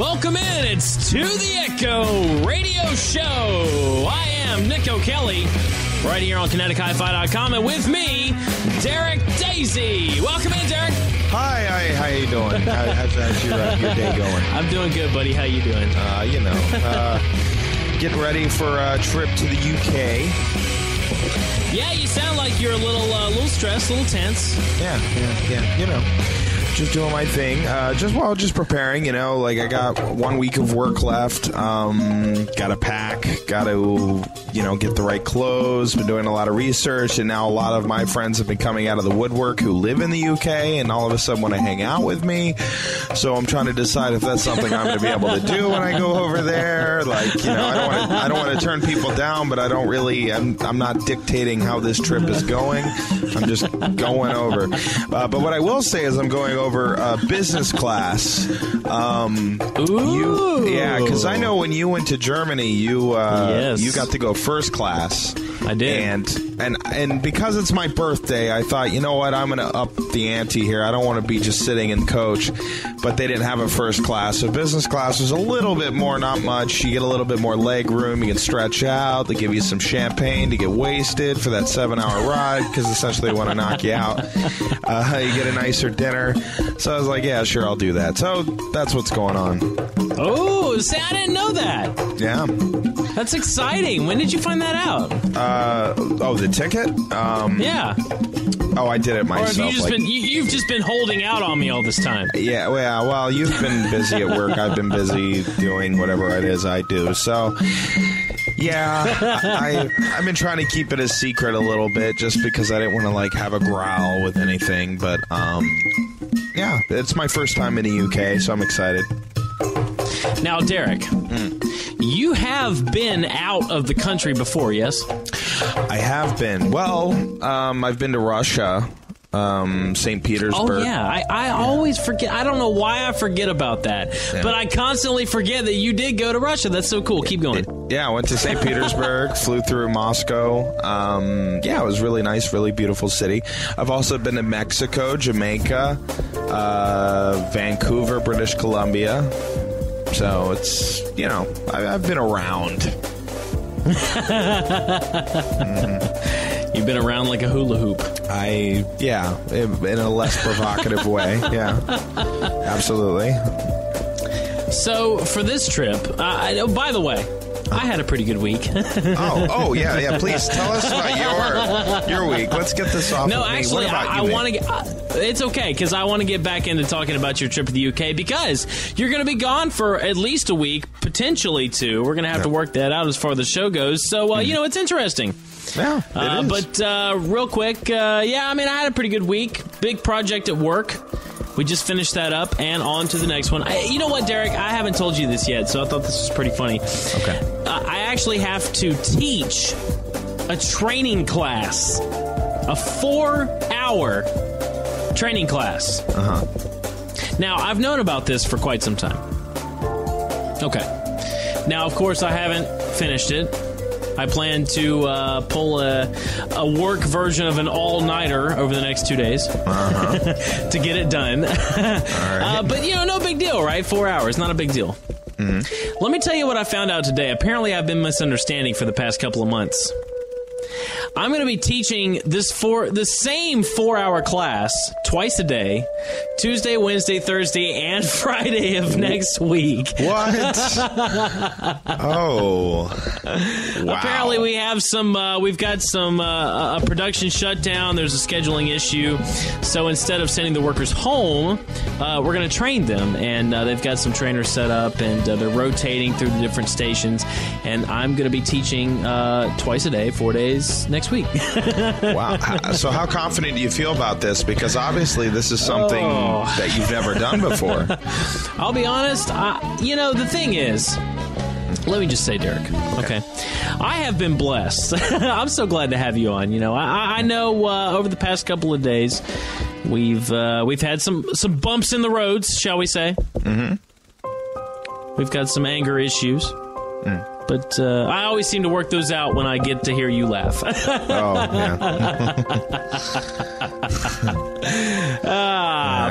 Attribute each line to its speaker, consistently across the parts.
Speaker 1: Welcome in. It's To the Echo Radio Show. I am Nick O'Kelly, right here on KineticHiFi.com, and with me, Derek Daisy. Welcome in, Derek.
Speaker 2: Hi, how you doing? How's your day going?
Speaker 1: I'm doing good, buddy. How you doing?
Speaker 2: Getting ready for a trip to the UK.
Speaker 1: Yeah, you sound like you're a little stressed, a little tense.
Speaker 2: Yeah. Just doing my thing. Just preparing, like I got 1 week of work left. Gotta pack, gotta, get the right clothes. Been doing a lot of research, and now a lot of my friends have been coming out of the woodwork who live in the UK and all of a sudden want to hang out with me. So I'm trying to decide if that's something I'm going to be able to do when I go over there. Like, I don't want to turn people down, but I don't really, I'm not dictating how this trip is going. I'm just going over. But what I will say is I'm going over business class. Because I know when you went to Germany, you got to go first class.
Speaker 1: I did.
Speaker 2: And because it's my birthday, I thought, you know what, I'm going to up the ante here. I don't want to be just sitting in coach. But they didn't have a first class. So business class was a little bit more, not much. You get a little bit more leg room. You can stretch out. They give you some champagne to get wasted for that 7-hour ride because essentially they want to knock you out. You get a nicer dinner. So I was like, yeah, sure, I'll do that. So that's what's going on.
Speaker 1: Oh, see, I didn't know that.
Speaker 2: Yeah.
Speaker 1: That's exciting. When did you find that out?
Speaker 2: The ticket?
Speaker 1: Yeah.
Speaker 2: Oh, I did it myself.
Speaker 1: Or have you've just been holding out on me all this time.
Speaker 2: Yeah, well, you've been busy at work. I've been busy doing whatever it is I do. So, yeah, I've been trying to keep it a secret a little bit just because I didn't want to, have a growl with anything. But, yeah, it's my first time in the UK, so I'm excited.
Speaker 1: Now, Derek, you have been out of the country before, yes?
Speaker 2: I have been. Well, I've been to Russia, St. Petersburg.
Speaker 1: Oh, yeah. I always forget. I don't know why I forget about that. Yeah. But I constantly forget that you did go to Russia. That's so cool. Keep going.
Speaker 2: I went to St. Petersburg, flew through Moscow. It was really nice, really beautiful city. I've also been to Mexico, Jamaica, Vancouver, British Columbia. So it's, I've been around.
Speaker 1: You've been around like a hula hoop.
Speaker 2: In a less provocative way. Yeah, absolutely.
Speaker 1: So for this trip, by the way, I had a pretty good week.
Speaker 2: yeah. Please tell us about your week. Let's get this off.
Speaker 1: No,
Speaker 2: with
Speaker 1: actually,
Speaker 2: me. What about
Speaker 1: I want to get. It's okay because I want to get back into talking about your trip to the UK because you're going to be gone for at least a week, potentially 2. We're going to have to work that out as far as the show goes. So it's interesting.
Speaker 2: Yeah, it is.
Speaker 1: But real quick, I had a pretty good week. Big project at work. We just finished that up, and on to the next one. You know what, Derek? I haven't told you this yet, so I thought this was pretty funny.
Speaker 2: Okay.
Speaker 1: I actually have to teach a training class, a 4-hour training class.
Speaker 2: Uh-huh.
Speaker 1: Now, I've known about this for quite some time. Okay. Now, of course, I haven't finished it. I plan to pull a work version of an all-nighter over the next 2 days to get it done.
Speaker 2: All right.
Speaker 1: But, no big deal, right? 4 hours, not a big deal.
Speaker 2: Mm-hmm.
Speaker 1: Let me tell you what I found out today. Apparently, I've been misunderstanding for the past couple of months. I'm going to be teaching the same 4-hour class twice a day, Tuesday, Wednesday, Thursday, and Friday of next week.
Speaker 2: What? Oh. Wow.
Speaker 1: Apparently we have we've got a production shutdown. There's a scheduling issue. So instead of sending the workers home, we're going to train them. And they've got some trainers set up, and they're rotating through the different stations. And I'm going to be teaching twice a day, 4 days next week.
Speaker 2: Wow. So how confident do you feel about this? Because obviously this is something that you've never done before.
Speaker 1: I'll be honest. The thing is, let me just say, Derek, okay? I have been blessed. I'm so glad to have you on. I know over the past couple of days, we've had some bumps in the roads, shall we say.
Speaker 2: Mm-hmm.
Speaker 1: We've got some anger issues. But I always seem to work those out when I get to hear you laugh.
Speaker 2: Oh, yeah.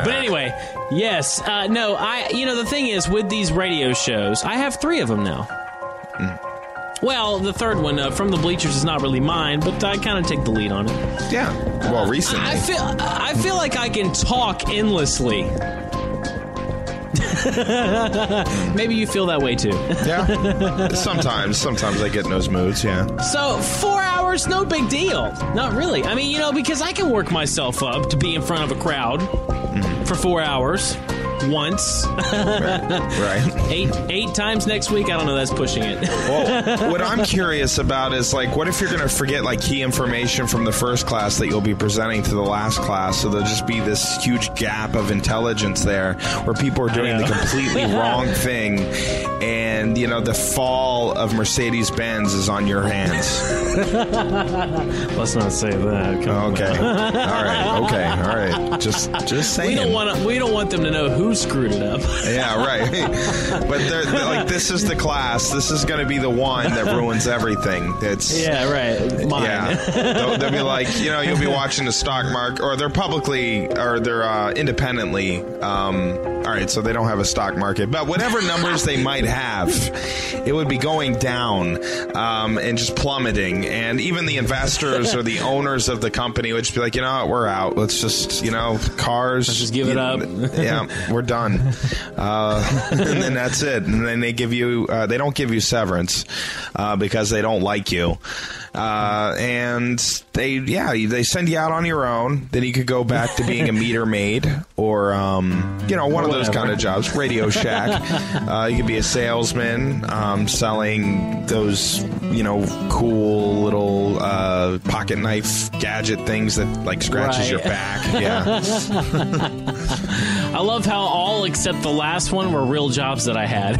Speaker 1: But anyway, Okay. Yes. No, the thing is, with these radio shows, I have 3 of them now. Well, the third one, From the Bleachers, is not really mine, but I kind of take the lead on it.
Speaker 2: Yeah. Well, recently.
Speaker 1: I feel like I can talk endlessly. Maybe you feel that way too.
Speaker 2: Yeah. Sometimes I get in those moods, yeah.
Speaker 1: So 4 hours, no big deal. Not really. I mean, because I can work myself up to be in front of a crowd for 4 hours. Once.
Speaker 2: Right.
Speaker 1: 8 times next week. I don't know. That's pushing it.
Speaker 2: Well, what I'm curious about is, like, what if you're going to forget, like, key information from the first class that you'll be presenting to the last class? So there'll just be this huge gap of intelligence there where people are doing the completely wrong thing. And, the fall of Mercedes-Benz is on your hands.
Speaker 1: Let's not say that. Come
Speaker 2: okay.
Speaker 1: on.
Speaker 2: All right. Okay. All right. Just saying.
Speaker 1: We don't want them to know who screwed it up.
Speaker 2: Yeah, right. But they're like, this is the class. This is going to be the one that ruins everything. It's
Speaker 1: right. Mine.
Speaker 2: Yeah. They'll be like, you'll be watching the stock market, or they're independently. All right, so they don't have a stock market, but whatever numbers they might have, it would be going down and just plummeting. And even the investors or the owners of the company would just be like, we're out. Let's just, cars.
Speaker 1: Let's just give it up.
Speaker 2: Yeah, we're done. And then that's it. And then they give you, they don't give you severance because they don't like you. And they send you out on your own. Then you could go back to being a meter maid or, one of those kind of jobs. Radio Shack. You could be a salesman, selling those, cool little pocket knife gadget things that like scratches your back. Yeah.
Speaker 1: I love how all except the last one were real jobs that I had.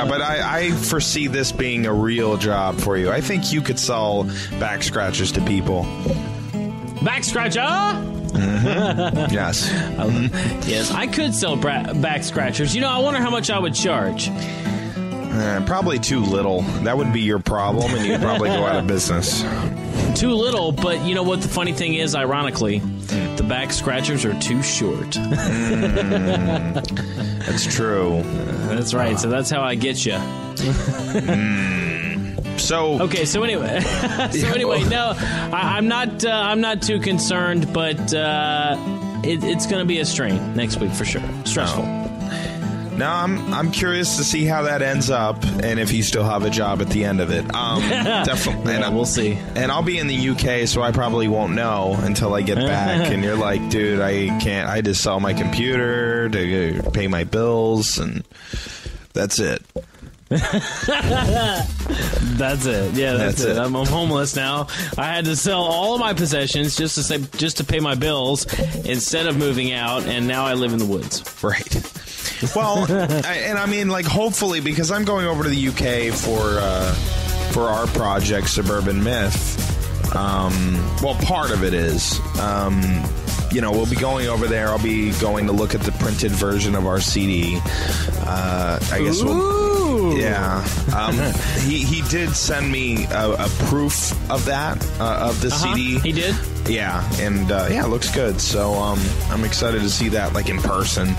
Speaker 1: But I foresee this being a real job for you. I think you could sell back scratchers to people. Back scratcher?
Speaker 2: Mm-hmm. Yes.
Speaker 1: Yes, I could sell back scratchers. I wonder how much I would charge.
Speaker 2: Probably too little. That would be your problem, and you'd probably go out of business.
Speaker 1: Too little, but you know what the funny thing is, ironically, the back scratchers are too short.
Speaker 2: That's true.
Speaker 1: That's right. So that's how I get you.
Speaker 2: So
Speaker 1: okay. So anyway, no, I'm not too concerned, but it's going to be a strain next week for sure. Stressful.
Speaker 2: No, I'm curious to see how that ends up, and if you still have a job at the end of it. Definitely.
Speaker 1: Yeah, we'll see.
Speaker 2: And I'll be in the UK, so I probably won't know until I get back. And you're like, dude, I can't. I just sell my computer to pay my bills, and that's it.
Speaker 1: That's it. Yeah, that's it. I'm homeless now. I had to sell all of my possessions just to pay my bills instead of moving out, and now I live in the woods.
Speaker 2: Right. Well, I mean, like, hopefully, because I'm going over to the UK for our project, Suburban Myth. Part of it is. We'll be going over there. I'll be going to look at the printed version of our CD. I guess yeah. He did send me a proof of that, of the CD.
Speaker 1: He did?
Speaker 2: Yeah, and it looks good. So I'm excited to see that, like, in person.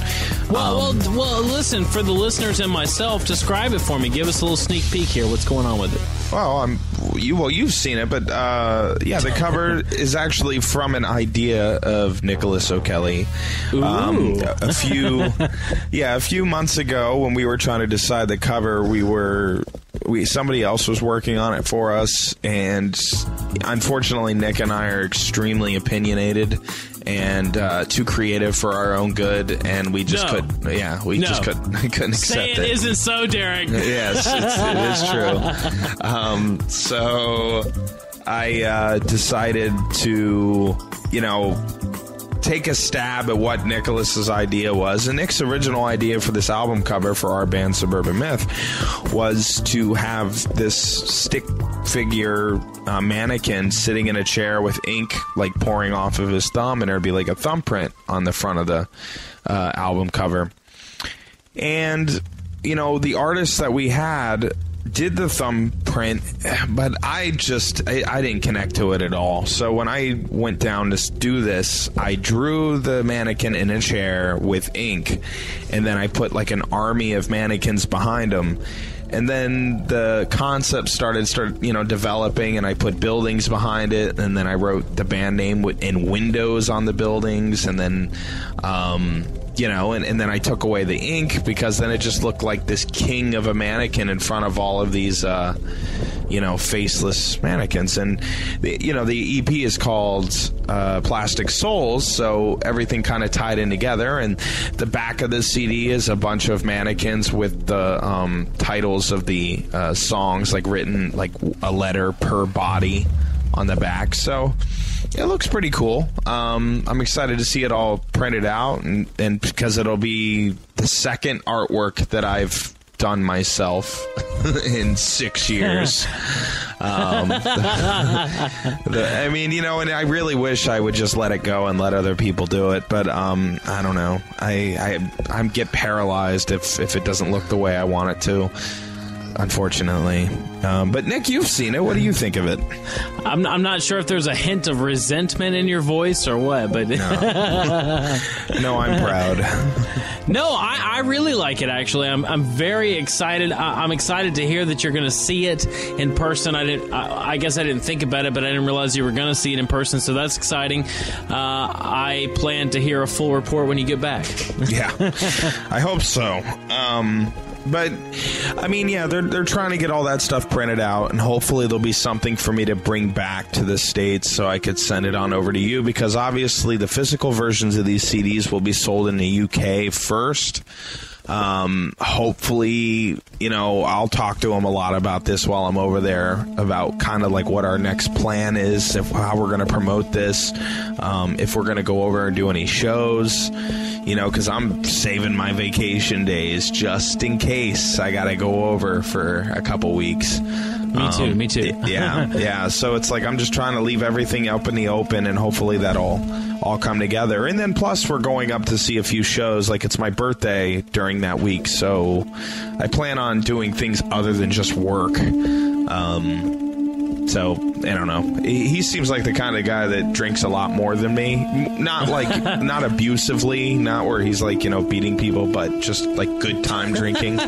Speaker 1: Well, listen, for the listeners and myself, describe it for me. Give us a little sneak peek here. What's going on with it?
Speaker 2: Well, you've seen it, but the cover is actually from an idea of Nicholas O'Kelly. A few months ago, when we were trying to decide the cover, somebody else was working on it for us, and unfortunately, Nick and I are extremely opinionated and too creative for our own good, and we just couldn't. Yeah, we just couldn't accept
Speaker 1: it.
Speaker 2: Say
Speaker 1: it isn't so, Derek.
Speaker 2: Yes, it is true. So I decided to, take a stab at what Nicholas's idea was. And Nick's original idea for this album cover for our band Suburban Myth was to have this stick figure mannequin sitting in a chair with ink like pouring off of his thumb, and there'd be like a thumbprint on the front of the album cover. And the artist that we had did the thumbprint, but I didn't connect to it at all. So when I went down to do this, I drew the mannequin in a chair with ink, and then I put like an army of mannequins behind them. And then the concept started developing, and I put buildings behind it, and then I wrote the band name in windows on the buildings, and then and then I took away the ink because then it just looked like this king of a mannequin in front of all of these, faceless mannequins. And, the EP is called Plastic Souls, so everything kind of tied in together. And the back of the CD is a bunch of mannequins with the titles of the songs, like written like a letter per body on the back. So it looks pretty cool. I'm excited to see it all printed out, and because it'll be the second artwork that I've done myself in 6 years. And I really wish I would just let it go and let other people do it, but I don't know. I get paralyzed if it doesn't look the way I want it to, unfortunately. But Nick, you've seen it. What do you think of it?
Speaker 1: I'm not sure if there's a hint of resentment in your voice or what, but
Speaker 2: no, I'm proud.
Speaker 1: No, I really like it. Actually, I'm very excited. I'm excited to hear that you're going to see it in person. I guess I didn't think about it, but I didn't realize you were going to see it in person. So that's exciting. I plan to hear a full report when you get back.
Speaker 2: Yeah, I hope so. But, I mean, yeah, they're trying to get all that stuff printed out, and hopefully there'll be something for me to bring back to the States so I could send it on over to you, because obviously the physical versions of these CDs will be sold in the UK first. Hopefully, I'll talk to them a lot about this while I'm over there, about kind of like what our next plan is, how we're going to promote this, if we're going to go over and do any shows, because I'm saving my vacation days just in case I got to go over for a couple weeks.
Speaker 1: Me too.
Speaker 2: Yeah. So it's like I'm just trying to leave everything up in the open, and hopefully that'll all come together. And then plus we're going up to see a few shows. Like, it's my birthday during that week, so I plan on doing things other than just work. So I don't know. He seems like the kind of guy that drinks a lot more than me. Not not abusively, not where he's like, beating people, but just like good time drinking.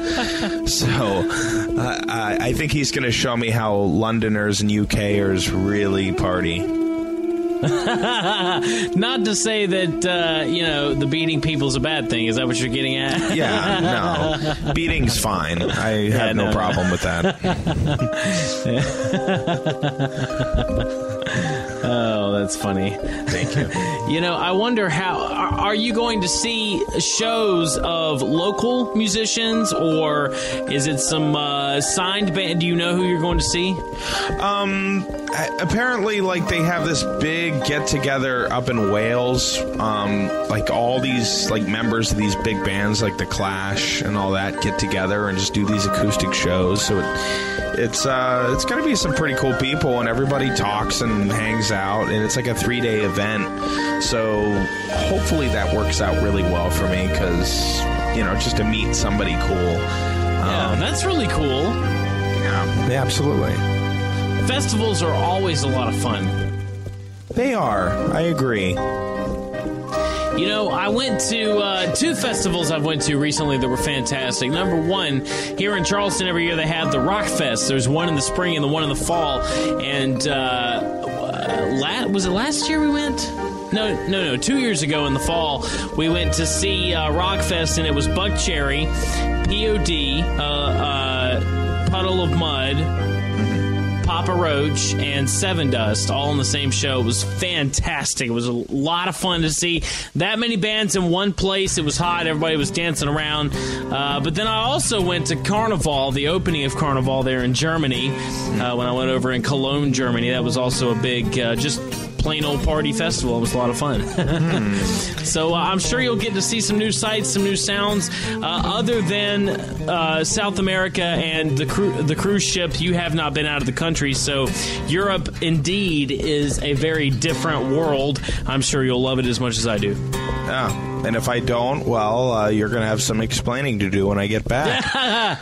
Speaker 2: So I think he's going to show me how Londoners and UKers really party.
Speaker 1: Not to say that, the beating people's a bad thing. Is that what you're getting at?
Speaker 2: Yeah, no. Beating's fine. I have no problem with that.
Speaker 1: Oh, that's funny.
Speaker 2: Thank you.
Speaker 1: I wonder are you going to see shows of local musicians, or is it some signed band? Do you know who you're going to see?
Speaker 2: Apparently, like, they have this big get-together up in Wales. Like, all these, like, members of these big bands, like The Clash and all that, get together and just do these acoustic shows. So it's going to be some pretty cool people, and everybody talks and hangs out, and it's like a 3-day event. So hopefully that works out really well for me, because, just to meet somebody cool.
Speaker 1: Yeah, that's really cool.
Speaker 2: Yeah, absolutely.
Speaker 1: Festivals are always a lot of fun.
Speaker 2: They are. I agree.
Speaker 1: I went to 2 festivals I've went to recently that were fantastic. Number one, here in Charleston, every year they have the Rock Fest. There's one in the spring and the one in the fall. And was it last year we went? No. 2 years ago in the fall, we went to see Rock Fest, and it was Buck Cherry, POD, Puddle of Mud, Papa Roach, and Seven Dust, all in the same show. It was fantastic. It was a lot of fun to see that many bands in one place. It was hot. Everybody was dancing around. But then I also went to Carnival, the opening of Carnival there in Germany, when I went over in Cologne, Germany. That was also a big, just plain old party festival. It was a lot of fun. So I'm sure you'll get to see some new sights, some new sounds. Other than South America and the cruise ship, you have not been out of the country. So Europe indeed is a very different world. I'm sure you'll love it as much as I do.
Speaker 2: Yeah. And if I don't, well, you're going to have some explaining to do when I get back.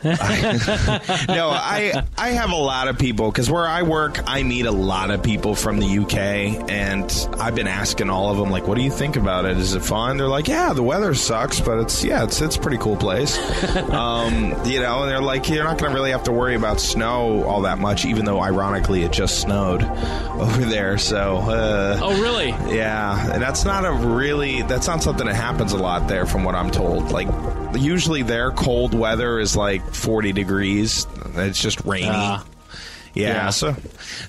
Speaker 2: No, I have a lot of people, because where I work, I meet a lot of people from the UK, and I've been asking all of them, like, what do you think about it? Is it fun? They're like, yeah, the weather sucks, but it's a pretty cool place. And they're like, you're not going to really have to worry about snow all that much, even though ironically it just snowed over there. So,
Speaker 1: oh, really?
Speaker 2: Yeah, and that's not something that happens a lot there, from what I'm told. Like, usually their cold weather is like 40 degrees. It's just rainy. Yeah, so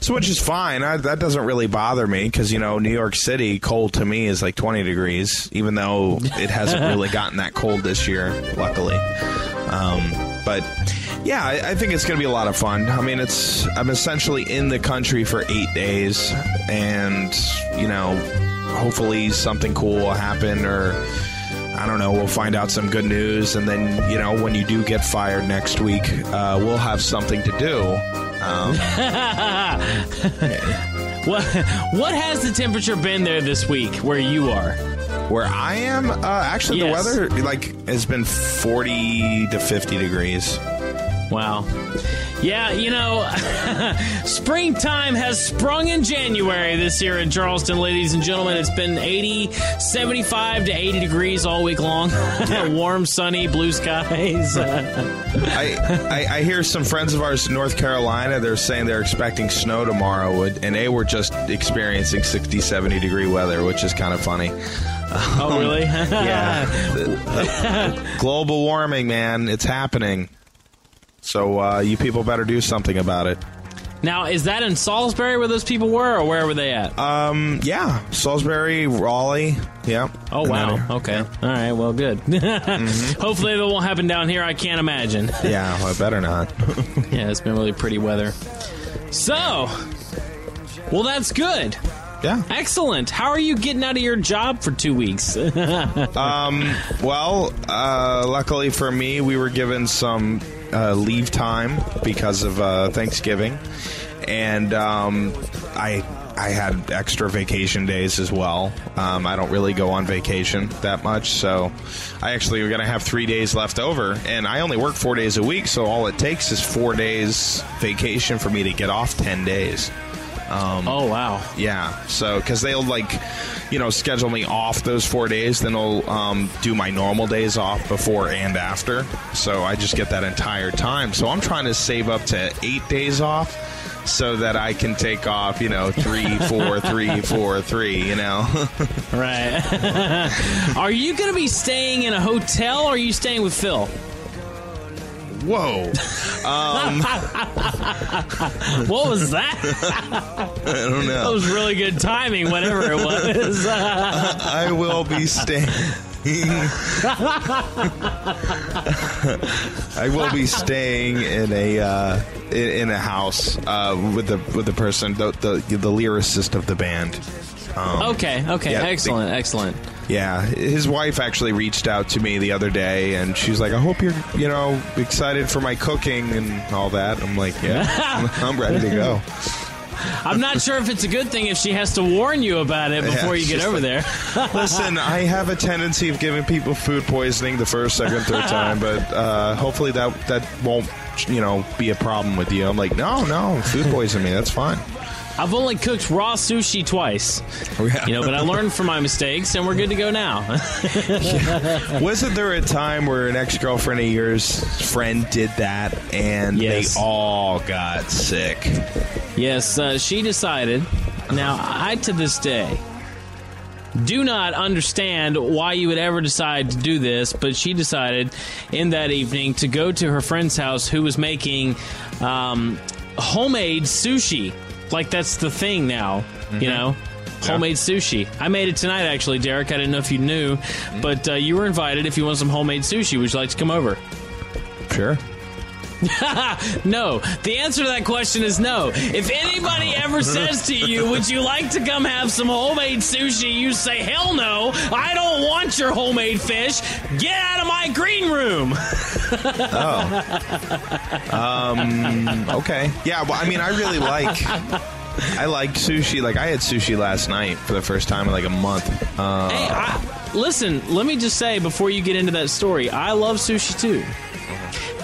Speaker 2: which is fine. That doesn't really bother me, because, New York City, cold to me is like 20 degrees, even though it hasn't really gotten that cold this year, luckily. But yeah, I think it's going to be a lot of fun. I mean, I'm essentially in the country for 8 days, and, hopefully something cool will happen, or I don't know, we'll find out some good news, and then, when you do get fired next week, we'll have something to do.
Speaker 1: What has the temperature been there this week where you are?
Speaker 2: Where I am? Actually,
Speaker 1: yes.
Speaker 2: The weather has been 40 to 50 degrees.
Speaker 1: Wow. Yeah, springtime has sprung in January this year in Charleston, ladies and gentlemen. It's been 75 to 80 degrees all week long. Warm, sunny, blue skies.
Speaker 2: I hear some friends of ours in North Carolina, they're saying they're expecting snow tomorrow, and they were just experiencing 60, 70 degree weather, which is kind of funny.
Speaker 1: Oh, really?
Speaker 2: Yeah. Global warming, man. It's happening. So you people better do something about it.
Speaker 1: Now, is that in Salisbury where those people were, or where were they at?
Speaker 2: Yeah, Salisbury, Raleigh, yeah.
Speaker 1: Oh, wow. Okay. Yeah. All right, well, good. Hopefully that won't happen down here, I can't imagine.
Speaker 2: Yeah, well, it better not.
Speaker 1: Yeah, it's been really pretty weather. So, well, that's good.
Speaker 2: Yeah.
Speaker 1: Excellent. How are you getting out of your job for 2 weeks?
Speaker 2: Luckily for me, we were given some leave time because of Thanksgiving, and I had extra vacation days as well. I don't really go on vacation that much, so I actually are going to have 3 days left over, and I only work 4 days a week, so all it takes is 4 days vacation for me to get off 10 days.
Speaker 1: Oh, wow.
Speaker 2: Yeah, so, because they'll, schedule me off those 4 days, then they'll do my normal days off before and after, so I just get that entire time. So I'm trying to save up to 8 days off so that I can take off, 3, 4, 3, 4, 3,
Speaker 1: Right. Are you going to be staying in a hotel, or are you staying with Phil?
Speaker 2: Whoa.
Speaker 1: What was that?
Speaker 2: I don't know.
Speaker 1: That was really good timing, whatever it was.
Speaker 2: I will be staying. I will be staying in a house with the person, the lyricist of the band.
Speaker 1: Okay, yeah, excellent.
Speaker 2: Yeah, his wife actually reached out to me the other day, and she's like, I hope you're, excited for my cooking and all that. I'm like, yeah, I'm ready to go.
Speaker 1: I'm not sure if it's a good thing if she has to warn you about it before you get over there.
Speaker 2: Listen, I have a tendency of giving people food poisoning the first, second, third time, but hopefully that won't, be a problem with you. I'm like, no, food poison me. That's fine.
Speaker 1: I've only cooked raw sushi twice, but I learned from my mistakes, and we're good to go now.
Speaker 2: Yeah. Wasn't there a time where an ex-girlfriend of yours friend did that, and they all got sick?
Speaker 1: Yes, she decided. Now, I, to this day, do not understand why you would ever decide to do this, but she decided in that evening to go to her friend's house who was making homemade sushi. Like, that's the thing now, homemade sushi. I made it tonight, actually, Derek. I didn't know if you knew, but you were invited if you want some homemade sushi. Would you like to come over?
Speaker 2: Sure.
Speaker 1: No. The answer to that question is no. If anybody ever says to you, would you like to come have some homemade sushi, you say, hell no, I don't want your homemade fish. Get out of my green room.
Speaker 2: Okay. Yeah, well, I mean, I like sushi. Like, I had sushi last night for the first time in like a month.
Speaker 1: Listen, let me just say before you get into that story, I love sushi too.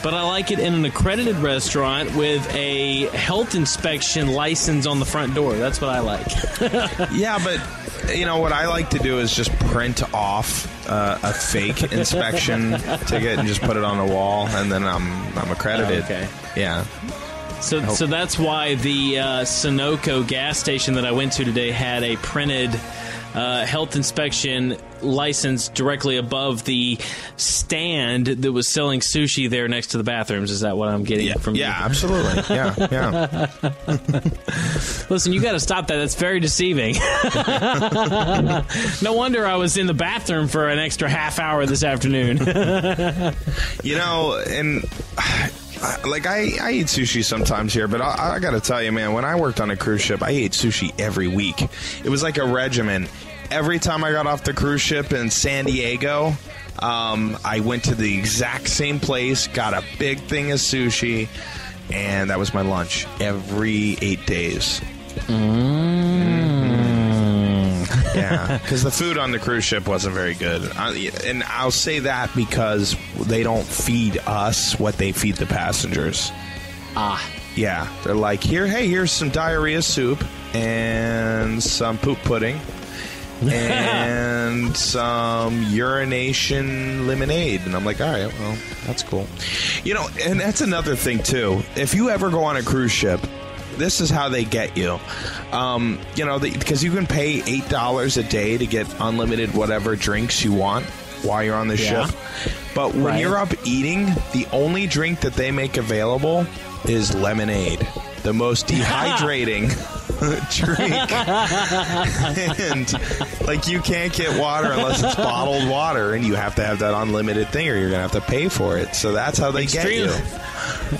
Speaker 1: but I like it in an accredited restaurant with a health inspection license on the front door. That's what I like.
Speaker 2: Yeah, but you know what I like to do is just print off a fake inspection ticket and just put it on the wall, and then I'm accredited.
Speaker 1: Oh, okay.
Speaker 2: Yeah.
Speaker 1: So that's why the Sunoco gas station that I went to today had a printed health inspection license directly above the stand that was selling sushi there next to the bathrooms. Is that what I'm getting from you?
Speaker 2: Yeah, absolutely. Yeah.
Speaker 1: Listen, you got to stop that. That's very deceiving. No wonder I was in the bathroom for an extra half hour this afternoon.
Speaker 2: You know, and like I eat sushi sometimes here, but I got to tell you, man, when I worked on a cruise ship, I ate sushi every week. It was like a regimen. Every time I got off the cruise ship in San Diego, I went to the exact same place, got a big thing of sushi, and that was my lunch every 8 days. Yeah, because the food on the cruise ship wasn't very good. And I'll say that because they don't feed us what they feed the passengers. Yeah, they're like, here's some diarrhea soup and some poop pudding and some urination lemonade. And I'm like, all right, well, that's cool. You know, and that's another thing, too. If you ever go on a cruise ship, this is how they get you. You know, because you can pay $8 a day to get unlimited whatever drinks you want while you're on the ship. But when you're up eating, the only drink that they make available is lemonade. The most dehydrating drink. And, like, you can't get water unless it's bottled water, and you have to have that unlimited thing or you're going to have to pay for it. So that's how they get you.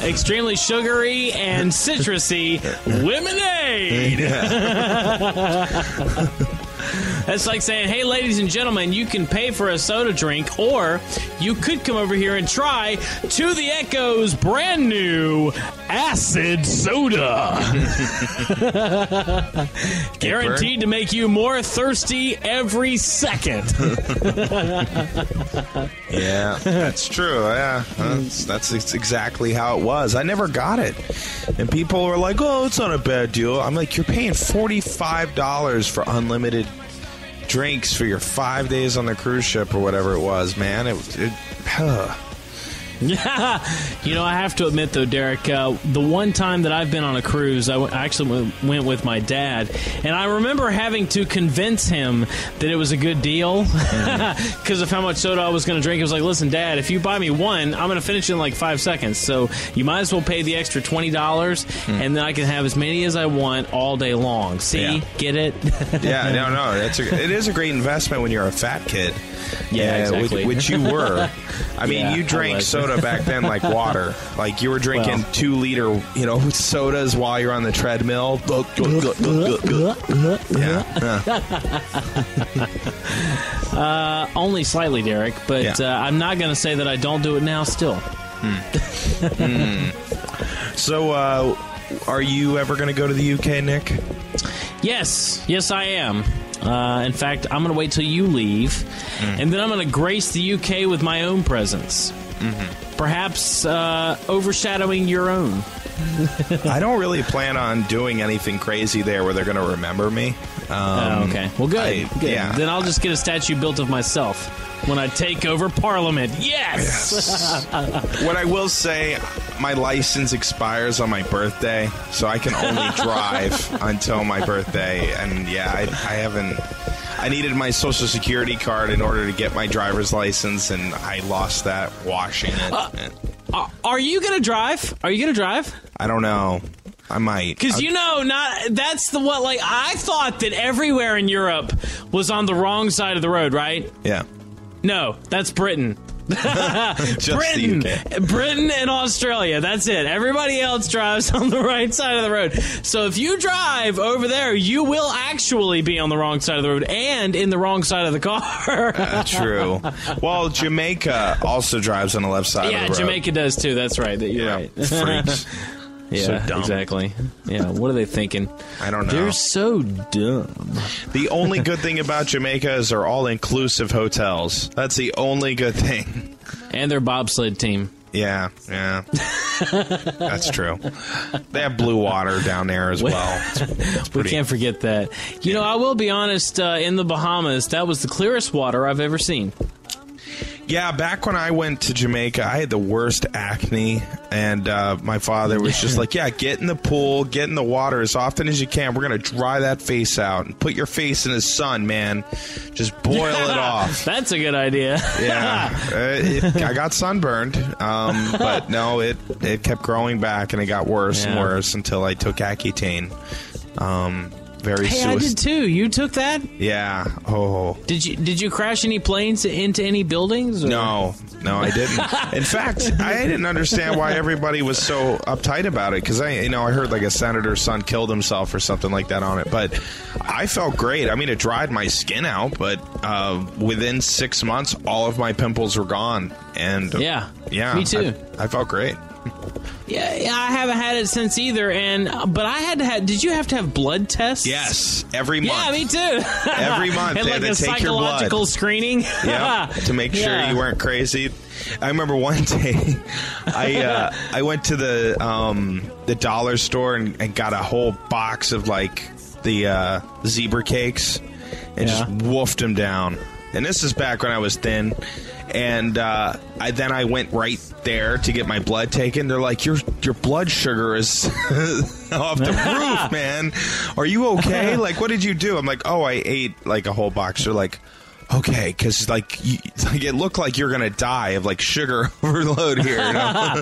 Speaker 1: Extremely sugary and citrusy lemonade. That's like saying, hey, ladies and gentlemen, you can pay for a soda drink, or you could come over here and try To the Echo's brand new acid soda. Guaranteed to make you more thirsty every second.
Speaker 2: Yeah, that's true. Yeah, that's exactly how it was. I never got it. And people were like, oh, it's not a bad deal. I'm like, you're paying $45 for unlimited drinks for your 5 days on the cruise ship or whatever it was, man.
Speaker 1: Yeah, you know, I have to admit, though, Derek, the one time that I've been on a cruise, I actually went with my dad, and I remember having to convince him that it was a good deal because of how much soda I was going to drink. It was like, listen, Dad, if you buy me one, I'm going to finish it in like 5 seconds, so you might as well pay the extra $20, and then I can have as many as I want all day long. See? Get it?
Speaker 2: Yeah, no, it is a great investment when you're a fat kid.
Speaker 1: Yeah, exactly.
Speaker 2: Which you were. I mean, you drank soda back then like water. Like you were drinking 2-liter, sodas while you're on the treadmill.
Speaker 1: Only slightly, Derek, but I'm not going to say that I don't do it now still.
Speaker 2: So, are you ever going to go to the UK, Nick?
Speaker 1: Yes, I am. In fact, I'm going to wait till you leave, and then I'm going to grace the UK with my own presence. Perhaps overshadowing your own.
Speaker 2: I don't really plan on doing anything crazy there where they're going to remember me.
Speaker 1: Okay. Well, good.
Speaker 2: Yeah.
Speaker 1: Then I'll just get a statue built of myself when I take over Parliament. Yes!
Speaker 2: What I will say, my license expires on my birthday, so I can only drive until my birthday. And I haven't... I needed my Social Security card in order to get my driver's license, and I lost that washing it.
Speaker 1: Are you going to drive?
Speaker 2: I don't know. I might.
Speaker 1: Because, that's the what, like, I thought that everywhere in Europe was on the wrong side of the road, right?
Speaker 2: Yeah.
Speaker 1: No, that's Britain.
Speaker 2: Just
Speaker 1: Britain,
Speaker 2: the UK.
Speaker 1: Britain and Australia. That's it. Everybody else drives on the right side of the road. So if you drive over there, you will actually be on the wrong side of the road and in the wrong side of the car.
Speaker 2: True. Well, Jamaica also drives on the left side of the road.
Speaker 1: Yeah, Jamaica does too. That's right. You're right.
Speaker 2: Freaks.
Speaker 1: Yeah,
Speaker 2: so dumb.
Speaker 1: Exactly. Yeah, what are they thinking?
Speaker 2: I don't know.
Speaker 1: They're so dumb.
Speaker 2: The only good thing about Jamaica is they're all-inclusive hotels. That's the only good thing.
Speaker 1: And their bobsled team.
Speaker 2: Yeah. That's true. They have blue water down there as well. It's
Speaker 1: We can't forget that. You know, I will be honest, in the Bahamas, that was the clearest water I've ever seen.
Speaker 2: Yeah, back when I went to Jamaica, I had the worst acne, and my father was just like, yeah, get in the pool, get in the water as often as you can. We're going to dry that face out and put your face in the sun, man. Just boil it off.
Speaker 1: That's a good idea.
Speaker 2: Yeah. I got sunburned, but no, it kept growing back, and it got worse and worse until I took Accutane.
Speaker 1: I did too. You took that?
Speaker 2: Yeah. Oh.
Speaker 1: Did you crash any planes into any buildings? Or?
Speaker 2: No, I didn't. In fact, I didn't understand why everybody was so uptight about it, because I heard like a senator's son killed himself or something like that on it. But I felt great. I mean, it dried my skin out, but within 6 months, all of my pimples were gone. And
Speaker 1: yeah, me too.
Speaker 2: I felt great.
Speaker 1: Yeah, I haven't had it since either, but I had to have. Did you have to have blood tests?
Speaker 2: Yes, every month.
Speaker 1: Yeah, me too.
Speaker 2: Every month,
Speaker 1: and
Speaker 2: they
Speaker 1: like
Speaker 2: had
Speaker 1: a
Speaker 2: to take your blood.
Speaker 1: psychological screening.
Speaker 2: Yeah, to make sure you weren't crazy. I remember one day, I went to the dollar store and got a whole box of like the zebra cakes and just wolfed them down. And this is back when I was thin. And I went right there to get my blood taken. They're like, your blood sugar is off the roof, man. Are you okay? Like, what did you do? I'm like, oh, I ate like a whole box. They're like, okay, because like it looked like you're gonna die of like sugar overload here. You know?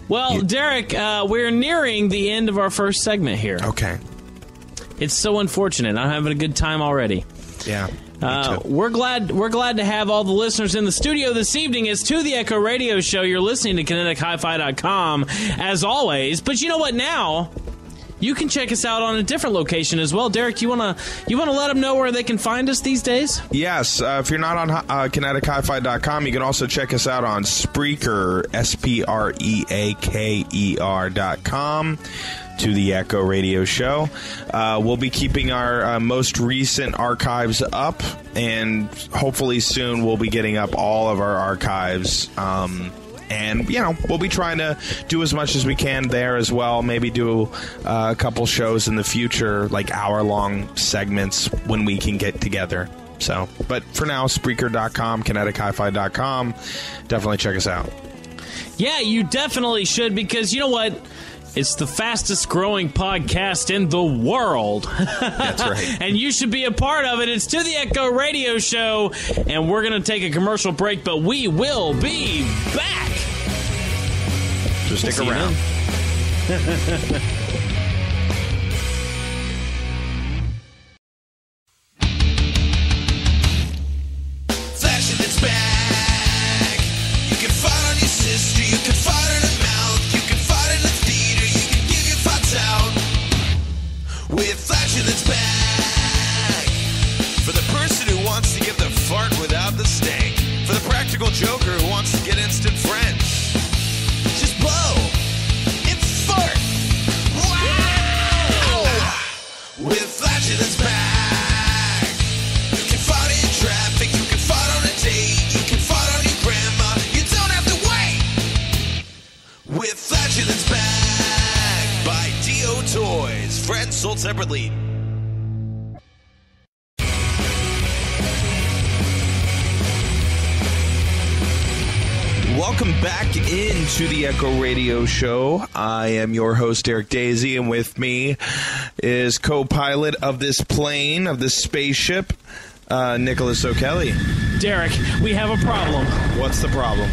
Speaker 1: Well, Derek, we're nearing the end of our first segment here.
Speaker 2: Okay.
Speaker 1: It's so unfortunate. I'm having a good time already.
Speaker 2: Yeah.
Speaker 1: We're glad to have all the listeners in the studio this evening. It's To The Echo Radio Show. You're listening to KineticHiFi.com as always. But you know what? Now you can check us out on a different location as well. Derek, you wanna let them know where they can find us these days?
Speaker 2: Yes. If you're not on KineticHiFi.com, you can also check us out on Spreaker, Spreaker.com. To the Echo Radio Show. We'll be keeping our most recent archives up, and hopefully soon we'll be getting up all of our archives. And, we'll be trying to do as much as we can there as well. Maybe do a couple shows in the future, like hour-long segments when we can get together. So, but for now, Spreaker.com, KineticHiFi.com. Definitely check us out.
Speaker 1: Yeah, you definitely should, because you know what? It's the fastest growing podcast in the world.
Speaker 2: That's right.
Speaker 1: And you should be a part of it. It's To The Echo Radio Show, and we're going to take a commercial break, but we will be back.
Speaker 2: So stick around.
Speaker 3: Fashion that's back. You can fart on your sister, you can fart in her mouth, you can fart in the theater, you can give your farts out. With fashion that's back. For the person who wants to give the fart without the stank. For the practical joker who wants to get instant friends. Just blow and fart. Wow! With fashion that's back. You can fart in traffic, you can fart on a date, you can fart on your grandma, you don't have to wait. With fashion that's back by D.O. Toys. Friends sold separately.
Speaker 2: Welcome back into the Echo Radio Show. I am your host, Eric Daisy, and with me is co-pilot of this plane, of this spaceship, Nicholas O'Kelly.
Speaker 1: Derek, we have a problem.
Speaker 2: What's the problem?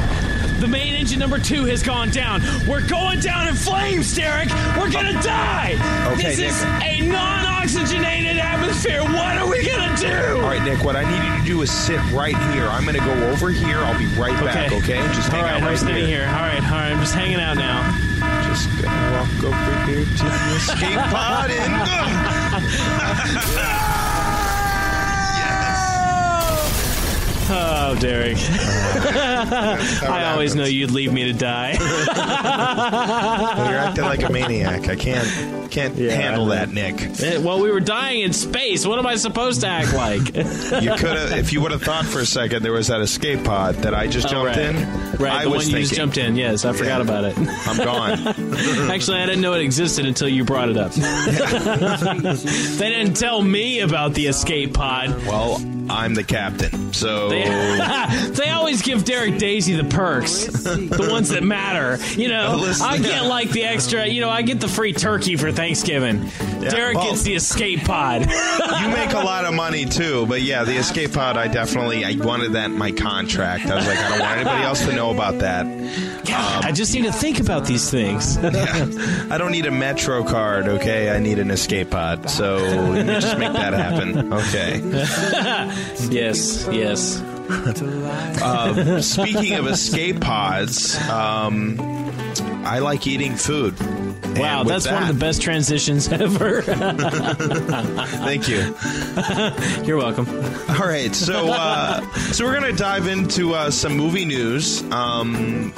Speaker 1: The main engine number 2 has gone down. We're going down in flames, Derek. We're gonna die.
Speaker 2: Okay,
Speaker 1: this
Speaker 2: Nick.
Speaker 1: is a non-oxygenated atmosphere. What are we gonna do?
Speaker 2: All right, Nick, what I need you to do is sit right here. I'm going to go over here. I'll be right back, okay? Just hang out right
Speaker 1: I'm sitting here. All right, I'm just hanging out now.
Speaker 2: Just going to walk over here to the escape pod and...
Speaker 1: Oh, Oh, Derek. I always know you'd leave me to die.
Speaker 2: Well, you're acting like a maniac. I can't handle that, Nick.
Speaker 1: Well, we were dying in space. What am I supposed to act like?
Speaker 2: You could have, if you would have thought for a second there was that escape pod that I just jumped in.
Speaker 1: Right,
Speaker 2: I
Speaker 1: the
Speaker 2: was
Speaker 1: one you just jumped in. Yes, I forgot about it.
Speaker 2: I'm gone.
Speaker 1: Actually, I didn't know it existed until you brought it up. They didn't tell me about the escape pod.
Speaker 2: Well, I'm the captain, so...
Speaker 1: They always give Derek Daisy the perks, the ones that matter. You know, I get like the extra, I get the free turkey for Thanksgiving.
Speaker 2: Yeah,
Speaker 1: Derek gets the escape pod.
Speaker 2: You make a lot of money, too, but yeah, the escape pod, I wanted that in my contract. I was like, I don't want anybody else to know about that.
Speaker 1: I just need to think about these things.
Speaker 2: Yeah. I don't need a Metro card, okay? I need an escape pod, so let me just make that happen. Okay.
Speaker 1: Yes.
Speaker 2: Speaking of escape pods, I like eating food.
Speaker 1: Wow, that's one of the best transitions ever.
Speaker 2: Thank you.
Speaker 1: You're welcome.
Speaker 2: All right, so we're gonna dive into some movie news. Some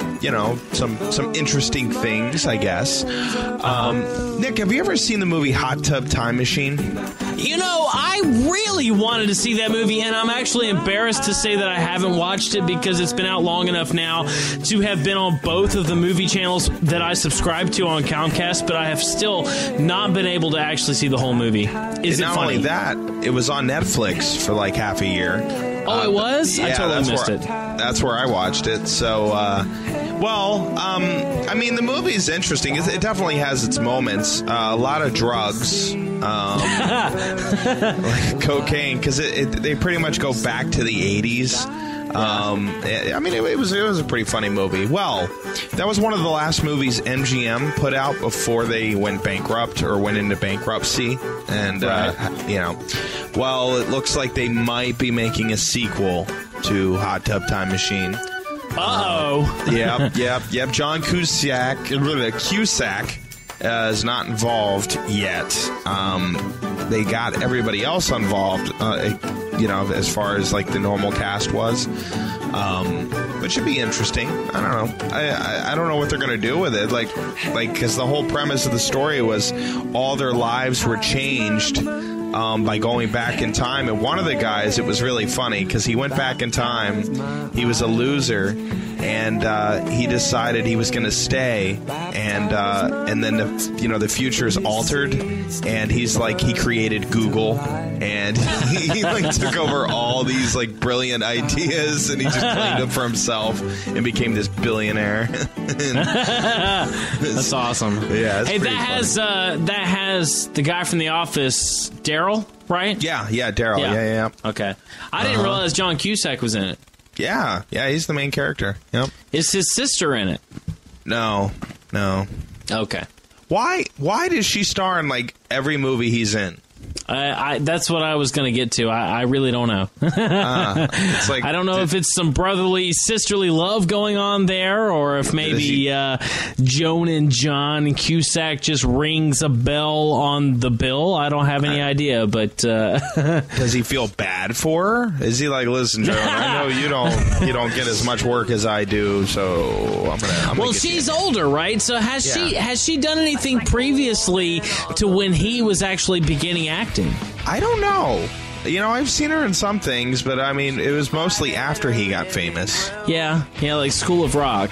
Speaker 2: interesting things, I guess. Nick, have you ever seen the movie Hot Tub Time Machine?
Speaker 1: I really wanted to see that movie, and I'm actually embarrassed to say that I haven't watched it because it's been out long enough now to have been on both of the movie channels that I subscribe to on Comcast, but I have still not been able to actually see the whole movie. Is it
Speaker 2: not
Speaker 1: funny?
Speaker 2: Only that, it was on Netflix for like half a year.
Speaker 1: Oh, it was?
Speaker 2: Yeah,
Speaker 1: I totally missed it.
Speaker 2: That's where I watched it. So, the movie's interesting. It definitely has its moments. A lot of drugs, like cocaine, because they pretty much go back to the 80s. It was a pretty funny movie. Well, that was one of the last movies MGM put out before they went bankrupt or went into bankruptcy. And, it looks like they might be making a sequel to Hot Tub Time Machine.
Speaker 1: Uh-oh.
Speaker 2: Yep. John Cusack is not involved yet. They got everybody else involved, as far as like the normal cast was. Which should be interesting. I don't know. I don't know what they're going to do with it. Like, because the whole premise of the story was all their lives were changed by going back in time. And one of the guys, it was really funny because he went back in time. He was a loser, and he decided he was going to stay. And then the future is altered, and he's like, he created Google, and he like took over all these like brilliant ideas, and he just claimed them for himself and became this billionaire.
Speaker 1: That's awesome.
Speaker 2: Yeah.
Speaker 1: Hey, that has the guy from The Office, Daryl, right?
Speaker 2: Yeah, Daryl. Yeah.
Speaker 1: Okay. I didn't realize John Cusack was in it.
Speaker 2: Yeah, he's the main character. Yep.
Speaker 1: Is his sister in it?
Speaker 2: No.
Speaker 1: Okay.
Speaker 2: Why does she star in like every movie he's in?
Speaker 1: That's what I was going to get to. I really don't know.
Speaker 2: It's like,
Speaker 1: I don't know if it's some brotherly, sisterly love going on there, or if maybe Joan and John Cusack just rings a bell on the bill. I don't have any idea, but
Speaker 2: does he feel bad for her? Is he like, listen, Joan, I know you don't get as much work as I do, so I'm gonna.
Speaker 1: Well, she's older, right? So has she done anything previously to when he was actually beginning acting?
Speaker 2: I don't know. I've seen her in some things, but I mean, it was mostly after he got famous.
Speaker 1: Yeah, like School of Rock.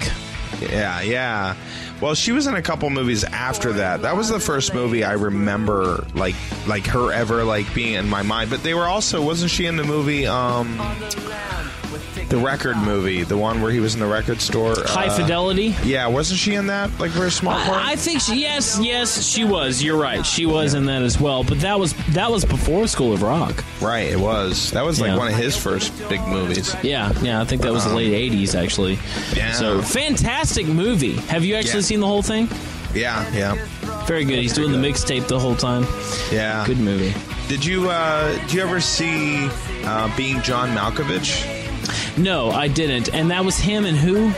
Speaker 2: Yeah. Well, she was in a couple movies after that. That was the first movie I remember, like her ever like being in my mind. But they were also, wasn't she in the movie, the record movie, the one where he was in the record store?
Speaker 1: High Fidelity?
Speaker 2: Yeah, wasn't she in that, like, for a small part?
Speaker 1: I think yes, she was. You're right. She was in that as well. But that was before School of Rock.
Speaker 2: Right, it was. That was, like, one of his first big movies.
Speaker 1: Yeah, I think that was the late 80s, actually.
Speaker 2: Yeah.
Speaker 1: So, fantastic movie. Have you actually seen the whole thing?
Speaker 2: Yeah.
Speaker 1: Very good. He's doing the mixtape the whole time.
Speaker 2: Yeah.
Speaker 1: Good movie.
Speaker 2: Did you ever see Being John Malkovich?
Speaker 1: No, I didn't. And that was him and who?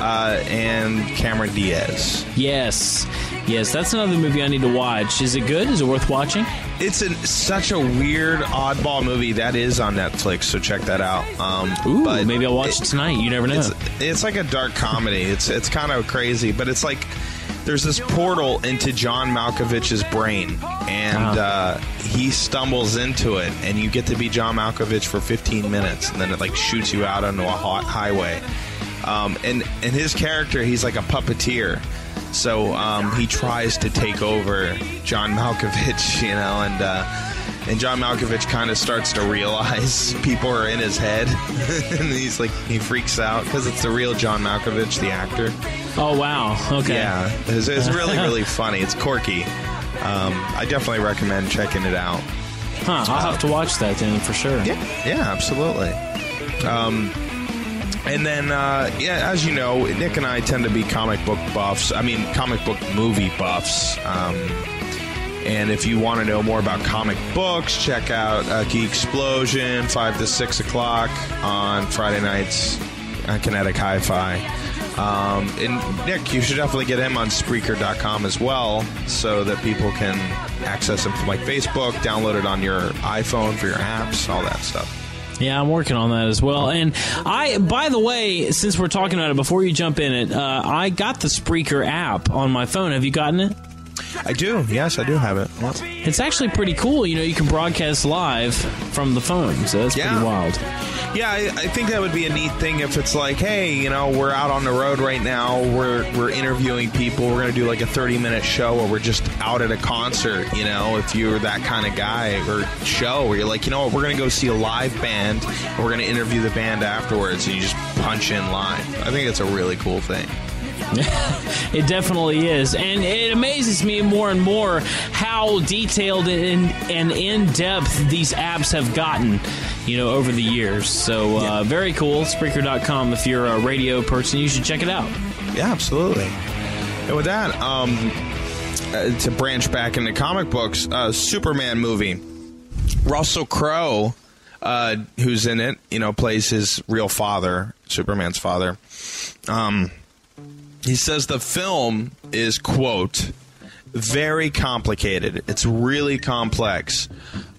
Speaker 2: And Cameron Diaz.
Speaker 1: Yes. Yes, that's another movie I need to watch. Is it good? Is it worth watching?
Speaker 2: It's such a weird, oddball movie that is on Netflix, so check that out.
Speaker 1: Ooh,
Speaker 2: but
Speaker 1: maybe I'll watch it tonight. You never know.
Speaker 2: It's like a dark comedy. It's kind of crazy, but it's like there's this portal into John Malkovich's brain, and he stumbles into it, and you get to be John Malkovich for 15 minutes, and then it like shoots you out onto a hot highway. And his character, he's like a puppeteer. So he tries to take over John Malkovich, and John Malkovich kind of starts to realize people are in his head, and he freaks out because it's the real John Malkovich, the actor.
Speaker 1: Oh wow! Okay.
Speaker 2: Yeah, it's really really funny. It's quirky. I definitely recommend checking it out.
Speaker 1: I'll have to watch that then for sure.
Speaker 2: Yeah, absolutely. And then, as you know, Nick and I tend to be comic book movie buffs. And if you want to know more about comic books, check out Geek Explosion, 5 to 6 o'clock on Friday nights on Kinetic Hi-Fi. And Nick, you should definitely get him on Spreaker.com as well, so that people can access him from like Facebook, download it on your iPhone for your apps, all that stuff.
Speaker 1: Yeah, I'm working on that as well. And by the way, since we're talking about it, before you jump in it, I got the Spreaker app on my phone. Have you gotten it?
Speaker 2: I do. Yes, I do have it. Yep.
Speaker 1: It's actually pretty cool. You can broadcast live from the phone, so that's pretty wild.
Speaker 2: Yeah, I think that would be a neat thing if it's like, hey, we're out on the road right now. We're interviewing people. We're going to do like a 30-minute show, or we're just out at a concert, if you're that kind of guy, or show where you're like, you know what, we're going to go see a live band, and we're going to interview the band afterwards, and you just punch in live. I think it's a really cool thing.
Speaker 1: It definitely is, and it amazes me more and more how detailed and in-depth these apps have gotten, over the years. So very cool. Spreaker.com. If you're a radio person, you should check it out. Yeah,
Speaker 2: absolutely. And with that, to branch back into comic books, Superman movie. Russell Crowe, who's in it, plays his real father, Superman's father. He says the film is, quote, very complicated. It's really complex.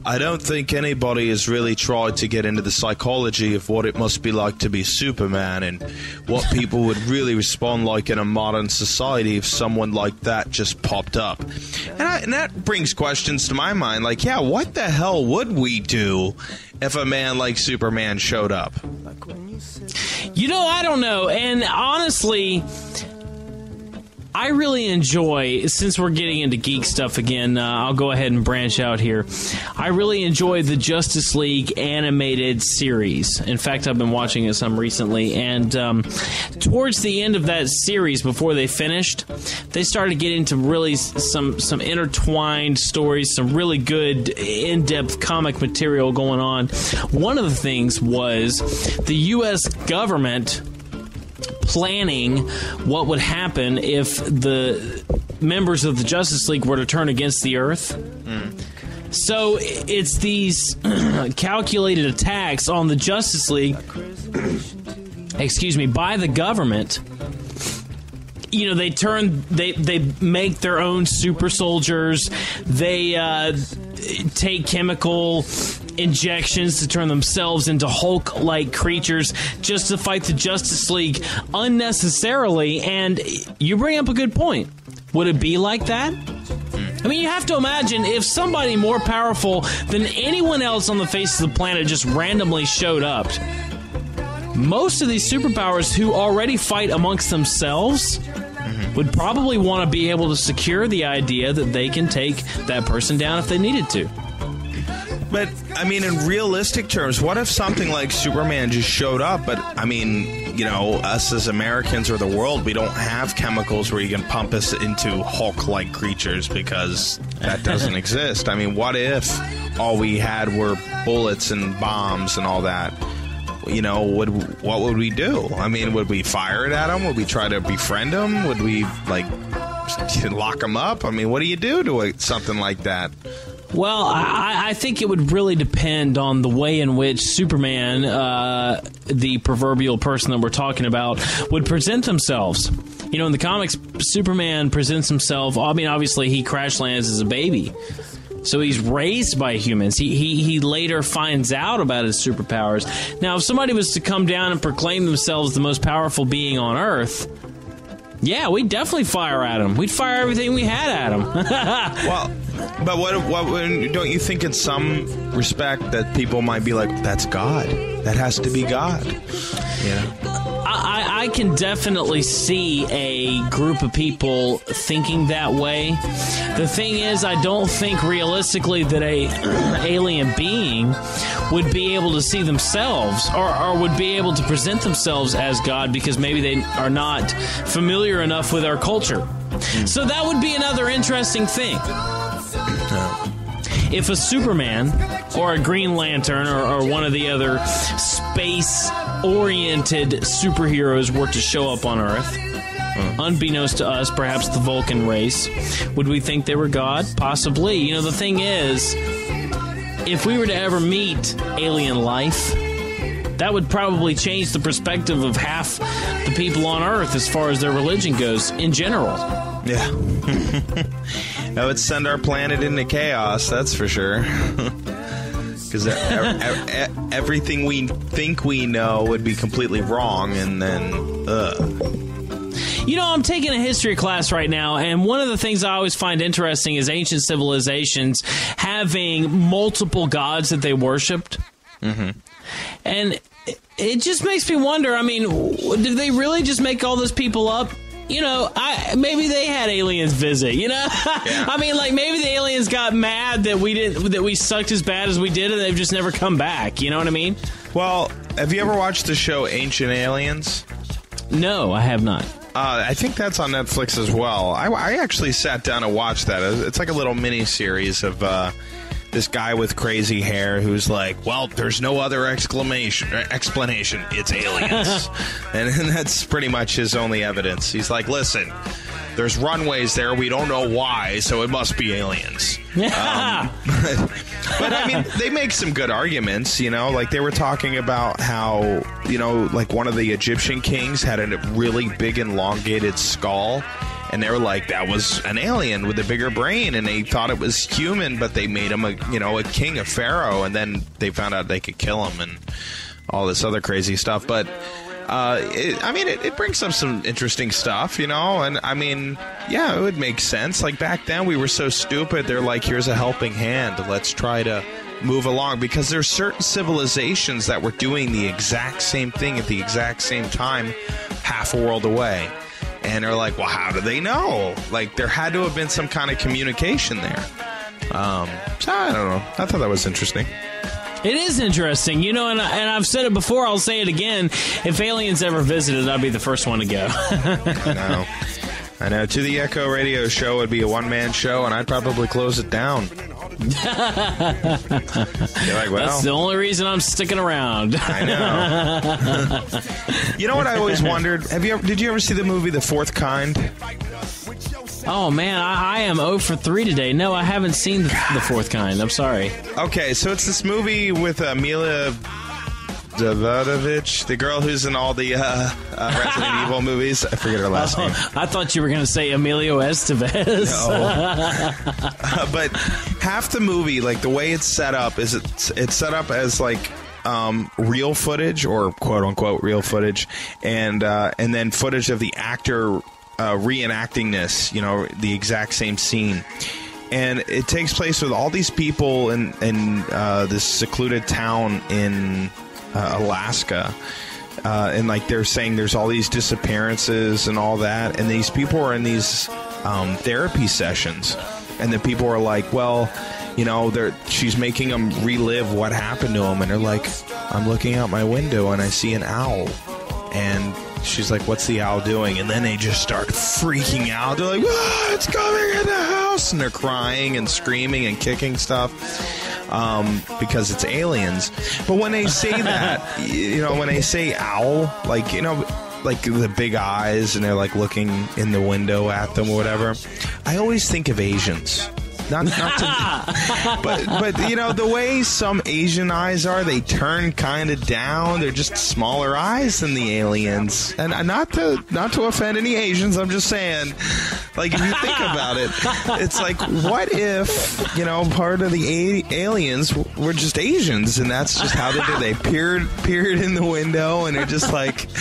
Speaker 2: I don't think anybody has really tried to get into the psychology of what it must be like to be Superman and what people would really respond like in a modern society if someone like that just popped up. And that brings questions to my mind, like, what the hell would we do if a man like Superman showed up?
Speaker 1: I don't know. And honestly, I really enjoy, since we're getting into geek stuff again, I'll go ahead and branch out here. I really enjoy the Justice League animated series. In fact, I've been watching it some recently, and towards the end of that series, before they finished, they started getting into really some intertwined stories, some really good in-depth comic material going on. One of the things was the U.S. government planning what would happen if the members of the Justice League were to turn against the Earth. So it's these calculated attacks on the Justice League, by the government. They make their own super soldiers. They take chemical injections to turn themselves into Hulk-like creatures just to fight the Justice League unnecessarily. And you bring up a good point. Would it be like that? I mean, you have to imagine if somebody more powerful than anyone else on the face of the planet just randomly showed up. Most of these superpowers who already fight amongst themselves would probably want to be able to secure the idea that they can take that person down if they needed to.
Speaker 2: But, I mean, in realistic terms, what if something like Superman just showed up? But, I mean, us as Americans or the world, we don't have chemicals where you can pump us into Hulk-like creatures because that doesn't exist. I mean, what if all we had were bullets and bombs and all that? What would we do? I mean, would we fire it at them? Would we try to befriend them? Would we, You lock them up? I mean, what do you do to something like that?
Speaker 1: Well, I think it would really depend on the way in which Superman, the proverbial person that we're talking about, would present themselves. You know, in the comics, Superman presents himself, I mean, obviously he crash lands as a baby. So he's raised by humans. He later finds out about his superpowers. Now, if somebody was to come down and proclaim themselves the most powerful being on Earth, yeah, we'd definitely fire at him. We'd fire everything we had at him.
Speaker 2: Well, but what don't you think in some respect that people might be like, that's God. That has to be God. You know?
Speaker 1: I can definitely see a group of people thinking that way. The thing is, I don't think realistically that a alien being would be able to see themselves or would be able to present themselves as God because maybe they are not familiar enough with our culture. So that would be another interesting thing. If a Superman or a Green Lantern or one of the other space-oriented superheroes were to show up on Earth, unbeknownst to us, perhaps the Vulcan race, would we think they were God? Possibly. You know, the thing is, if we were to ever meet alien life, that would probably change the perspective of half the people on Earth as far as their religion goes in general.
Speaker 2: Yeah. That would send our planet into chaos, that's for sure. Because everything we think we know would be completely wrong, and then,
Speaker 1: You know, I'm taking a history class right now, and one of the things I always find interesting is ancient civilizations having multiple gods that they worshipped. Mm-hmm. And it just makes me wonder, I mean, did they really just make all those people up? You know, maybe they had aliens visit, you know? Yeah. I mean, like, maybe the aliens got mad that we sucked as bad as we did and they've just never come back, you know what I mean?
Speaker 2: Well, have you ever watched the show Ancient Aliens?
Speaker 1: No, I have not.
Speaker 2: I think that's on Netflix as well. I actually sat down and watched that. It's like a little mini-series of this guy with crazy hair who's like, well, there's no other explanation. It's aliens. and that's pretty much his only evidence. He's like, listen, there's runways there. We don't know why, so it must be aliens. But I mean, they make some good arguments, you know? Like, they were talking about how, you know, like one of the Egyptian kings had a really big elongated skull. And they were like, that was an alien with a bigger brain, and they thought it was human, but they made him a king, a pharaoh, and then they found out they could kill him and all this other crazy stuff. But it brings up some interesting stuff, you know. And I mean, yeah, it would make sense. Like back then, we were so stupid. They're like, here's a helping hand. Let's try to move along, because there's certain civilizations that were doing the exact same thing at the exact same time, half a world away. And they're like, well, how do they know? Like, there had to have been some kind of communication there. So, I don't know. I thought that was interesting.
Speaker 1: It is interesting. You know, and I've said it before, I'll say it again. If aliens ever visited, I'd be the first one to go. I know. To the Echo Radio show would be a one-man show, and I'd probably close it down. You're like, well, that's the only reason I'm sticking around.
Speaker 2: I know. You know what I always wondered? Did you ever see the movie The Fourth Kind?
Speaker 1: Oh man, I am 0 for 3 today. No, I haven't seen The Fourth Kind. I'm sorry.
Speaker 2: Okay, so it's this movie with Mila Jovovich, the girl who's in all the Resident Evil movies. I forget her last name.
Speaker 1: I thought you were going to say Emilio Estevez.
Speaker 2: No. But half the movie, like the way it's set up, is it's set up as like real footage, or quote unquote real footage, and then footage of the actor reenacting this, you know, the exact same scene. And it takes place with all these people in this secluded town in Alaska, and like they're saying there's all these disappearances and all that, and these people are in these therapy sessions, and the people are like, well, you know, she's making them relive what happened to them, and they're like, I'm looking out my window and I see an owl, and she's like, what's the owl doing? And then they just start freaking out. They're like, ah, it's coming in the house, and they're crying and screaming and kicking stuff. Because it's aliens. But when they say that, you know, when they say owl, like, you know, like the big eyes and they're like looking in the window at them or whatever, I always think of Asians. Not to, but you know, the way some Asian eyes are, they turn kind of down. They're just smaller eyes than the aliens. And not to offend any Asians, I'm just saying, like, if you think about it, it's like, what if, you know, part of the aliens were just Asians, and that's just how they did. They peered in the window, and they're just like,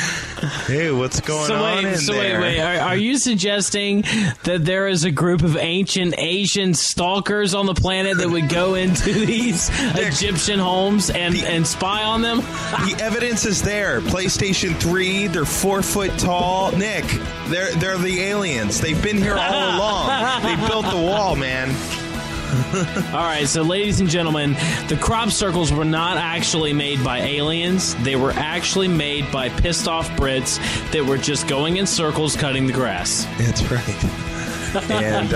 Speaker 2: hey, what's going on in there?
Speaker 1: Wait. Are you suggesting that there is a group of ancient Asian stalkers on the planet that would go into these Egyptian homes and spy on them?
Speaker 2: The evidence is there. PlayStation 3, they're 4 foot tall. Nick, they're the aliens. They've been here all along. They built the wall, man.
Speaker 1: All right, so ladies and gentlemen, the crop circles were not actually made by aliens. They were actually made by pissed off Brits that were just going in circles cutting the grass.
Speaker 2: That's right. And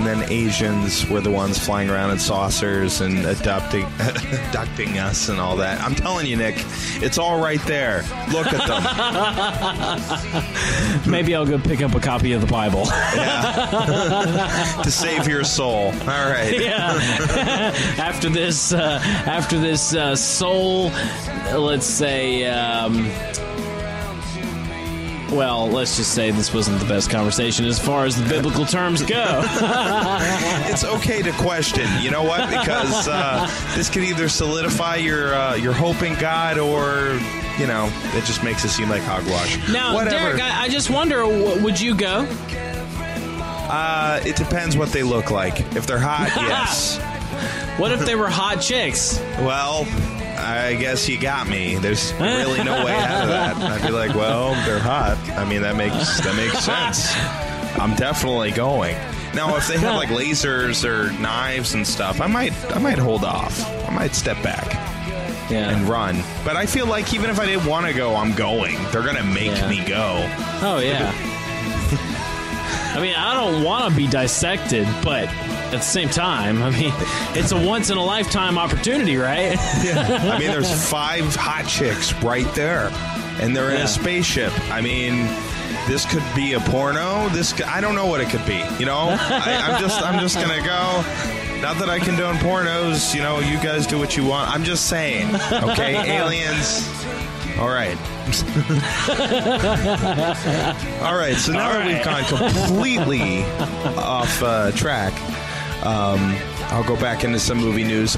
Speaker 2: then Asians were the ones flying around in saucers and abducting us and all that. I'm telling you, Nick, it's all right there. Look at
Speaker 1: them. Maybe I'll go pick up a copy of the Bible.
Speaker 2: Yeah. To save your soul. All right.
Speaker 1: Yeah. After this soul, let's say. Well, let's just say this wasn't the best conversation as far as the biblical terms go.
Speaker 2: It's okay to question. You know what? Because this could either solidify your hope in God, or, you know, it just makes it seem like hogwash.
Speaker 1: Now,
Speaker 2: whatever.
Speaker 1: Derek, I just wonder, would you go?
Speaker 2: It depends what they look like. If they're hot, yes.
Speaker 1: What if they were hot chicks?
Speaker 2: Well, I guess you got me. There's really no way out of that. I'd be like, well, they're hot. I mean, that makes sense. I'm definitely going. Now, if they have like lasers or knives and stuff, I might hold off. I might step back and run. But I feel like even if I didn't want to go, I'm going. They're gonna make me go.
Speaker 1: Oh yeah. I mean, I don't want to be dissected, but at the same time, I mean, it's a once-in-a-lifetime opportunity, right?
Speaker 2: Yeah. I mean, there's 5 hot chicks right there, and they're in a spaceship. I mean, this could be a porno. I don't know what it could be. You know, I'm just gonna go. Not that I condone pornos. You know, you guys do what you want. I'm just saying. Okay, aliens. All right. All right, so now that we've gone completely off track, I'll go back into some movie news.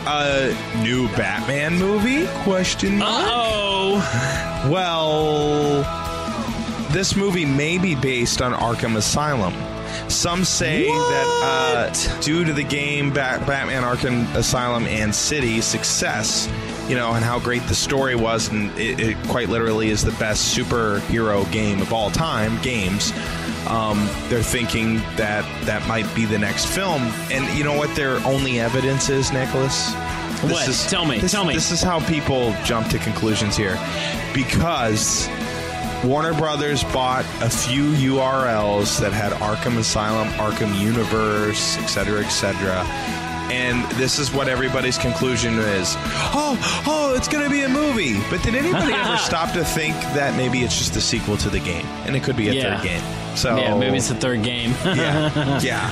Speaker 2: New Batman movie? Question mark?
Speaker 1: Uh-oh.
Speaker 2: Well, this movie may be based on Arkham Asylum. Some say that due to the game Batman Arkham Asylum and City's success, you know, and how great the story was, and it quite literally is the best superhero game of all time, games, they're thinking that might be the next film. And you know what their only evidence is, Nicholas?
Speaker 1: Tell me.
Speaker 2: This is how people jump to conclusions here. Because Warner Brothers bought a few URLs that had Arkham Asylum, Arkham Universe, etc., etc., and this is what everybody's conclusion is. Oh, it's going to be a movie. But did anybody ever stop to think that maybe it's just a sequel to the game? And it could be a third game. So
Speaker 1: yeah, maybe it's the third game.
Speaker 2: Yeah.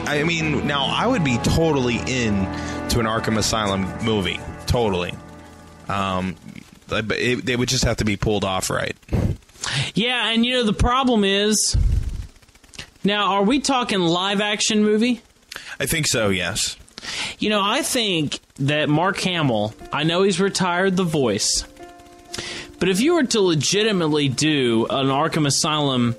Speaker 2: I mean, now I would be totally in to an Arkham Asylum movie. Totally. But they would just have to be pulled off right.
Speaker 1: Yeah, and you know, the problem is, now, are we talking live-action movie?
Speaker 2: I think so, yes.
Speaker 1: You know, I think that Mark Hamill, I know he's retired the voice, but if you were to legitimately do an Arkham Asylum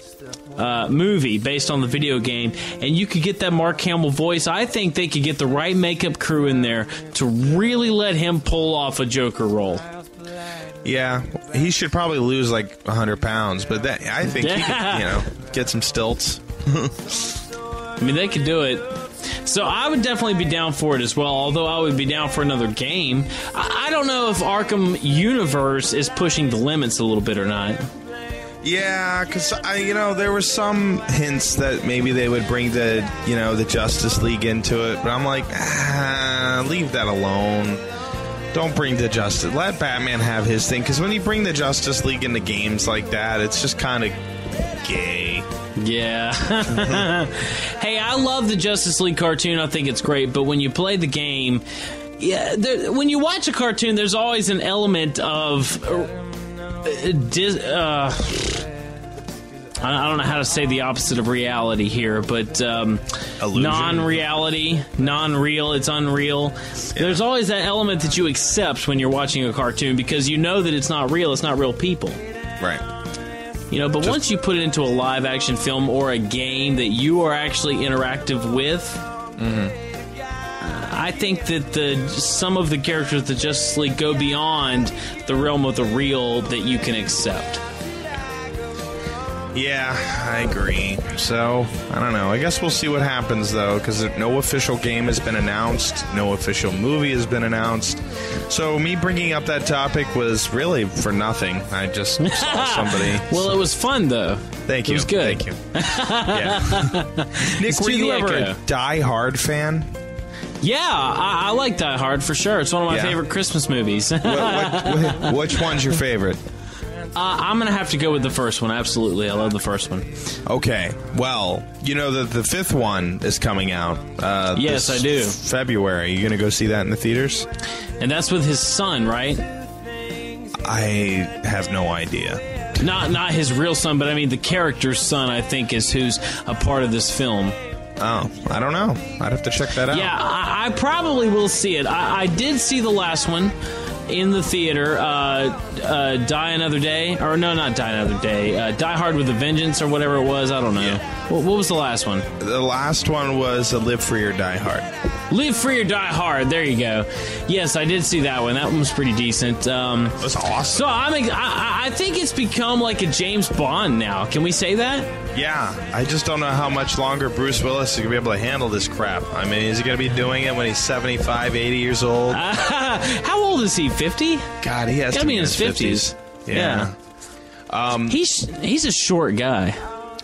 Speaker 1: movie based on the video game, and you could get that Mark Hamill voice, I think they could get the right makeup crew in there to really let him pull off a Joker role.
Speaker 2: Yeah, he should probably lose like 100 pounds, but I think he could, you know, get some stilts.
Speaker 1: I mean, they could do it. So I would definitely be down for it as well, although I would be down for another game. I don't know if Arkham Universe is pushing the limits a little bit or not.
Speaker 2: Yeah, because, you know, there were some hints that maybe they would bring the Justice League into it, but I'm like, leave that alone. Don't bring the Justice. Let Batman have his thing, because when you bring the Justice League into games like that, it's just kind of gay.
Speaker 1: Yeah. Hey, I love the Justice League cartoon. I think it's great. But when you play the game, when you watch a cartoon, there's always an element of I don't know how to say the opposite of reality here, but non-reality, non-real, it's unreal. Yeah. There's always that element that you accept when you're watching a cartoon because you know that it's not real people.
Speaker 2: Right.
Speaker 1: You know, but once you put it into a live-action film or a game that you are actually interactive with, I think that some of the characters of the Justice League go beyond the realm of the real that you can accept.
Speaker 2: Yeah, I agree. So, I don't know. I guess we'll see what happens, though, because no official game has been announced. No official movie has been announced. So, me bringing up that topic was really for nothing. I just saw somebody.
Speaker 1: Well, it was fun, though.
Speaker 2: Thank you.
Speaker 1: It was good.
Speaker 2: Thank you. Yeah. Nick, were you ever a Die Hard fan?
Speaker 1: Yeah, I like Die Hard for sure. It's one of my favorite Christmas movies.
Speaker 2: Which one's your favorite?
Speaker 1: I'm going to have to go with the first one. Absolutely. I love the first one.
Speaker 2: Okay. Well, you know that the fifth one is coming out.
Speaker 1: Yes, I do.
Speaker 2: February. You going to go see that in the theaters?
Speaker 1: And that's with his son, right?
Speaker 2: I have no idea.
Speaker 1: Not his real son, but I mean the character's son, I think, is who's a part of this film.
Speaker 2: Oh, I don't know. I'd have to check that out.
Speaker 1: Yeah, I probably will see it. I did see the last one in the theater, Die Another Day, or no, not Die Another Day, Die Hard with a Vengeance, or whatever it was. I don't know.
Speaker 2: Yeah.
Speaker 1: What was the last one?
Speaker 2: The last one was Live Free or Die Hard.
Speaker 1: Live Free or Die Hard. There you go. Yes, I did see that one. That one was pretty decent.
Speaker 2: It was awesome.
Speaker 1: So I think it's become like a James Bond now. Can we say that?
Speaker 2: Yeah. I just don't know how much longer Bruce Willis is going to be able to handle this crap. I mean, is he going to be doing it when he's 75, 80 years old?
Speaker 1: How old is he? 50?
Speaker 2: God, he has to be in his 50s.
Speaker 1: Yeah. He's a short guy.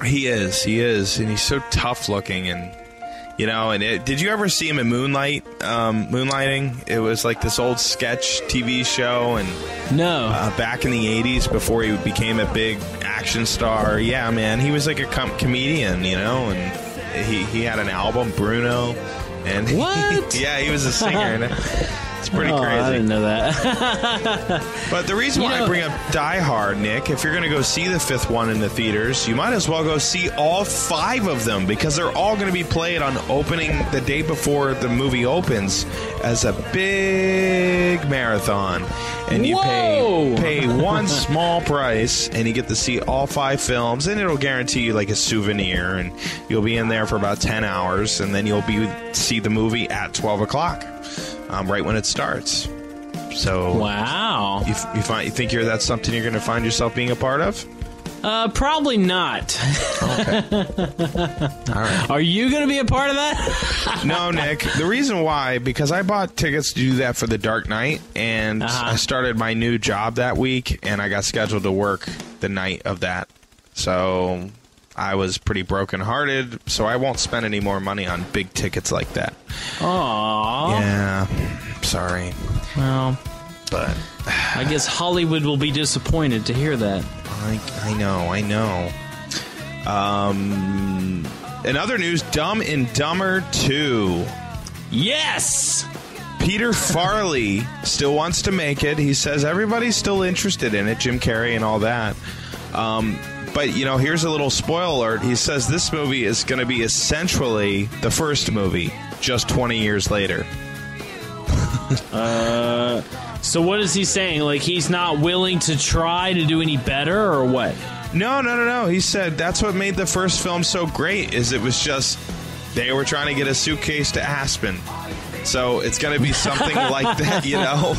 Speaker 2: He is, and he's so tough looking, and you know. And did you ever see him in Moonlighting? It was like this old sketch TV show, and
Speaker 1: no,
Speaker 2: back in the '80s before he became a big action star. Yeah, man, he was like a comedian, you know, and he had an album, Bruno, and
Speaker 1: what?
Speaker 2: Yeah, he was a singer. And it's pretty crazy.
Speaker 1: I didn't know that.
Speaker 2: But the reason why I bring up Die Hard, Nick, if you're going to go see the fifth one in the theaters, you might as well go see all 5 of them, because they're all going to be played on opening the day before the movie opens as a big marathon. And you pay one small price, and you get to see all 5 films, and it'll guarantee you like a souvenir, and you'll be in there for about 10 hours, and then you'll see the movie at 12 o'clock. Right when it starts. So,
Speaker 1: wow,
Speaker 2: you think that's something you're going to find yourself being a part of?
Speaker 1: Probably not.
Speaker 2: Okay. All right.
Speaker 1: Are you going to be a part of that?
Speaker 2: No, Nick. The reason why, because I bought tickets to do that for The Dark Knight, and I started my new job that week, and I got scheduled to work the night of that. So I was pretty brokenhearted, so I won't spend any more money on big tickets like that.
Speaker 1: Aww.
Speaker 2: Yeah. Sorry.
Speaker 1: Well,
Speaker 2: but
Speaker 1: I guess Hollywood will be disappointed to hear that.
Speaker 2: I know. In other news, Dumb and Dumber 2.
Speaker 1: Yes!
Speaker 2: Peter Farrelly still wants to make it. He says everybody's still interested in it, Jim Carrey and all that. But, you know, here's a little spoiler alert. He says this movie is going to be essentially the first movie, just 20 years later.
Speaker 1: So what is he saying? Like, he's not willing to try to do any better, or what?
Speaker 2: No. He said that's what made the first film so great, is it was just they were trying to get a suitcase to Aspen. So it's going to be something like that, you know?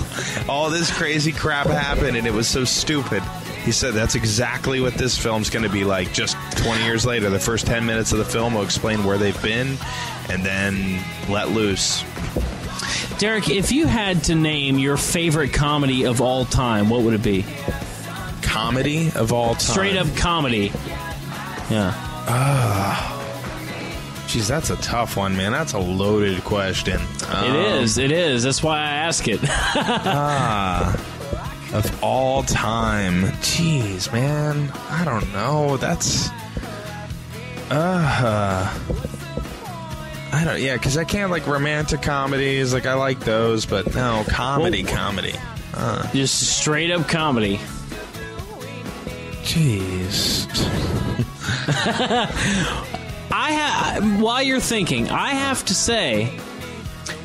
Speaker 2: All this crazy crap happened, and it was so stupid. He said that's exactly what this film's going to be like, just 20 years later. The first 10 minutes of the film will explain where they've been, and then let loose.
Speaker 1: Derek, if you had to name your favorite comedy of all time, what would it be?
Speaker 2: Comedy of all time?
Speaker 1: Straight up comedy. Yeah.
Speaker 2: Jeez, that's a tough one, man. That's a loaded question.
Speaker 1: It is. That's why I ask it.
Speaker 2: Of all time. Jeez, man. I don't know. That's... I don't... Yeah, because I can't, like, romantic comedies. Like, I like those, but no, comedy.
Speaker 1: Just straight up comedy.
Speaker 2: Jeez.
Speaker 1: While you're thinking, I have to say,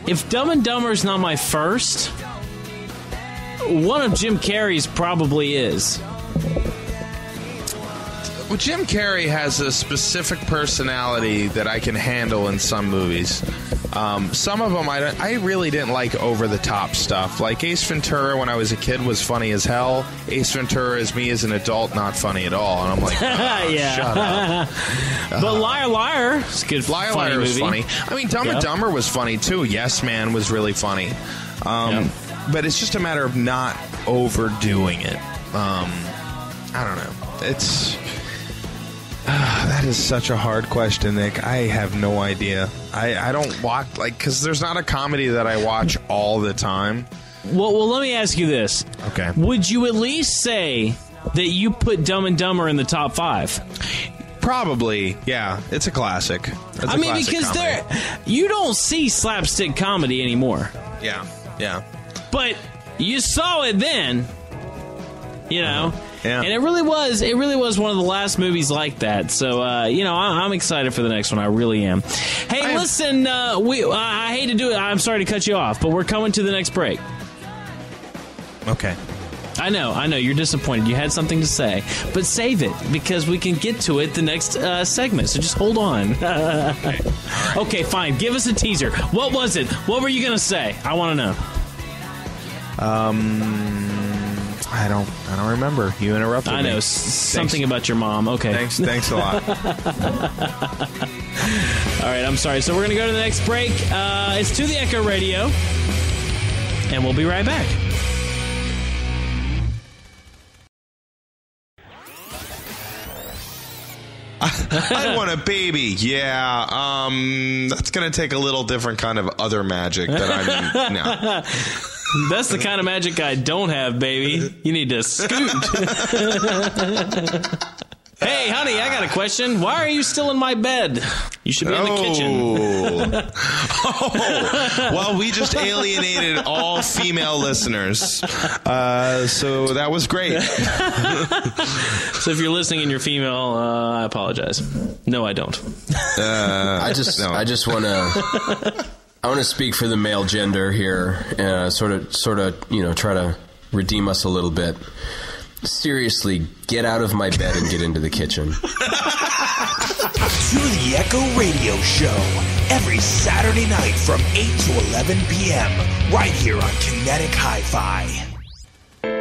Speaker 1: if Dumb and Dumber's not my first, one of Jim Carrey's probably is.
Speaker 2: Well, Jim Carrey has a specific personality that I can handle in some movies. Some of them I really didn't like over-the-top stuff. Like Ace Ventura when I was a kid was funny as hell. Ace Ventura as me as an adult, not funny at all. And I'm like,
Speaker 1: yeah.
Speaker 2: Shut up.
Speaker 1: But Liar Liar is good.
Speaker 2: Liar Liar was funny. I mean, Dumb and Dumber was funny too. Yes Man was really funny. But it's just a matter of not overdoing it. I don't know. It's... that is such a hard question, Nick. I have no idea. I don't watch, like, because there's not a comedy that I watch all the time.
Speaker 1: Well, let me ask you this.
Speaker 2: Okay.
Speaker 1: Would you at least say that you put Dumb and Dumber in the top 5?
Speaker 2: Probably, yeah. It's a classic.
Speaker 1: I mean, because you don't see slapstick comedy anymore.
Speaker 2: Yeah.
Speaker 1: But you saw it then, you know.
Speaker 2: Yeah.
Speaker 1: And it really was one of the last movies like that. So, I'm excited for the next one. I really am. Hey, listen, I hate to do it. I'm sorry to cut you off, but we're coming to the next break.
Speaker 2: Okay.
Speaker 1: I know. You're disappointed. You had something to say. But save it, because we can get to it the next segment. So just hold on. Okay, fine. Give us a teaser. What was it? What were you going to say? I want to know.
Speaker 2: I don't remember. You interrupted me.
Speaker 1: I know. Something about your mom. Okay.
Speaker 2: Thanks a lot.
Speaker 1: All right, I'm sorry. So we're going to go to the next break. It's To the Echo Radio, and we'll be right back.
Speaker 2: I want a baby. Yeah. That's going to take a little different kind of other magic that I'm... No.
Speaker 1: That's the kind of magic I don't have, baby. You need to scoot. Hey, honey, I got a question. Why are you still in my bed? You should be in the kitchen.
Speaker 2: Well, we just alienated all female listeners. So that was great.
Speaker 1: So if you're listening and you're female, I apologize. No, I don't.
Speaker 4: I just want to... I want to speak for the male gender here, sort of, try to redeem us a little bit. Seriously, get out of my bed and get into the kitchen.
Speaker 3: To the Echo Radio Show, every Saturday night from 8 to 11 p.m., right here on Kinetic Hi-Fi.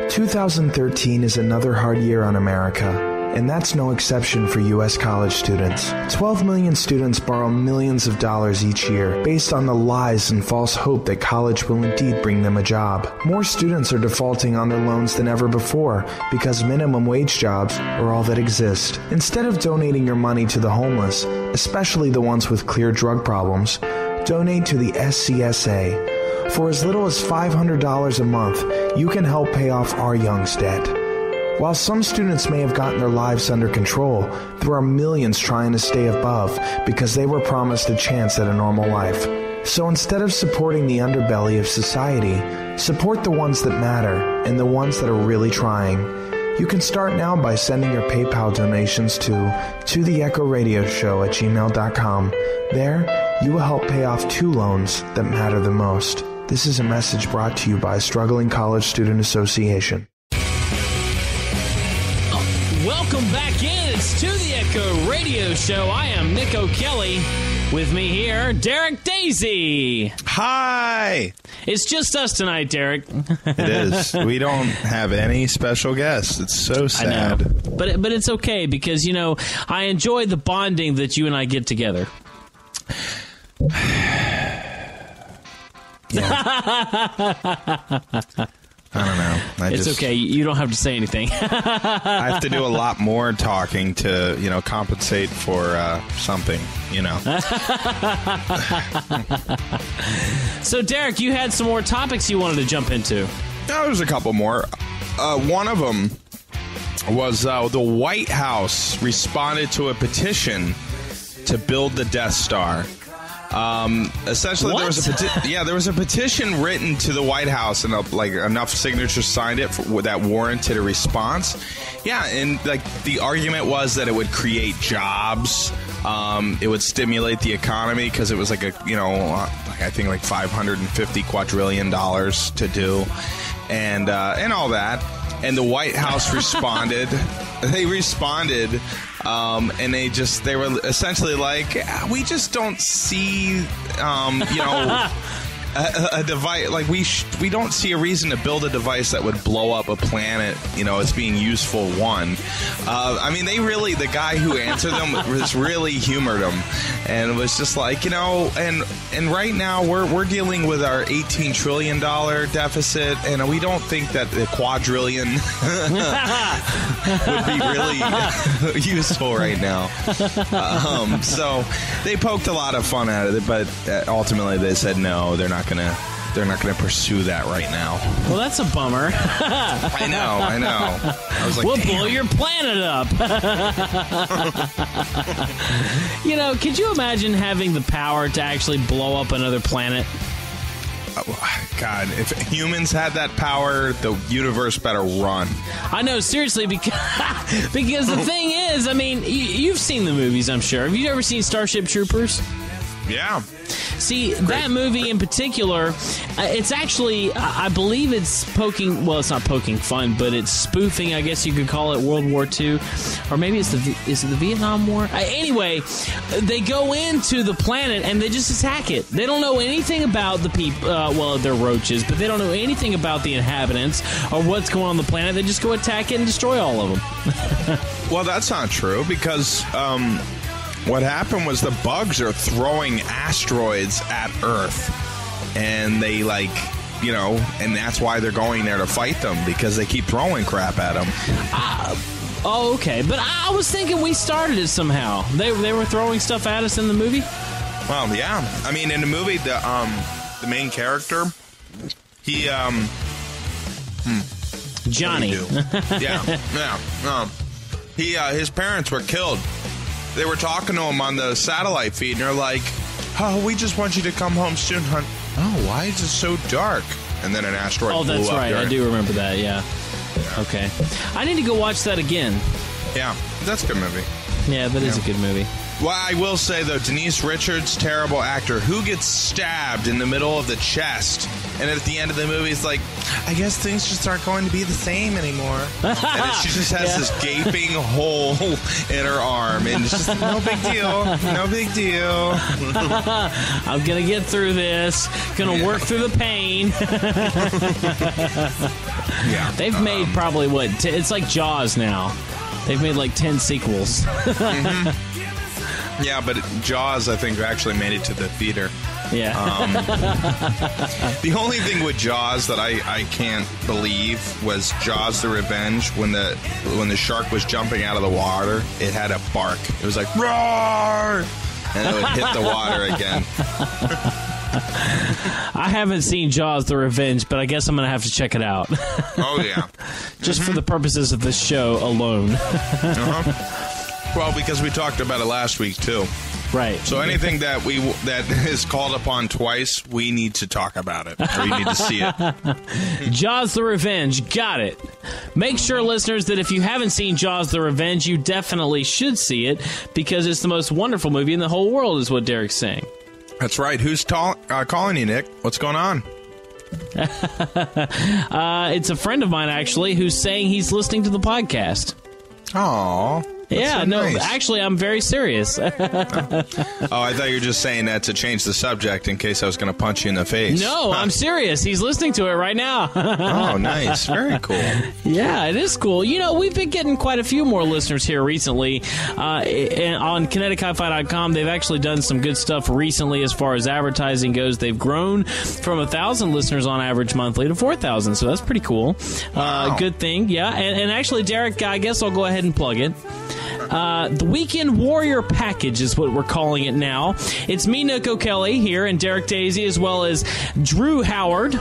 Speaker 5: 2013 is another hard year on America. And that's no exception for U.S. college students. 12 million students borrow millions of dollars each year based on the lies and false hope that college will indeed bring them a job. More students are defaulting on their loans than ever before because minimum wage jobs are all that exist. Instead of donating your money to the homeless, especially the ones with clear drug problems, donate to the SCSA. For as little as $500 a month, you can help pay off our young's debt. While some students may have gotten their lives under control, there are millions trying to stay above because they were promised a chance at a normal life. So instead of supporting the underbelly of society, support the ones that matter and the ones that are really trying. You can start now by sending your PayPal donations to theechoradioShow@gmail.com. There, you will help pay off 2 loans that matter the most. This is a message brought to you by Struggling College Student Association.
Speaker 1: Welcome back in. It's To the Echo Radio Show. I am Nick O'Kelly. With me here, Derek Daisy.
Speaker 2: Hi.
Speaker 1: It's just us tonight, Derek.
Speaker 2: It is. We don't have any special guests. It's so sad.
Speaker 1: I know. But it's okay because, I enjoy the bonding that you and I get together.
Speaker 2: I don't know.
Speaker 1: It's okay. You don't have to say anything.
Speaker 2: I have to do a lot more talking to, compensate for something,
Speaker 1: So, Derek, you had some more topics you wanted to jump into.
Speaker 2: No, there's a couple more. One of them was the White House responded to a petition to build the Death Star. Essentially,
Speaker 1: what?
Speaker 2: there was a petition written to the White House, and enough signatures signed it that warranted a response. Yeah, and the argument was that it would create jobs, it would stimulate the economy because it was I think like $550 quadrillion to do, and all that. And the White House responded. They responded. And they were essentially like, we just don't see, a device like we don't see a reason to build a device that would blow up a planet, as being useful. The guy who answered them was really humored them, and was just like, and right now we're dealing with our $18 trillion deficit, and we don't think that the quadrillion would be really useful right now. So they poked a lot of fun at it, but ultimately they said no, they're not gonna pursue that right now.
Speaker 1: Well, that's a bummer.
Speaker 2: I know. I was like,
Speaker 1: we'll blow your planet up. Could you imagine having the power to actually blow up another planet?
Speaker 2: God, if humans had that power, the universe better run.
Speaker 1: I know, seriously, because the thing is, you've seen the movies, I'm sure. Have you ever seen Starship Troopers?
Speaker 2: Yeah.
Speaker 1: See, that movie in particular, it's actually, I believe it's it's not poking fun, but it's spoofing, I guess you could call it, World War II. Or maybe is it the Vietnam War? Anyway, they go into the planet and they just attack it. They don't know anything about the people, they're roaches, but they don't know anything about the inhabitants or what's going on the planet. They just go attack it and destroy all of them.
Speaker 2: Well, that's not true, because what happened was the bugs are throwing asteroids at Earth, and they and that's why they're going there to fight them, because they keep throwing crap at them.
Speaker 1: Okay, but I was thinking we started it somehow. They were throwing stuff at us in the movie?
Speaker 2: Well, yeah. In the movie, the main character, he
Speaker 1: Johnny.
Speaker 2: His parents were killed. They were talking to him on the satellite feed, and they're like, "Oh, we just want you to come home soon, hon." "Oh, why is it so dark?" And then an asteroid blew up.
Speaker 1: Oh, that's right. I do remember that, yeah. Okay. I need to go watch that again.
Speaker 2: Yeah, that's a good movie.
Speaker 1: Yeah, that is a good movie.
Speaker 2: Well, I will say, though, Denise Richards, terrible actor, who gets stabbed in the middle of the chest, and at the end of the movie, it's like, I guess things just aren't going to be the same anymore. And then she just has this gaping hole in her arm, and it's just, no big deal, no big deal.
Speaker 1: I'm going to get through this, going to work through the pain.
Speaker 2: Yeah.
Speaker 1: They've made probably, it's like Jaws now. They've made like 10 sequels.
Speaker 2: Mm-hmm. Yeah, but Jaws, I think, actually made it to the theater.
Speaker 1: Yeah.
Speaker 2: The only thing with Jaws that I can't believe was Jaws: The Revenge. When the shark was jumping out of the water, it had a bark. It was like, roar! And it would hit the water again.
Speaker 1: I haven't seen Jaws: The Revenge, but I guess I'm going to have to check it out.
Speaker 2: Oh, yeah.
Speaker 1: Just for the purposes of this show alone.
Speaker 2: Uh-huh. Well, because we talked about it last week, too.
Speaker 1: Right.
Speaker 2: So anything that is called upon twice, we need to talk about it. Or you need to see it.
Speaker 1: Jaws: The Revenge. Got it. Make sure, listeners, that if you haven't seen Jaws: The Revenge, you definitely should see it, because it's the most wonderful movie in the whole world, is what Derek's saying.
Speaker 2: That's right. Who's calling you, Nick? What's going on?
Speaker 1: It's a friend of mine, actually, who's saying he's listening to the podcast.
Speaker 2: Aww.
Speaker 1: Yeah,
Speaker 2: so
Speaker 1: no,
Speaker 2: nice.
Speaker 1: actually, I'm very serious.
Speaker 2: Oh, I thought you were just saying that to change the subject in case I was going to punch you in the face.
Speaker 1: No, I'm serious. He's listening to it right now.
Speaker 2: Oh, nice. Very cool.
Speaker 1: Yeah, it is cool. You know, we've been getting quite a few more listeners here recently. And on KineticHiFi.com, they've actually done some good stuff recently as far as advertising goes. They've grown from 1,000 listeners on average monthly to 4,000, so that's pretty cool.
Speaker 2: Wow.
Speaker 1: Good thing, yeah. And actually, Derek, I guess I'll go ahead and plug it. The Weekend Warrior Package is what we're calling it now. It's me, Nick O'Kelly, here, and Derek Daisy, as well as Drew Howard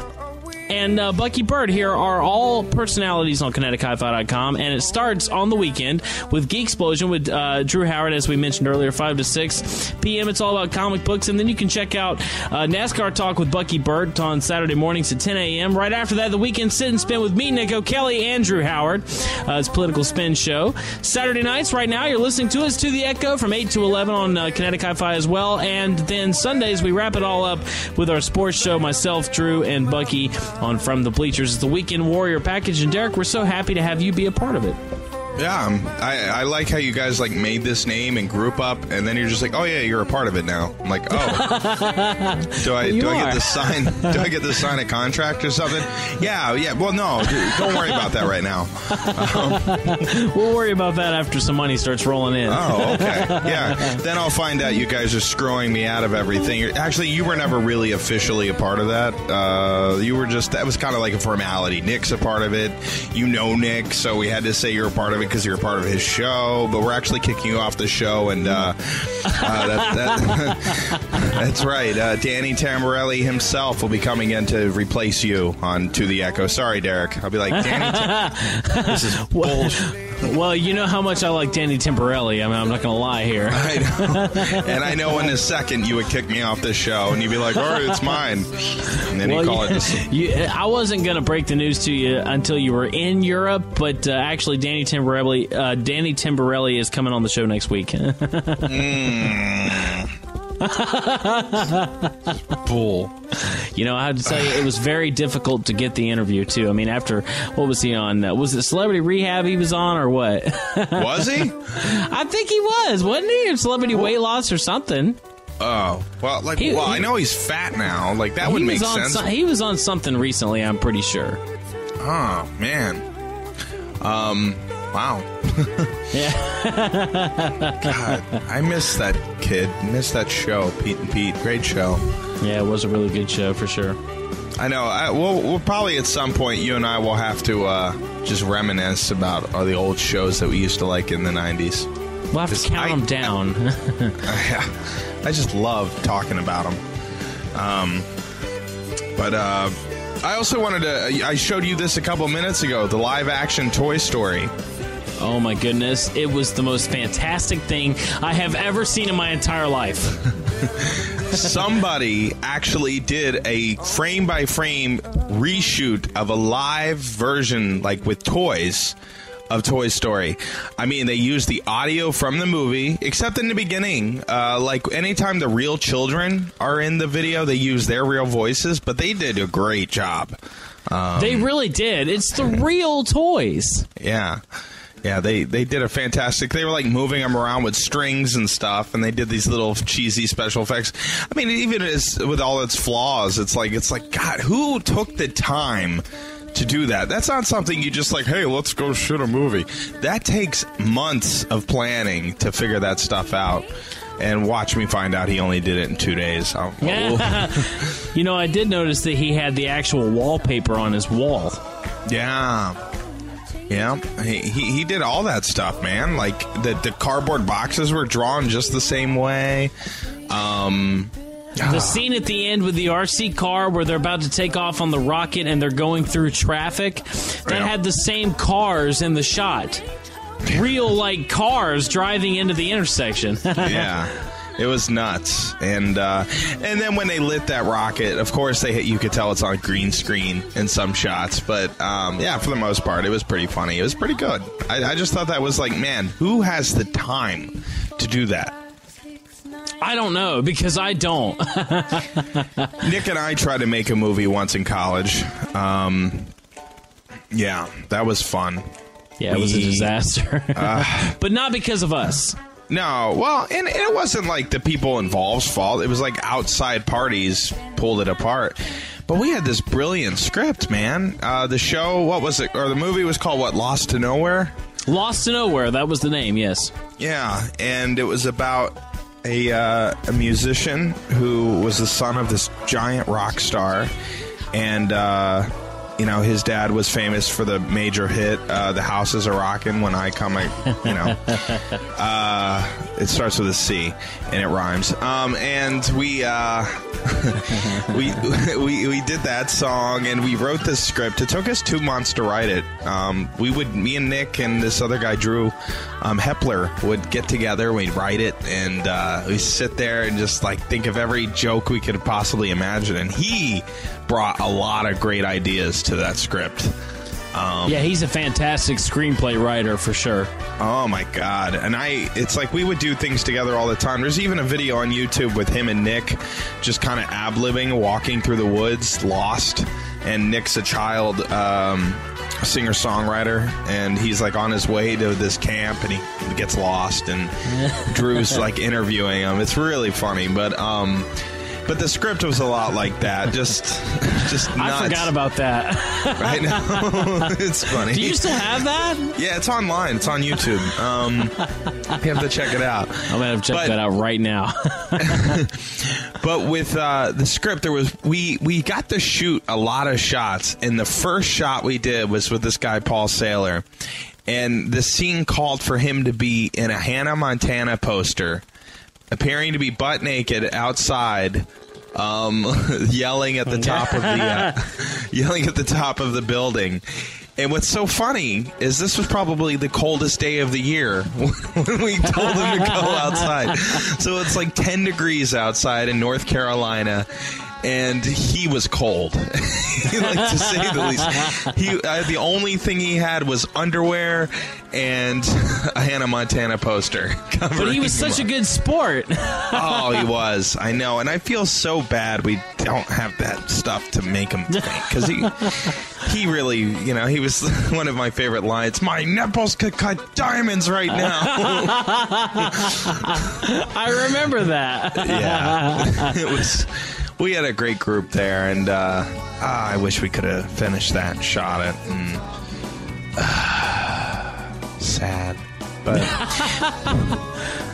Speaker 1: and Bucky Bird here are all personalities on KineticHiFi.com, and it starts on the weekend with Geek Explosion with Drew Howard, as we mentioned earlier, 5 to 6 p.m. It's all about comic books, and then you can check out NASCAR Talk with Bucky Bird on Saturday mornings at 10 a.m. Right after that, the Weekend Sit and Spin with me, Nick O'Kelly, and Drew Howard. It's a political spin show. Saturday nights, right now, you're listening to us To the Echo from 8 to 11 on Kinetic Hi-Fi as well, and then Sundays, we wrap it all up with our sports show, myself, Drew, and Bucky on From the Bleachers. It's the Weekend Warrior Package, and Derek, we're so happy to have you be a part of it.
Speaker 2: Yeah, I like how you guys like made this name and group up, and then you're just like, oh yeah, you're a part of it now. I'm like, oh, do I get to sign a contract or something? Yeah. Well, no, don't worry about that right now.
Speaker 1: We'll worry about that after some money starts rolling in.
Speaker 2: Oh, okay. Yeah. Then I'll find out you guys are screwing me out of everything. Actually, you were never really officially a part of that. That was kind of like a formality. Nick's a part of it. You know Nick, so we had to say you're a part of it because you're a part of his show, but we're actually kicking you off the show, and that's right. Danny Tamborelli himself will be coming in to replace you on To the Echo. Sorry, Derek. I'll be like, Danny, this is bullshit.
Speaker 1: Well, you know how much I like Danny Tamborelli. I mean, I'm not going to lie here.
Speaker 2: I know. And I know in a second you would kick me off the show, and you'd be like, all right, it's mine. And then you call it.
Speaker 1: I wasn't going to break the news to you until you were in Europe, but actually Danny Tamborelli is coming on the show next week.
Speaker 2: Bull.
Speaker 1: You know, I have to tell you, it was very difficult to get the interview, too. I mean, after, what was he on? Was it Celebrity Rehab he was on, or what?
Speaker 2: Was he?
Speaker 1: I think he was, wasn't he? Or Celebrity Weight Loss or something.
Speaker 2: Oh, well, I know he's fat now. Like, that would make sense.
Speaker 1: He was on something recently, I'm pretty sure.
Speaker 2: Oh, man. Wow.
Speaker 1: Yeah.
Speaker 2: God, I miss that kid. Miss that show, Pete and Pete. Great show.
Speaker 1: Yeah, it was a really good show for sure.
Speaker 2: I know. We'll probably at some point, you and I will have to just reminisce about the old shows that we used to like in the 90s.
Speaker 1: We'll have to count them down.
Speaker 2: I just love talking about them. But I also wanted to... I showed you this a couple minutes ago, the live-action Toy Story.
Speaker 1: Oh, my goodness. It was the most fantastic thing I have ever seen in my entire life.
Speaker 2: Somebody actually did a frame-by-frame reshoot of a live version, like with toys, of Toy Story. I mean, they used the audio from the movie, except in the beginning. Like, anytime the real children are in the video, they use their real voices, but they did a great job.
Speaker 1: They really did. It's the real toys.
Speaker 2: Yeah. Yeah, they did a fantastic... They were, like, moving them around with strings and stuff, and they did these little cheesy special effects. I mean, even with all its flaws, it's like, God, who took the time to do that? That's not something you just like, hey, let's go shoot a movie. That takes months of planning to figure that stuff out. And watch me find out he only did it in 2 days.
Speaker 1: You know, I did notice that he had the actual wallpaper on his wall.
Speaker 2: Yeah. Yeah, he did all that stuff, man. Like, the cardboard boxes were drawn just the same way.
Speaker 1: The scene at the end with the RC car where they're about to take off on the rocket and they're going through traffic, that had the same cars in the shot. Real, like, cars driving into the intersection.
Speaker 2: Yeah. It was nuts, and then when they lit that rocket, of course you could tell it's on green screen in some shots, but yeah, for the most part, it was pretty funny. It was pretty good. I just thought that was like, man, who has the time to do that?
Speaker 1: I don't know, because I don't.
Speaker 2: Nick and I tried to make a movie once in college. Yeah, that was fun.
Speaker 1: Yeah, it was a disaster. But not because of us.
Speaker 2: No, well, and it wasn't like the people involved's fault. It was like outside parties pulled it apart. But we had this brilliant script, man. The show, what was it? Or the movie was called, what, Lost to Nowhere?
Speaker 1: Lost to Nowhere, that was the name, yes.
Speaker 2: Yeah, and it was about a musician who was the son of this giant rock star. And, you know, his dad was famous for the major hit, The House is a Rockin' When I Come, you know. It starts with a C, and it rhymes. And we we did that song, and we wrote this script. It took us 2 months to write it. Me and Nick and this other guy, Drew Hepler, would get together, we'd write it, and we sit there and just like think of every joke we could possibly imagine. And he brought a lot of great ideas to that script.
Speaker 1: Yeah, he's a fantastic screenplay writer for sure.
Speaker 2: Oh my God. And it's like we would do things together all the time. There's even a video on YouTube with him and Nick just kind of ad-libbing, walking through the woods, lost. And Nick's a child singer-songwriter, and he's like on his way to this camp, and he gets lost, and Drew's like interviewing him. It's really funny, but the script was a lot like that. Just nuts.
Speaker 1: I forgot about that.
Speaker 2: Right now, it's funny.
Speaker 1: Do you still have that?
Speaker 2: Yeah, it's online. It's on YouTube. You have to check it out.
Speaker 1: I'm gonna have to check that out right now.
Speaker 2: But with the script, we got to shoot a lot of shots, and the first shot we did was with this guy Paul Saylor, and the scene called for him to be in a Hannah Montana poster, appearing to be butt naked outside, yelling at the top of the building. And what's so funny is this was probably the coldest day of the year when we told him to go outside. So it's like 10 degrees outside in North Carolina, and he was cold, like, to say the least. The only thing he had was underwear and a Hannah Montana poster.
Speaker 1: But he was such a good sport.
Speaker 2: Oh, he was. I know. And I feel so bad we don't have that stuff to make him think. Because he really, you know, he was one of my favorite lines. My nipples could cut diamonds right now.
Speaker 1: I remember that.
Speaker 2: Yeah. It was... We had a great group there, and I wish we could have finished that and shot it. And, sad. But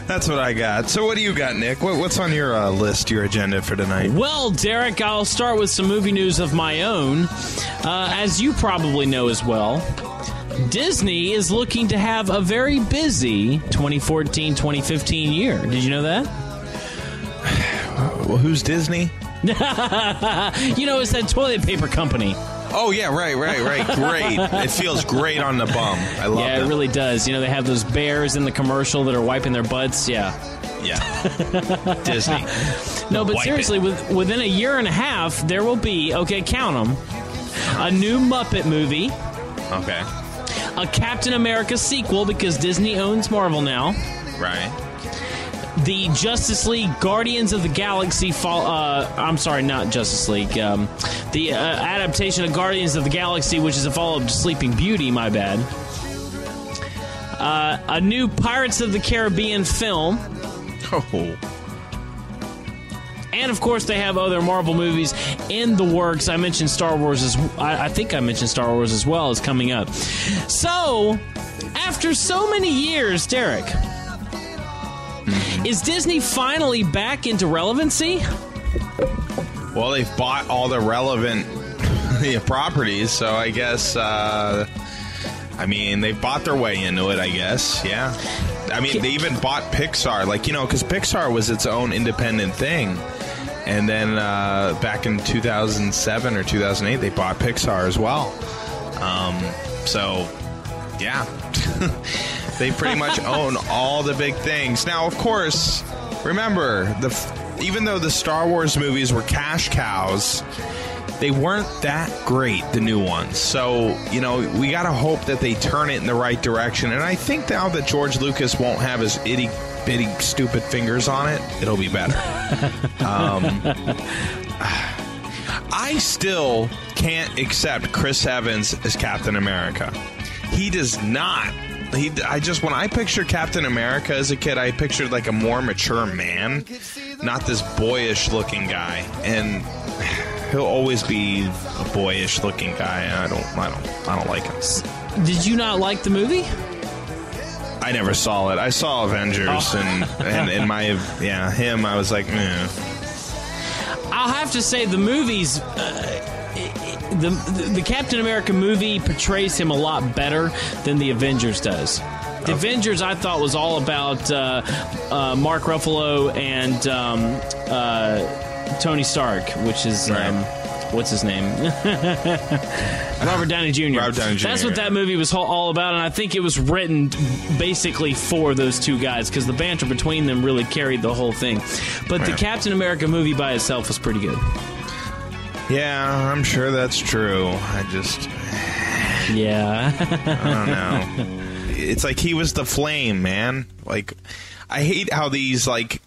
Speaker 2: that's what I got. So what do you got, Nick? What's on your list, your agenda for tonight?
Speaker 1: Well, Derek, I'll start with some movie news of my own. As you probably know as well, Disney is looking to have a very busy 2014-2015 year. Did you know that?
Speaker 2: Well, who's Disney?
Speaker 1: You know, it's that toilet paper company.
Speaker 2: Oh, yeah, right. Great. It feels great on the bum. I love it.
Speaker 1: Yeah, it really does. You know, they have those bears in the commercial that are wiping their butts. Yeah.
Speaker 2: Disney.
Speaker 1: No, but seriously, within a year and a half, there will be, okay, count them, a new Muppet movie.
Speaker 2: Okay.
Speaker 1: A Captain America sequel, because Disney owns Marvel now.
Speaker 2: Right.
Speaker 1: The Justice League Guardians of the Galaxy I'm sorry, not Justice League. The adaptation of Guardians of the Galaxy, which is a follow-up to Sleeping Beauty, my bad. A new Pirates of the Caribbean film.
Speaker 2: Oh.
Speaker 1: And, of course, they have other Marvel movies in the works. I mentioned Star Wars I think I mentioned Star Wars as well is coming up. So, after so many years, Derek... Is Disney finally back into relevancy?
Speaker 2: Well, they've bought all the relevant properties, so I guess, they've bought their way into it, I guess, yeah. I mean, they even bought Pixar, because Pixar was its own independent thing. And then back in 2007 or 2008, they bought Pixar as well. So, yeah. They pretty much own all the big things. Now, of course, remember, even though the Star Wars movies were cash cows, they weren't that great, the new ones. So, you know, we got to hope that they turn it in the right direction. And I think now that George Lucas won't have his itty-bitty stupid fingers on it, it'll be better. I still can't accept Chris Evans as Captain America. He does not. When I pictured Captain America as a kid, I pictured like a more mature man, not this boyish looking guy. And he'll always be a boyish looking guy. I don't like him.
Speaker 1: Did you not like the movie?
Speaker 2: I never saw it. I saw Avengers and in my him. I was like, meh.
Speaker 1: I'll have to say the movies. The Captain America movie portrays him a lot better than the Avengers does. The Avengers, I thought, was all about Mark Ruffalo and Tony Stark, which is what's his name? Robert Downey Jr.
Speaker 2: Robert Downey Jr.
Speaker 1: That's what that movie was all about, and I think it was written basically for those two guys because the banter between them really carried the whole thing. But the Captain America movie by itself was pretty good.
Speaker 2: Yeah, I'm sure that's true. I don't know. It's like he was the flame, man. Like, I hate how these like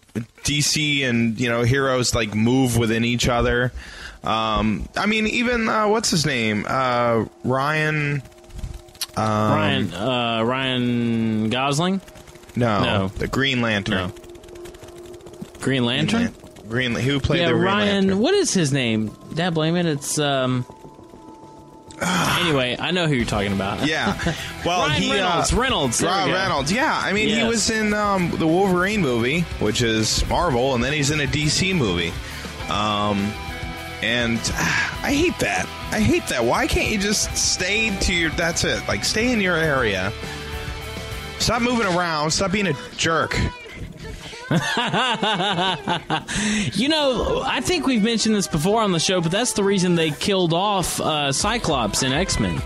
Speaker 2: DC and heroes like move within each other. I mean, even what's his name? Ryan
Speaker 1: Gosling?
Speaker 2: No, the Green Lantern.
Speaker 1: No. Green Lantern?
Speaker 2: Who played the Green
Speaker 1: Ryan.
Speaker 2: Lantern?
Speaker 1: What is his name? Dad, blame it. It's Anyway, I know who you're talking about.
Speaker 2: Yeah. Well,
Speaker 1: Reynolds.
Speaker 2: Reynolds. Yeah. I mean, he was in the Wolverine movie, which is Marvel, and then he's in a DC movie. And I hate that. Why can't you just stay to your... That's it. Like, stay in your area. Stop moving around. Stop being a jerk.
Speaker 1: I think we've mentioned this before on the show, but that's the reason they killed off Cyclops in X-Men.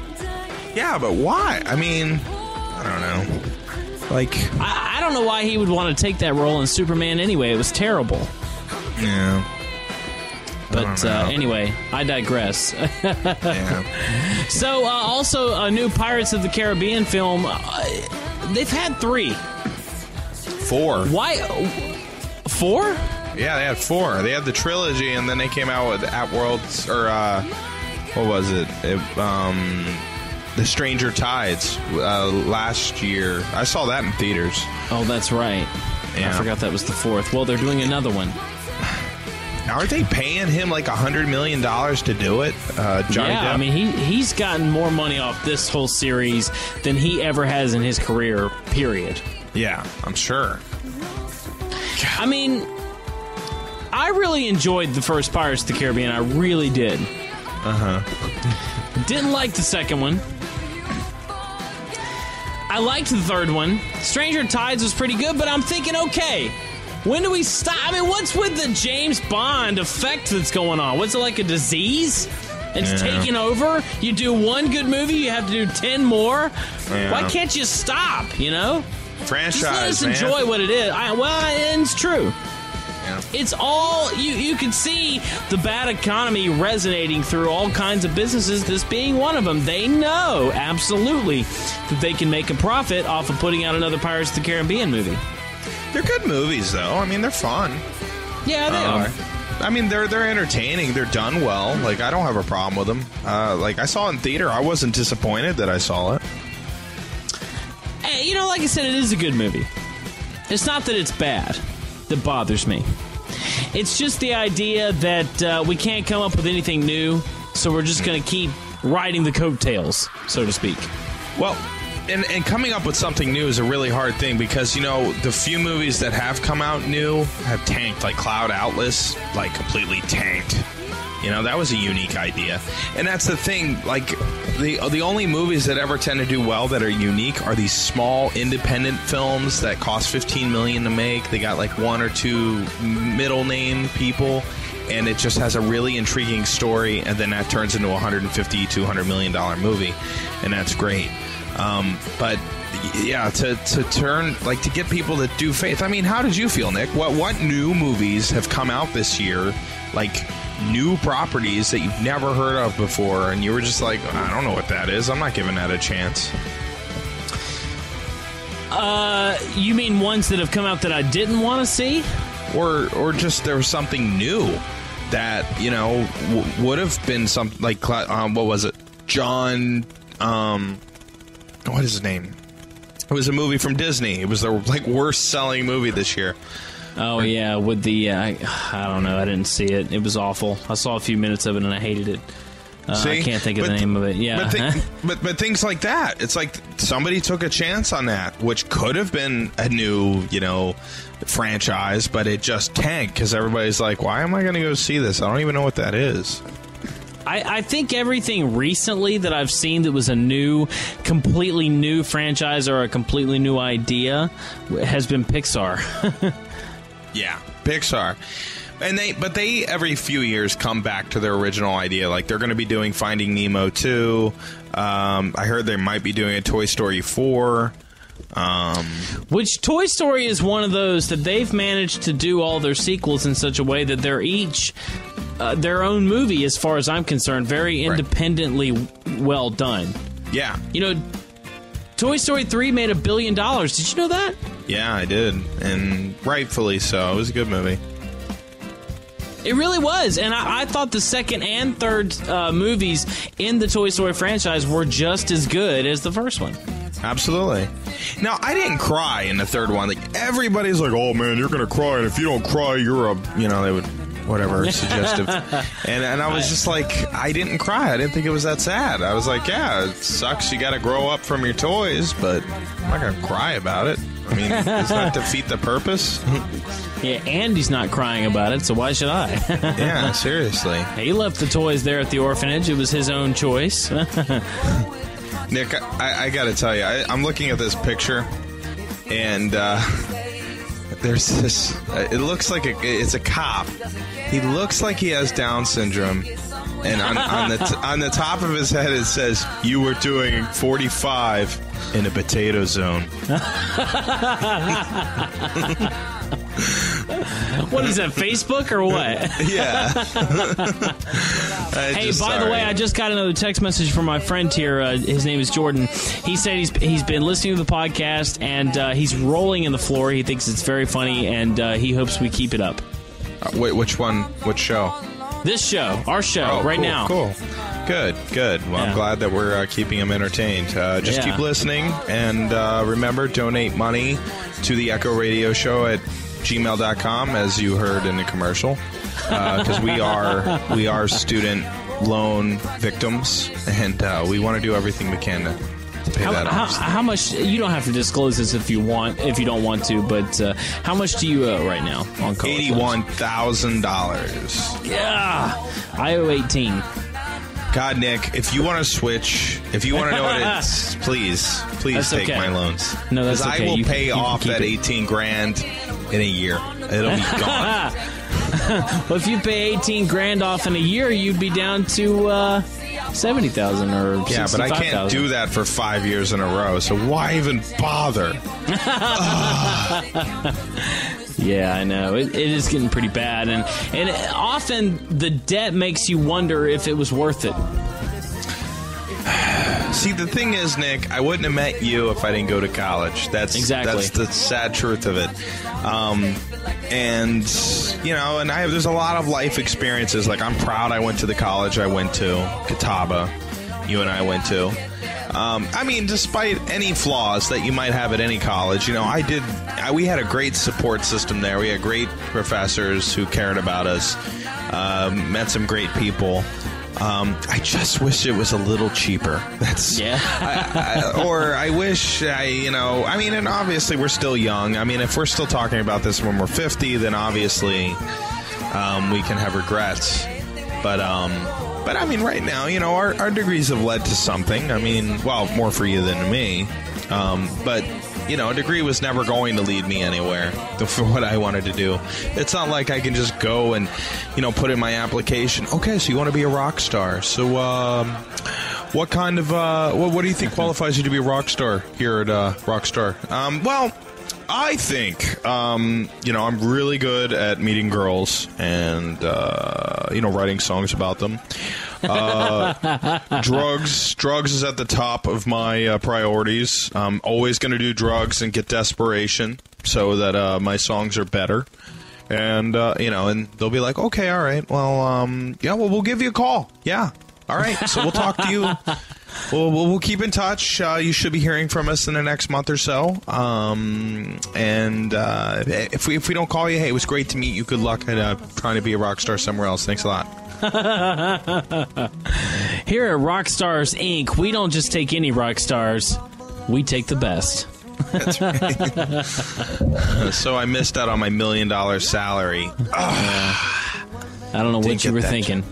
Speaker 2: Yeah, but why? I mean, I don't know. Like...
Speaker 1: I don't know why he would want to take that role in Superman anyway. It was terrible.
Speaker 2: Yeah.
Speaker 1: But anyway, I digress.
Speaker 2: Yeah.
Speaker 1: So, also, a new Pirates of the Caribbean film. They've had 3.
Speaker 2: 4.
Speaker 1: Why? 4?
Speaker 2: Yeah, they had 4. They had the trilogy, and then they came out with At-Worlds, or, what was it? The Stranger Tides, last year. I saw that in theaters.
Speaker 1: Oh, that's right. Yeah. I forgot that was the 4th. Well, they're doing another one.
Speaker 2: Aren't they paying him like $100 million to do it, Johnny Depp?
Speaker 1: I mean, he's gotten more money off this whole series than he ever has in his career, period.
Speaker 2: Yeah, I'm sure.
Speaker 1: I mean, I really enjoyed the first Pirates of the Caribbean. I really did. Didn't like the second one. I liked the third one. Stranger Tides was pretty good, but I'm thinking, okay, when do we stop? I mean, what's with the James Bond effect that's going on? What's it, like a disease? It's taking over? You do one good movie, you have to do 10 more? Yeah. Why can't you stop,
Speaker 2: Franchise,
Speaker 1: just let us enjoy what it is. And it's true.
Speaker 2: Yeah.
Speaker 1: It's all... You can see the bad economy resonating through all kinds of businesses, this being one of them. They know, absolutely, that they can make a profit off of putting out another Pirates of the Caribbean movie.
Speaker 2: They're good movies, though. I mean, they're fun.
Speaker 1: Yeah, they are.
Speaker 2: I mean, they're entertaining. They're done well. Like, I don't have a problem with them. Like, I saw it in theater. I wasn't disappointed that I saw it.
Speaker 1: Hey, like I said, it is a good movie. It's not that it's bad that bothers me. It's just the idea that we can't come up with anything new, so we're just going to keep riding the coattails, so to speak.
Speaker 2: Well... And coming up with something new is a really hard thing because, the few movies that have come out new have tanked. Like Cloud Atlas, like completely tanked. That was a unique idea. And that's the thing, like, the only movies that ever tend to do well that are unique are these small independent films that cost $15 million to make. They got like 1 or 2 middle name people, and it just has a really intriguing story, and then that turns into a $150, $200 million movie, and that's great. But yeah, to turn, like, to get people to do faith. I mean, how did you feel, Nick? What new movies have come out this year, like new properties that you've never heard of before, and you were just like, I don't know what that is. I'm not giving that a chance.
Speaker 1: You mean ones that have come out that I didn't want to see?
Speaker 2: Or just there was something new that, would have been something like, what was it? John, what is his name? It was a movie from Disney. It was the worst selling movie this year.
Speaker 1: Oh yeah, with the I don't know. I didn't see it. It was awful. I saw a few minutes of it and I hated it. I can't think of the name of it. Yeah,
Speaker 2: but things like that. It's like somebody took a chance on that, which could have been a new, franchise, but it just tanked because everybody's like, "Why am I going to go see this? I don't even know what that is."
Speaker 1: I think everything recently that I've seen that was a completely new franchise or a completely new idea has been Pixar.
Speaker 2: Yeah, Pixar. But they every few years come back to their original idea. Like they're going to be doing Finding Nemo 2. I heard they might be doing a Toy Story 4.
Speaker 1: Which Toy Story is one of those that they've managed to do all their sequels in such a way that they're each their own movie, as far as I'm concerned, very independently well done.
Speaker 2: Yeah.
Speaker 1: Toy Story 3 made $1 billion. Did you know that?
Speaker 2: Yeah, I did. And rightfully so. It was a good movie.
Speaker 1: It really was. And I thought the second and third movies in the Toy Story franchise were just as good as the first one.
Speaker 2: Absolutely. Now, I didn't cry in the third one. Like, everybody's like, oh, man, you're going to cry. And if you don't cry, you're a, they would... whatever, suggestive. And I was just like, I didn't cry. I didn't think it was that sad. I was like, yeah, it sucks. You got to grow up from your toys, but I'm not going to cry about it. I mean, does that defeat the purpose?
Speaker 1: Yeah, Andy's not crying about it, so why should I?
Speaker 2: Yeah, seriously.
Speaker 1: He left the toys there at the orphanage. It was his own choice.
Speaker 2: Nick, I got to tell you, I'm looking at this picture, and there's this. It looks like it's a cop. He looks like he has Down syndrome, and on the top of his head it says, "You were doing 45 in a potato zone."
Speaker 1: What is that, Facebook or what?
Speaker 2: Yeah.
Speaker 1: Hey, by the way, I just got another text message from my friend here. His name is Jordan. He said he's been listening to the podcast, and he's rolling in the floor. He thinks it's very funny, and he hopes we keep it up.
Speaker 2: Wait, which one? Which show?
Speaker 1: This show. Our show, right
Speaker 2: cool,
Speaker 1: now.
Speaker 2: Cool. Good. Well, I'm glad that we're keeping him entertained. Just keep listening, and remember, donate money to the Echo Radio Show at gmail.com, as you heard in the commercial, because we are student loan victims, and we want to do everything we can to pay that off.
Speaker 1: How much? You don't have to disclose this if you don't want to, but how much do you owe right now on college?
Speaker 2: $81,000.
Speaker 1: Yeah, I owe 18.
Speaker 2: God, Nick, if you want to switch, if you want to know what it's, please take my loans.
Speaker 1: No, that's okay.
Speaker 2: I will pay off that $18,000 in a year. It'll be gone.
Speaker 1: Well, if you pay $18,000 off in a year, you'd be down to 70,000 or 65,000.
Speaker 2: Yeah, but I can't do that for 5 years in a row. So why even bother?
Speaker 1: Yeah, I know. It is getting pretty bad, and often the debt makes you wonder if it was worth it.
Speaker 2: See, the thing is, Nick, I wouldn't have met you if I didn't go to college. That's the sad truth of it. And there's a lot of life experiences. Like, I'm proud I went to the college I went to, Catawba. You and I went to. Despite any flaws that you might have at any college, we had a great support system there. We had great professors who cared about us, met some great people. I just wish it was a little cheaper. I wish and obviously we're still young. I mean, if we're still talking about this when we're 50, then obviously, we can have regrets. But right now, our degrees have led to something. I mean, well, more for you than me. But a degree was never going to lead me anywhere for what I wanted to do. It's not like I can just go and, put in my application, okay, so you want to be a rock star. So, what kind of, what do you think qualifies you to be a rock star here at Rockstar? Well, I think, I'm really good at meeting girls and, writing songs about them. Drugs is at the top of my priorities. I'm always going to do drugs and get desperation so that my songs are better. And, and they'll be like, okay, all right, well, we'll give you a call. Yeah. All right, so we'll talk to you Well, we'll keep in touch. You should be hearing from us in the next month or so. If we don't call you, hey, it was great to meet you. Good luck at trying to be a rock star somewhere else. Thanks a lot.
Speaker 1: Here at Rockstars Inc., we don't just take any rock stars. We take the best.
Speaker 2: That's right. So I missed out on my $1 million salary.
Speaker 1: I don't know what you were thinking.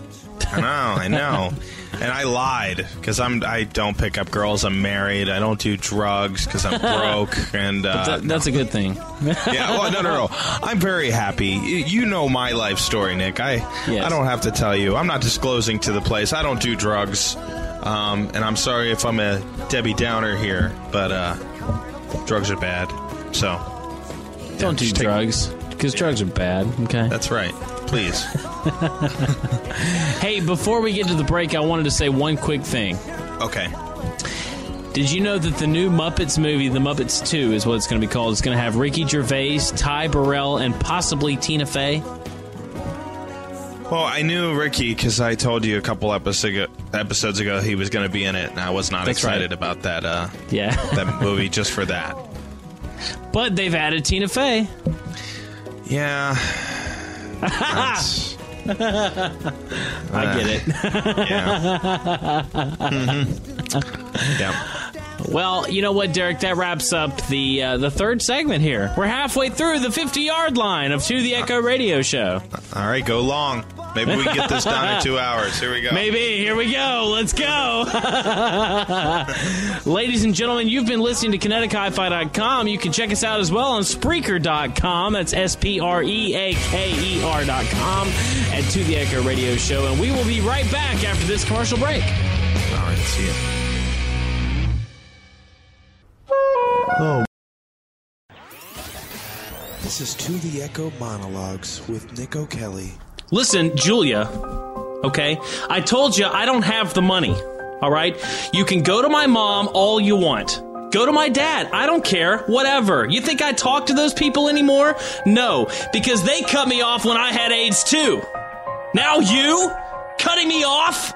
Speaker 2: I know. And I lied because I don't pick up girls. I'm married. I don't do drugs because I'm broke. And
Speaker 1: that's a good thing.
Speaker 2: Yeah. Well, no. I'm very happy. You know my life story, Nick. I don't have to tell you. I'm not disclosing to the place. I don't do drugs. And I'm sorry if I'm a Debbie Downer here, but drugs are bad. So
Speaker 1: don't do drugs because drugs are bad. Okay.
Speaker 2: That's right. Please.
Speaker 1: Hey, before we get to the break, I wanted to say one quick thing.
Speaker 2: Okay.
Speaker 1: Did you know that the new Muppets movie, The Muppets 2, is what it's going to be called? It's going to have Ricky Gervais, Ty Burrell, and possibly Tina Fey?
Speaker 2: Well, I knew Ricky because I told you a couple episodes ago he was going to be in it, and I was not excited about that. That movie just for that.
Speaker 1: But they've added Tina Fey.
Speaker 2: Yeah.
Speaker 1: I get it.
Speaker 2: Yeah. Yeah.
Speaker 1: Well, you know what, Derek? That wraps up the third segment here. We're halfway through the 50-yard line of To the Echo radio show.
Speaker 2: All right, go long. Maybe we can get this done in 2 hours. Here we go.
Speaker 1: Maybe. Here we go. Let's go. Ladies and gentlemen, you've been listening to KineticHiFi.com. You can check us out as well on Spreaker.com. That's Spreaker.com at To the Echo Radio Show. And we will be right back after this commercial break.
Speaker 2: All right, see you.
Speaker 5: Oh. This is To the Echo Monologues with Nick O'Kelly.
Speaker 1: Listen, Julia, okay? I told you I don't have the money, all right? You can go to my mom all you want. Go to my dad. I don't care. Whatever. You think I talk to those people anymore? No, because they cut me off when I had AIDS too. Now you? Cutting me off?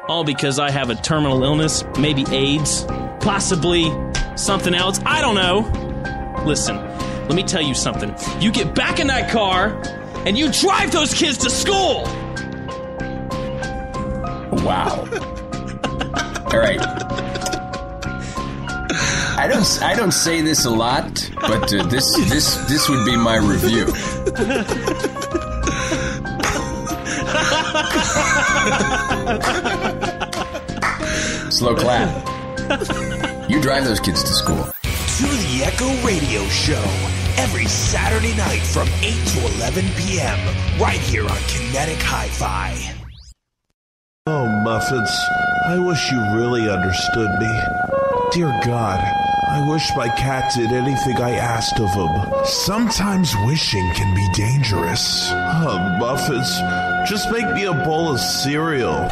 Speaker 1: All because I have a terminal illness, maybe AIDS, possibly something else. I don't know. Listen, let me tell you something. You get back in that car and you drive those kids to school.
Speaker 4: Wow. All right. I don't say this a lot, but this would be my review. Slow clap. You drive those kids to school.
Speaker 3: To the Echo Radio Show, every Saturday night from 8 to 11 p.m. right here on Kinetic Hi-Fi.
Speaker 5: Oh, Muffins, I wish you really understood me. Dear God, I wish my cat did anything I asked of him. Sometimes wishing can be dangerous. Oh, Muffins, just make me a bowl of cereal.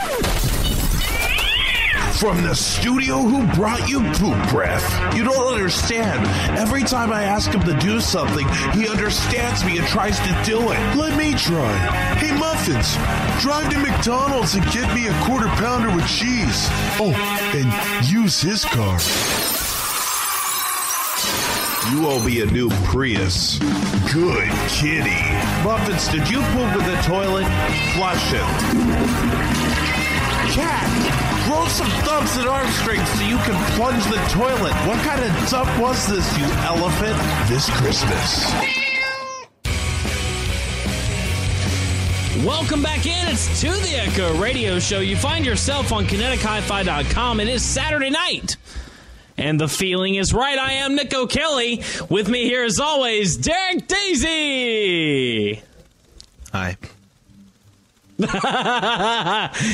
Speaker 5: From the studio who brought you poop breath. You don't understand. Every time I ask him to do something, he understands me and tries to do it. Let me try. Hey, Muffins, drive to McDonald's and get me a quarter pounder with cheese. Oh, and use his car. You owe me a new Prius. Good kitty. Muffins, did you poop in the toilet? Flush it. Cat, grow some thumbs and arm strings so you can plunge the toilet. What kind of dump was this, you elephant? This Christmas.
Speaker 1: Welcome back in. It's To the Echo Radio Show. You find yourself on KineticHiFi.com. It is Saturday night. And the feeling is right. I am Nick O'Kelly. With me here, as always, Derek Daisy.
Speaker 2: Hi.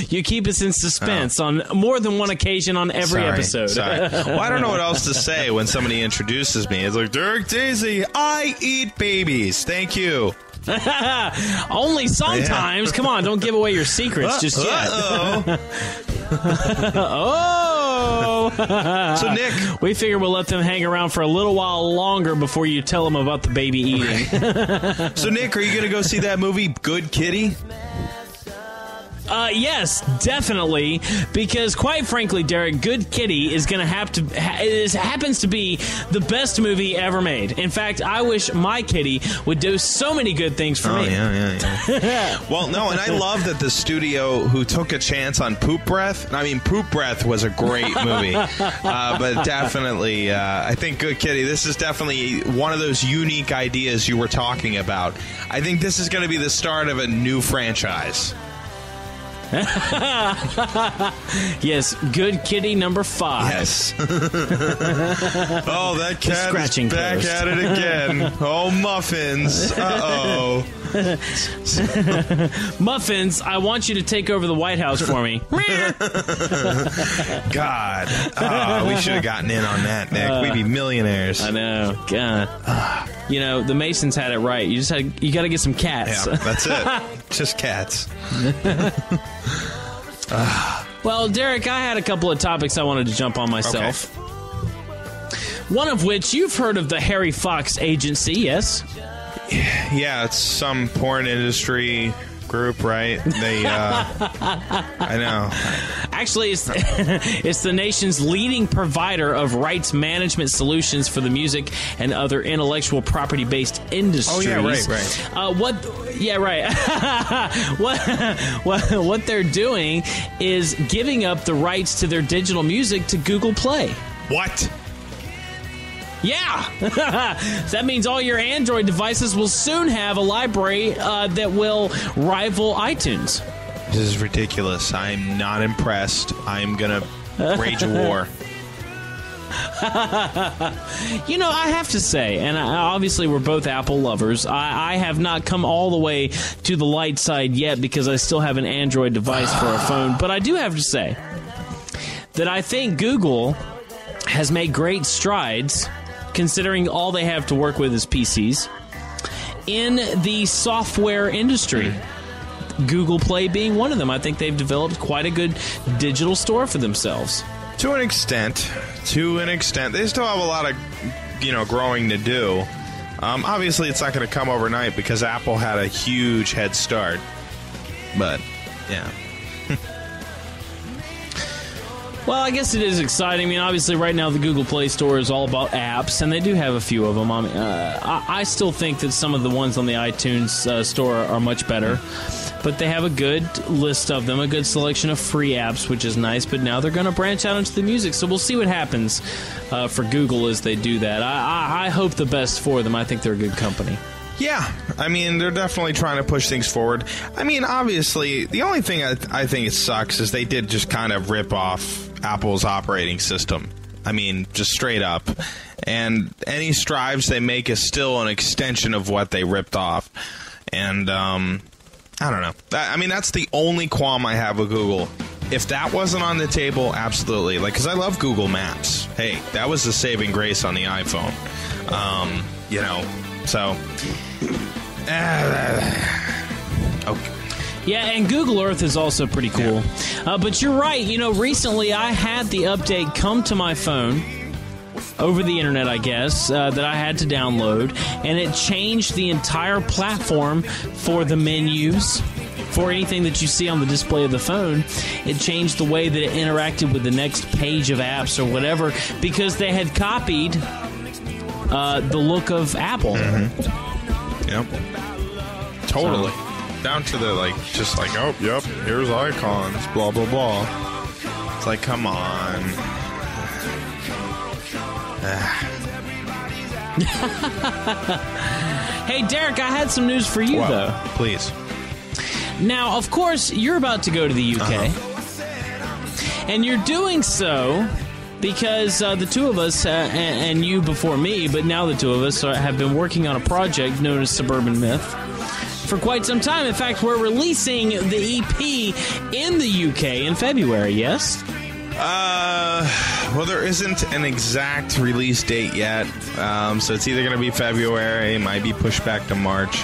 Speaker 1: You keep us in suspense on more than one occasion on every episode.
Speaker 2: Sorry. Well, I don't know what else to say when somebody introduces me. It's like, Derek Daisy, I eat babies. Thank you.
Speaker 1: Only sometimes. Yeah. Come on, don't give away your secrets just yet. Oh.
Speaker 2: So, Nick,
Speaker 1: we figure we'll let them hang around for a little while longer before you tell them about the baby eating.
Speaker 2: So, Nick, are you going to go see that movie, Good Kitty?
Speaker 1: Yes, definitely. Because quite frankly, Derek, Good Kitty is going to have to. It happens to be the best movie ever made. In fact, I wish my kitty would do so many good things for me.
Speaker 2: Yeah. Well, no, and I love that the studio who took a chance on Poop Breath. I mean, Poop Breath was a great movie, but definitely, I think Good Kitty. This is definitely one of those unique ideas you were talking about. I think this is going to be the start of a new franchise.
Speaker 1: Yes, Good Kitty number 5.
Speaker 2: Yes. Oh, that cat is back
Speaker 1: post.
Speaker 2: at it again. Oh, Muffins. Uh-oh.
Speaker 1: Muffins, I want you to take over the White House for me.
Speaker 2: God. Oh, we should have gotten in on that, Nick. We'd be millionaires.
Speaker 1: I know. God. You know, the Masons had it right. You got to get some cats.
Speaker 2: Yeah, that's it. Just cats.
Speaker 1: Well, Derek, I had a couple of topics I wanted to jump on myself. Okay. One of which you've heard of the Harry Fox Agency, yes?
Speaker 2: Yeah, it's some porn industry group, right? They, I know.
Speaker 1: Actually, it's the nation's leading provider of rights management solutions for the music and other intellectual property-based industries.
Speaker 2: Oh, yeah, right.
Speaker 1: What they're doing is giving up the rights to their digital music to Google Play.
Speaker 2: What?
Speaker 1: Yeah! So that means all your Android devices will soon have a library that will rival iTunes.
Speaker 2: This is ridiculous. I'm not impressed. I'm going to rage a war.
Speaker 1: You know, I have to say, and obviously we're both Apple lovers, I have not come all the way to the light side yet because I still have an Android device for a phone, but I do have to say that I think Google has made great strides, considering all they have to work with is PCs, in the software industry. Google Play being one of them. I think they've developed quite a good digital store for themselves.
Speaker 2: To an extent. They still have a lot of, growing to do. Obviously, it's not going to come overnight because Apple had a huge head start. But, yeah.
Speaker 1: Well, I guess it is exciting. I mean, obviously, right now the Google Play Store is all about apps, and they do have a few of them. I mean, I still think that some of the ones on the iTunes store are much better, but they have a good list of them, a good selection of free apps, which is nice. But now they're going to branch out into the music, so we'll see what happens for Google as they do that. I hope the best for them. I think they're a good company.
Speaker 2: Yeah, I mean, they're definitely trying to push things forward. I mean, obviously, the only thing I think it sucks is they did just kind of rip off Apple's operating system. I mean, just straight up. And any strides they make is still an extension of what they ripped off. And, I don't know. I mean, that's the only qualm I have with Google. If that wasn't on the table, absolutely. Like, because I love Google Maps. Hey, that was the saving grace on the iPhone. So... okay.
Speaker 1: Yeah, and Google Earth is also pretty cool. Yeah. But you're right. Recently I had the update come to my phone over the internet, I guess, that I had to download, and it changed the entire platform for the menus. For anything that you see on the display of the phone, it changed the way that it interacted with the next page of apps or whatever, because they had copied the look of Apple.
Speaker 2: Mm-hmm. Yep. Totally. Down to the, oh, yep, here's icons, blah, blah, blah. It's like, come on.
Speaker 1: Hey, Derek, I had some news for you, though.
Speaker 2: Please.
Speaker 1: Now, of course, you're about to go to the UK. And you're doing so because the two of us, and you before me, but now the two of us have been working on a project known as Suburban Myth for quite some time. In fact, we're releasing the EP in the UK in February, yes?
Speaker 2: Well, there isn't an exact release date yet, so it's either going to be February, it might be pushed back to March.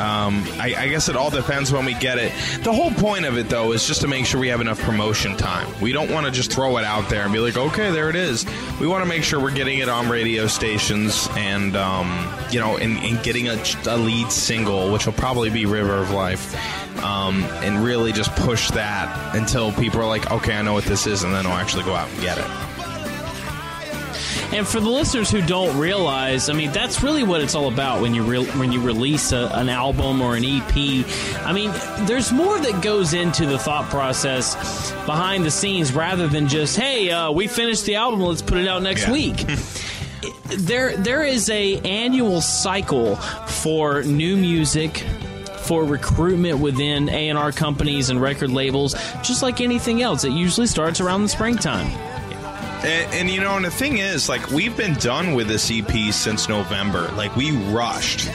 Speaker 2: I guess it all depends when we get it. The whole point of it, though, is just to make sure we have enough promotion time. We don't want to just throw it out there and be like, okay, there it is. We want to make sure we're getting it on radio stations and, and getting a lead single, which will probably be River of Life, and really just push that until people are like, okay, I know what this is, and then I'll actually go out and get it.
Speaker 1: And for the listeners who don't realize, I mean, that's really what it's all about when you release an album or an EP. I mean, there's more that goes into the thought process behind the scenes rather than just, hey, we finished the album, let's put it out next week. There is a annual cycle for new music, for recruitment within A&R companies and record labels, just like anything else. It usually starts around the springtime.
Speaker 2: And the thing is, like, we've been done with this EP since November. Like, we rushed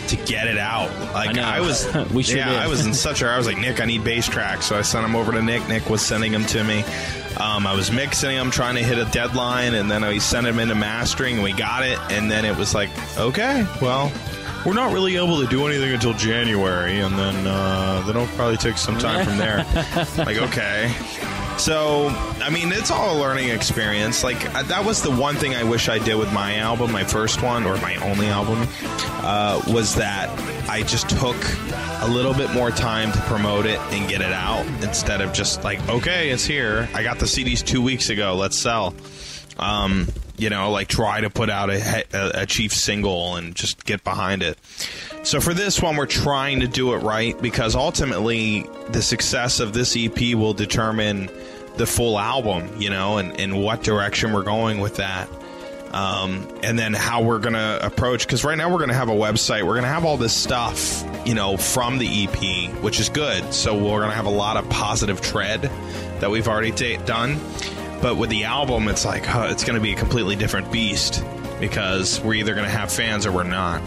Speaker 2: to get it out. Like, I was,
Speaker 1: we sure did.
Speaker 2: I was in such a, I was like, Nick, I need bass tracks. So I sent them over to Nick. Nick was sending them to me. I was mixing them, trying to hit a deadline, and then I sent them into mastering, and we got it. And then it was like, okay, well, we're not really able to do anything until January, and then it'll probably take some time from there. Like, okay. So, I mean, it's all a learning experience. Like, that was the one thing I wish I did with my album, my first one, or my only album, was that I just took a little bit more time to promote it and get it out instead of just like, okay, it's here. I got the CDs 2 weeks ago. Let's sell. Like try to put out a chief single and just get behind it. So for this one, we're trying to do it right because ultimately the success of this EP will determine the full album, and what direction we're going with that. And then how we're going to approach, because right now we're going to have a website. We're going to have all this stuff, from the EP, which is good. So we're going to have a lot of positive tread that we've already done. But with the album, it's like, it's going to be a completely different beast because we're either going to have fans or we're not.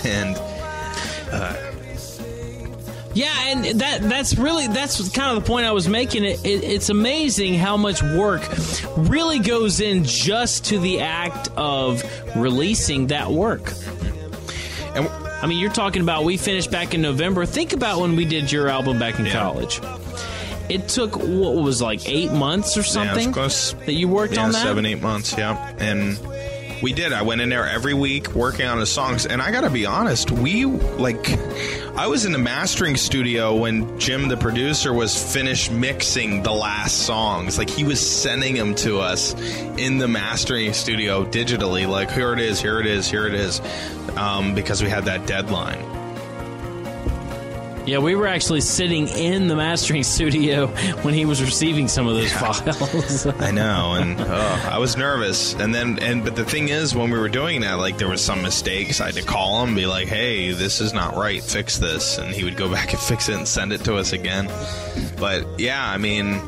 Speaker 2: And that's kind of the point I was making. It's amazing how much work really goes in just to the act of releasing that work. And I mean, you're talking about we finished back in November. Think about when we did your album back in college. It took, what was like 8 months or something that you worked on that? 7-8 months, And we did. I went in there every week working on the songs. And I got to be honest, I was in the mastering studio when Jim, the producer, was finished mixing the last songs. Like, he was sending them to us in the mastering studio digitally. Like, here it is, here it is, here it is. Because we had that deadline.
Speaker 1: Yeah, we were actually sitting in the mastering studio when he was receiving some of those files.
Speaker 2: I know, and I was nervous. But the thing is, when we were doing that, like, there was some mistakes. I had to call him, be like, "Hey, this is not right. Fix this," and he would go back and fix it and send it to us again. But yeah, I mean,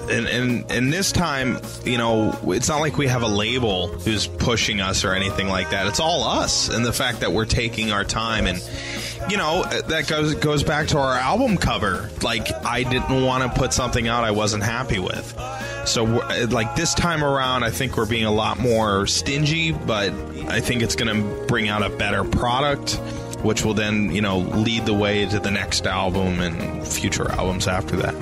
Speaker 2: and this time, it's not like we have a label who's pushing us or anything like that. It's all us, and the fact that we're taking our time and. That goes back to our album cover. Like, I didn't want to put something out I wasn't happy with. So, like, this time around, I think we're being a lot more stingy, but I think it's going to bring out a better product, which will then, lead the way to the next album and future albums after that.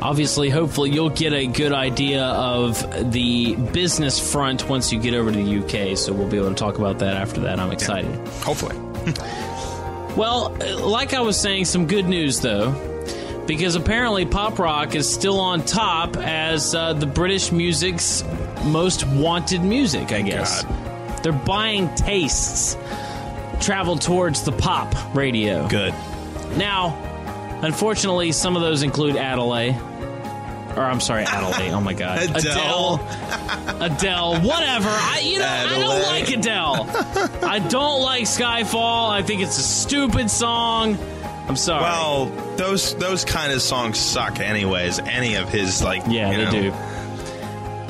Speaker 1: Obviously, hopefully, you'll get a good idea of the business front once you get over to the UK, so we'll be able to talk about that after that. I'm excited.
Speaker 2: Yeah, hopefully.
Speaker 1: Well, like I was saying, some good news, though, because apparently pop rock is still on top as the British music's most wanted music, I guess. God. Their buying tastes travel towards the pop radio.
Speaker 2: Good.
Speaker 1: Now, unfortunately, some of those include Adelaide. Or, I'm sorry, Adelaide. Oh, my God. Adele, whatever. I don't like Adele. I don't like Skyfall. I think it's a stupid song. I'm sorry.
Speaker 2: Well, those kind of songs suck anyways. Any of his, like,
Speaker 1: they do.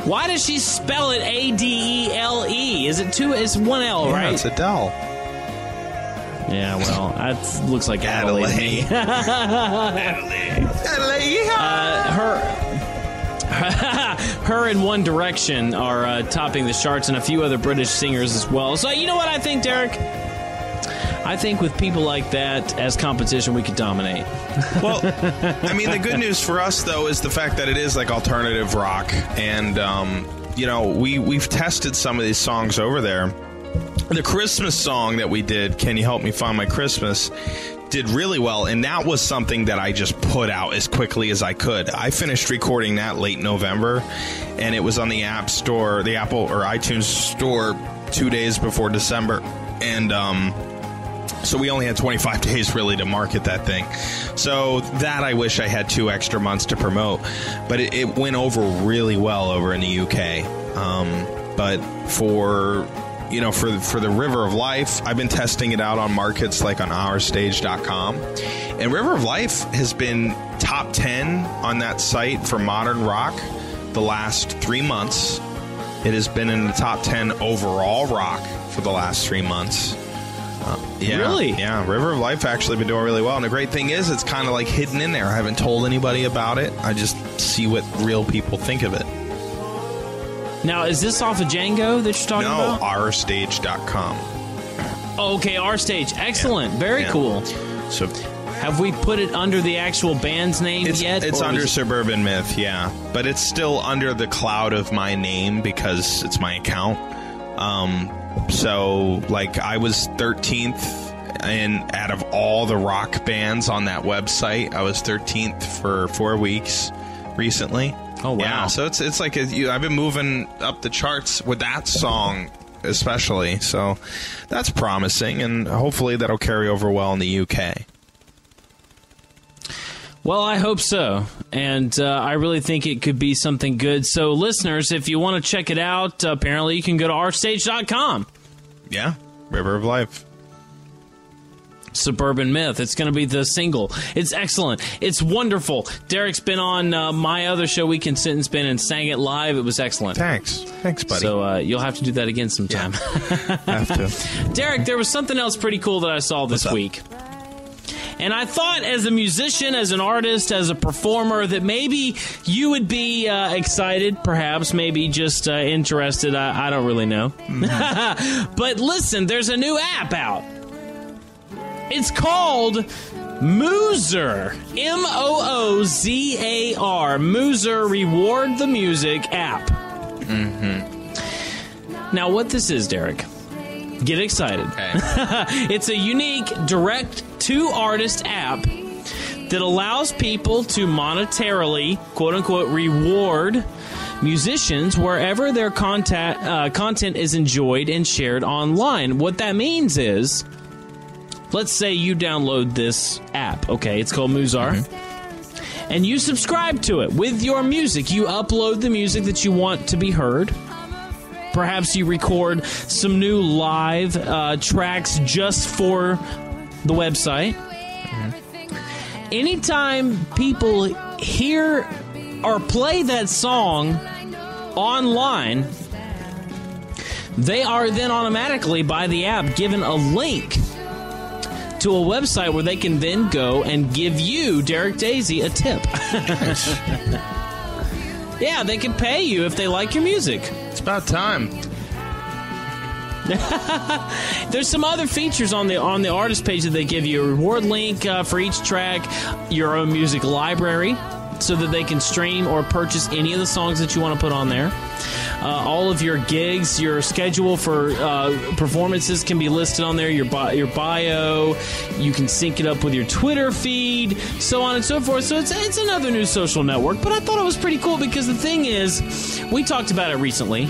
Speaker 1: Why does she spell it Adele? Is it it's one L, right?
Speaker 2: Yeah, it's Adele.
Speaker 1: Yeah, well, that looks like Adelaide to me.
Speaker 2: Adelaide.
Speaker 1: Her and One Direction are topping the charts, and a few other British singers as well. So you know what I think, Derek? I think with people like that as competition, we could dominate.
Speaker 2: Well, I mean, the good news for us, though, is the fact that it is like alternative rock. And, you know, we've tested some of these songs over there. The Christmas song that we did, Can You Help Me Find My Christmas, did really well, and that was something that I just put out as quickly as I could. I finished recording that late November, and it was on the App Store, the Apple or iTunes Store 2 days before December, and so we only had 25 days really to market that thing. So that I wish I had 2 extra months to promote, but it went over really well over in the UK. But for... You know, for the River of Life, I've been testing it out on markets like on ourstage.com. And River of Life has been top 10 on that site for modern rock the last 3 months. It has been in the top 10 overall rock for the last 3 months. Yeah,
Speaker 1: really?
Speaker 2: Yeah, River of Life actually been doing really well. And the great thing is it's kind of like hidden in there. I haven't told anybody about it. I just see what real people think of it.
Speaker 1: Now, is this off of Django that you're talking about?
Speaker 2: No, ourstage.com.
Speaker 1: Oh, okay, Our Stage. Excellent. Yeah. Very cool.
Speaker 2: So,
Speaker 1: have we put it under the actual band's name yet?
Speaker 2: It's under Suburban Myth, yeah. But it's still under the cloud of my name because it's my account. So, like, I was 13th out of all the rock bands on that website. I was 13th for 4 weeks recently.
Speaker 1: Oh, wow.
Speaker 2: Yeah, so it's like I've been moving up the charts with that song especially. So that's promising, and hopefully that'll carry over well in the UK.
Speaker 1: Well, I hope so, and I really think it could be something good. So, listeners, if you want to check it out, apparently you can go to ourstage.com.
Speaker 2: Yeah, River of Life.
Speaker 1: Suburban Myth. It's going to be the single. It's excellent. It's wonderful. Derek's been on my other show, We Can Sit and Spin, and sang it live. It was excellent.
Speaker 2: Thanks, buddy.
Speaker 1: So you'll have to do that again sometime.
Speaker 2: Yeah. Have to.
Speaker 1: Derek, there was something else pretty cool that I saw this week. And I thought as a musician, as an artist, as a performer, that maybe you would be excited, perhaps, maybe just interested. I don't really know. Mm-hmm. But listen, there's a new app out. It's called Moozr. Moozar. Moozr Reward the Music app. Mm-hmm. Now, what this is, Derek, get excited. Okay. It's a unique direct-to-artist app that allows people to monetarily, quote-unquote, reward musicians wherever their content is enjoyed and shared online. What that means is, let's say you download this app, okay? It's called Moozr. Mm-hmm. And you subscribe to it with your music. You upload the music that you want to be heard. Perhaps you record some new live tracks just for the website. Mm-hmm. Anytime people hear or play that song online, they are then automatically, by the app, given a link to a website where they can then go and give you, Derek Daisy, a tip. Yeah, they can pay you if they like your music.
Speaker 2: It's about time.
Speaker 1: There's some other features on the artist page that they give you. A reward link for each track, your own music library, so that they can stream or purchase any of the songs that you want to put on there. All of your gigs, your schedule for performances can be listed on there, your bio. You can sync it up with your Twitter feed, so on and so forth. So it's another new social network, but I thought it was pretty cool because the thing is, we talked about it recently.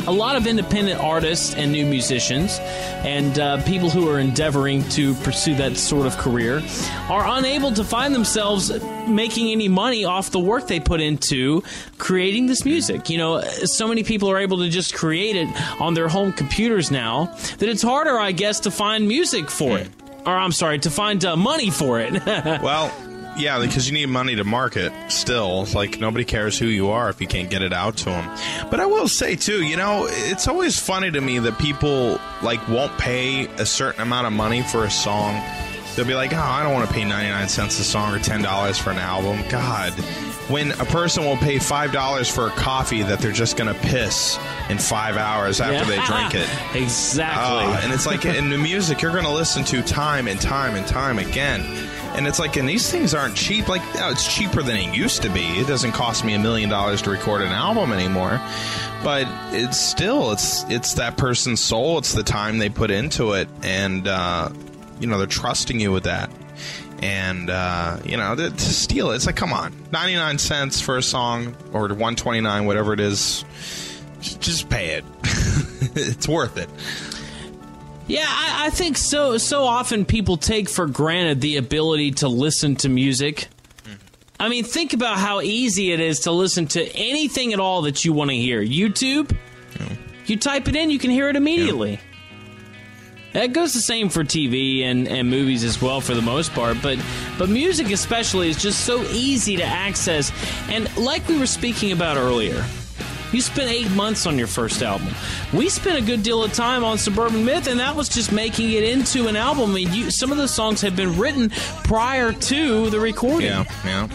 Speaker 1: A lot of independent artists and new musicians and people who are endeavoring to pursue that sort of career are unable to find themselves making any money off the work they put into creating this music. You know, so many people are able to just create it on their home computers now that it's harder, I guess, to find music for it. Or, I'm sorry, to find money for it.
Speaker 2: Well, yeah, because you need money to market still. Like, nobody cares who you are if you can't get it out to them. But I will say, too, you know, it's always funny to me that people, like, won't pay a certain amount of money for a song. They'll be like, oh, I don't want to pay 99 cents a song or $10 for an album. God, when a person will pay $5 for a coffee that they're just going to piss in 5 hours after they drink it.
Speaker 1: Exactly.
Speaker 2: And it's like in the music you're going to listen to time and time and time again. And it's like, and these things aren't cheap. Like, it's cheaper than it used to be. It doesn't cost me $1 million to record an album anymore. But it's still, it's that person's soul. It's the time they put into it. And, they're trusting you with that. And, to steal it, it's like, come on, 99 cents for a song, or $1.29, whatever it is, just pay it. It's worth it.
Speaker 1: Yeah, I think so often people take for granted the ability to listen to music. I mean, think about how easy it is to listen to anything at all that you want to hear. YouTube, you type it in, you can hear it immediately. That goes the same for TV and movies as well for the most part, but music especially is just so easy to access. And like we were speaking about earlier, you spent 8 months on your first album. We spent a good deal of time on Suburban Myth, and that was just making it into an album. I mean, some of the songs had been written prior to the recording.
Speaker 2: Yeah.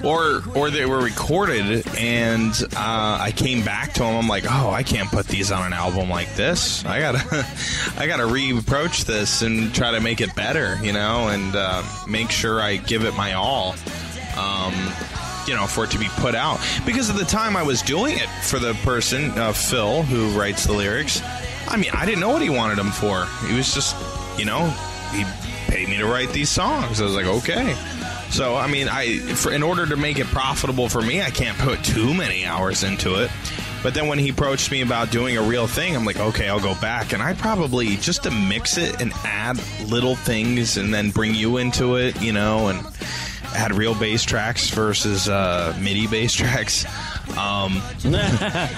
Speaker 2: Or they were recorded, and I came back to them. I'm like, oh, I can't put these on an album like this. I gotta re-approach this and try to make it better, and make sure I give it my all. For it to be put out. Because at the time I was doing it for the person, Phil, who writes the lyrics, I mean, I didn't know what he wanted them for. He was just, he paid me to write these songs. I was like, okay. So, I mean, in order to make it profitable for me, I can't put too many hours into it. But then when he approached me about doing a real thing, I'm like, okay, I'll go back. And I probably, just to mix it and add little things and then bring you into it, and had real bass tracks versus MIDI bass tracks.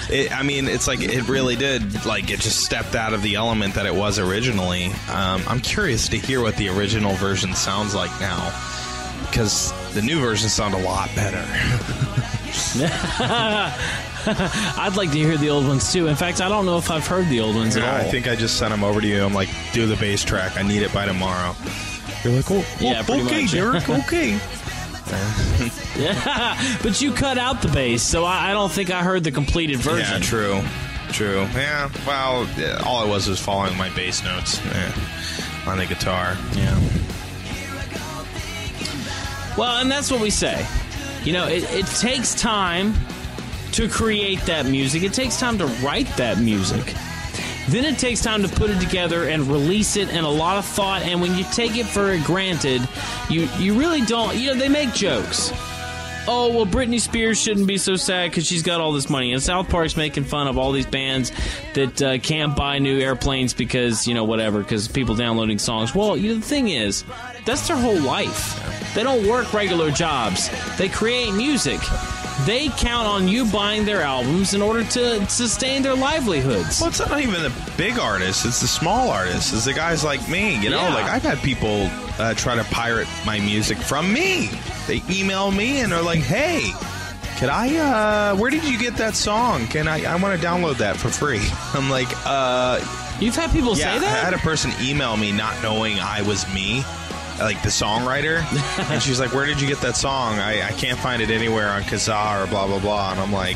Speaker 2: It's like it really did. Like, it just stepped out of the element that it was originally. I'm curious to hear what the original version sounds like now, because the new version sound a lot better.
Speaker 1: I'd like to hear the old ones too. In fact, I don't know if I've heard the old ones at all.
Speaker 2: I think I just sent them over to you. I'm like, do the bass track. I need it by tomorrow. You're like,
Speaker 1: yeah,
Speaker 2: okay,
Speaker 1: much.
Speaker 2: Derek, okay.
Speaker 1: Yeah, but you cut out the bass, so I don't think I heard the completed version.
Speaker 2: Yeah, true. Yeah, well, all it was following my bass notes on the guitar.
Speaker 1: Yeah. Well, and that's what we say. It takes time to create that music. It takes time to write that music. Then it takes time to put it together and release it, and a lot of thought. And when you take it for granted, you really don't. They make jokes. Oh, well, Britney Spears shouldn't be so sad because she's got all this money. And South Park's making fun of all these bands that can't buy new airplanes because, whatever, because people downloading songs. Well, the thing is, that's their whole life. They don't work regular jobs. They create music. They count on you buying their albums in order to sustain their livelihoods.
Speaker 2: Well, it's not even the big artists. It's the small artists. It's the guys like me, Like, I've had people try to pirate my music from me. They email me and they're like, hey, can I, where did you get that song? I want to download that for free. I'm like,
Speaker 1: You've had people say that?
Speaker 2: I had a person email me not knowing I was me. Like the songwriter, and she's like, where did you get that song? I can't find it anywhere on Kazaa or blah blah blah. And I'm like,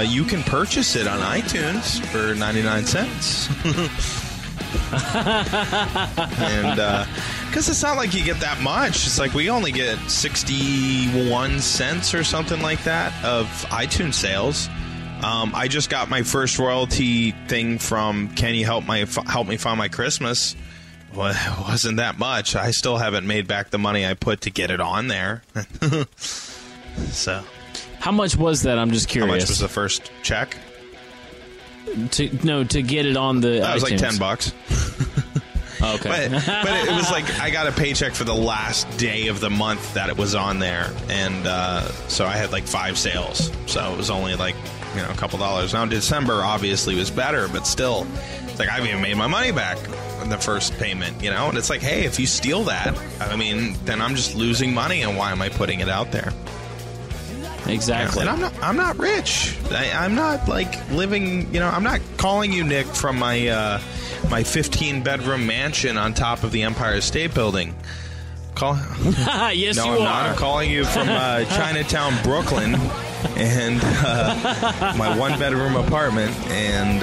Speaker 2: you can purchase it on iTunes for 99 cents. And because it's not like you get that much. It's like we only get 61 cents or something like that of iTunes sales. I just got my first royalty thing from Can You Help Me Find My Christmas. Well, it wasn't that much. I still haven't made back the money I put to get it on there. So,
Speaker 1: how much was that? I'm just curious.
Speaker 2: How much was the first check?
Speaker 1: To get it on the
Speaker 2: That was
Speaker 1: iTunes.
Speaker 2: like $10.
Speaker 1: Okay.
Speaker 2: But it was like I got a paycheck for the last day of the month that it was on there. And so I had like 5 sales. So it was only like, a couple dollars. Now December obviously was better, but still, it's like I haven't even made my money back in the first payment, And it's like, hey, if you steal that, then I'm just losing money, and why am I putting it out there?
Speaker 1: Exactly.
Speaker 2: And I'm not rich. I'm not like living, I'm not calling you, Nick, from my 15-bedroom mansion on top of the Empire State Building. I'm
Speaker 1: Yes,
Speaker 2: no,
Speaker 1: you
Speaker 2: I'm
Speaker 1: are.
Speaker 2: not. I'm calling you from Chinatown, Brooklyn, and my one-bedroom apartment, and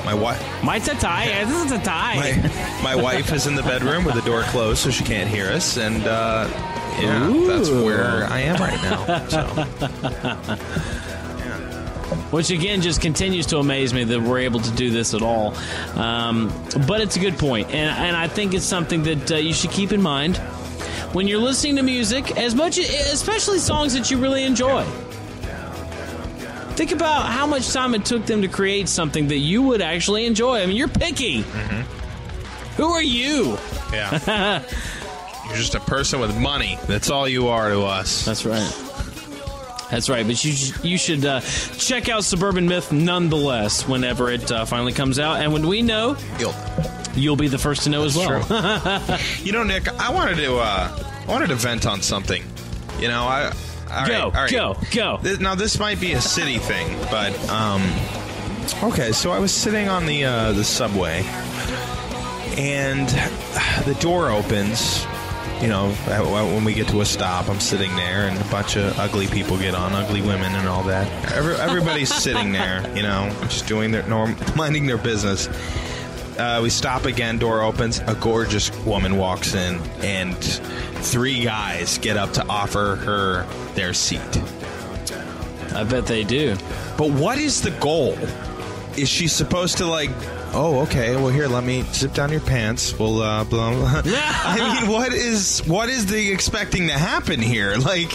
Speaker 2: my wife.
Speaker 1: My tatai. This is a tatai.
Speaker 2: My wife is in the bedroom with the door closed, so she can't hear us, and that's where I am right now. So.
Speaker 1: Which, again, just continues to amaze me that we're able to do this at all. But it's a good point, and I think it's something that you should keep in mind when you're listening to music, especially songs that you really enjoy. Think about how much time it took them to create something that you would actually enjoy. I mean, you're picky. Mm-hmm. Who are you?
Speaker 2: Yeah. You're just a person with money. That's all you are to us.
Speaker 1: That's right. That's right, but you should check out Suburban Myth nonetheless whenever it finally comes out. And when we know, you'll be the first to know as well.
Speaker 2: You know, Nick, I wanted to vent on something. You know, all right.
Speaker 1: Go.
Speaker 2: Now, this might be a city thing, but okay. So I was sitting on the subway, and the door opens. You know, when we get to a stop, I'm sitting there, and a bunch of ugly people get on, ugly women and all that. Everybody's sitting there, you know, just doing minding their business. We stop again, door opens, a gorgeous woman walks in, and 3 guys get up to offer her their seat.
Speaker 1: I bet they do.
Speaker 2: But what is the goal? Is she supposed to, like... Oh, okay. Well, here, let me zip down your pants. We'll, blah, blah. I mean, what is the expecting to happen here? Like,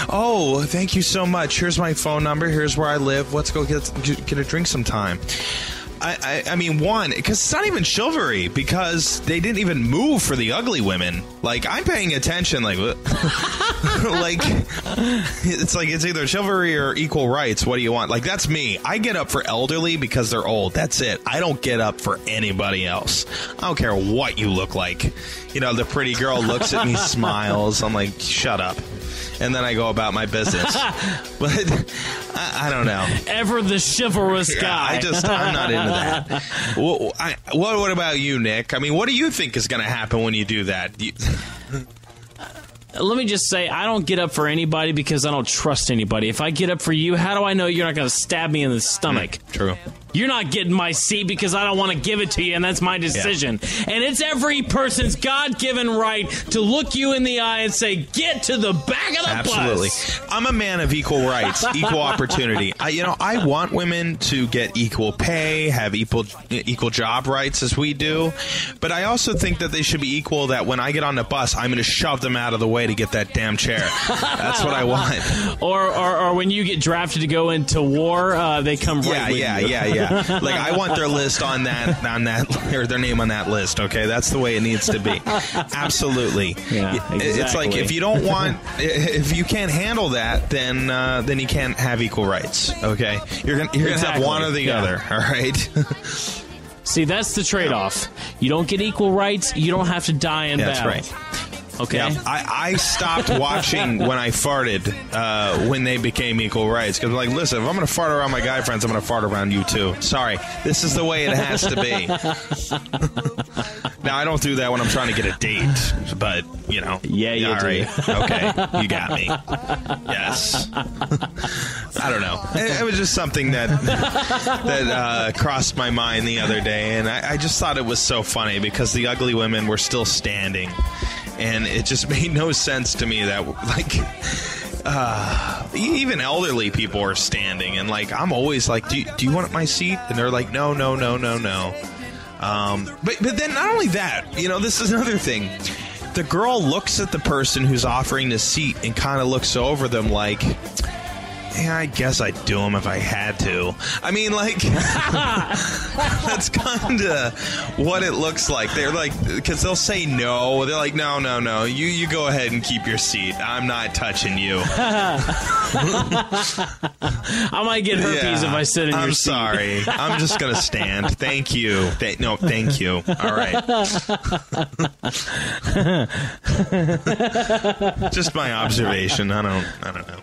Speaker 2: oh, thank you so much. Here's my phone number. Here's where I live. Let's go get a drink sometime. I mean, one, because it's not even chivalry, because they didn't even move for the ugly women. Like, I'm paying attention, like, like, it's either chivalry or equal rights. What do you want? Like, that's me. I get up for elderly because they're old. That's it. I don't get up for anybody else. I don't care what you look like. You know, the pretty girl looks at me, smiles. I'm like, shut up. And then I go about my business. But I don't know.
Speaker 1: Ever the chivalrous guy.
Speaker 2: I'm not into that. What about you, Nick? I mean, what do you think is going to happen when you do that?
Speaker 1: Let me just say, I don't get up for anybody because I don't trust anybody. If I get up for you, how do I know you're not going to stab me in the stomach?
Speaker 2: True.
Speaker 1: You're not getting my seat because I don't want to give it to you, and that's my decision. Yeah. And it's every person's God-given right to look you in the eye and say, get to the back of the
Speaker 2: Absolutely.
Speaker 1: bus.
Speaker 2: I'm a man of equal rights, equal opportunity. I want women to get equal pay, have equal job rights as we do. But I also think that they should be equal, that when I get on the bus, I'm going to shove them out of the way to get that damn chair. That's what I want.
Speaker 1: Or when you get drafted to go into war, they come right with you.
Speaker 2: Yeah. Like, I want their list on that, or their name on that list. Okay, that's the way it needs to be. Absolutely.
Speaker 1: Yeah, exactly.
Speaker 2: It's like, if you can't handle that, then you can't have equal rights. Okay, you're gonna have one or the other. All right.
Speaker 1: See, that's the trade-off. You don't get equal rights. You don't have to die in battle.
Speaker 2: That's right.
Speaker 1: Okay.
Speaker 2: Yeah, I stopped watching when I farted when they became equal rights, because I'm like, listen, if I'm going to fart around my guy friends, I'm going to fart around you too. Sorry, this is the way it has to be. Now, I don't do that when I'm trying to get a date, but you know.
Speaker 1: Yeah, you
Speaker 2: all
Speaker 1: do.
Speaker 2: Right. Okay, you got me. Yes. I don't know. It was just something that crossed my mind the other day, and I just thought it was so funny because the ugly women were still standing. And it just made no sense to me that, like, even elderly people are standing. And, like, I'm always like, do you want my seat? And they're like, no. But then not only that, you know, this is another thing. The girl looks at the person who's offering the seat and kind of looks over them like, yeah, I guess I'd do them if I had to. I mean, like, that's kind of what it looks like. They're like, because they'll say no. They're like, no. You go ahead and keep your seat. I'm not touching you.
Speaker 1: I might get herpes if I sit in your seat.
Speaker 2: I'm sorry. I'm just going to stand. Thank you. Thank you. All right. Just my observation. I don't know.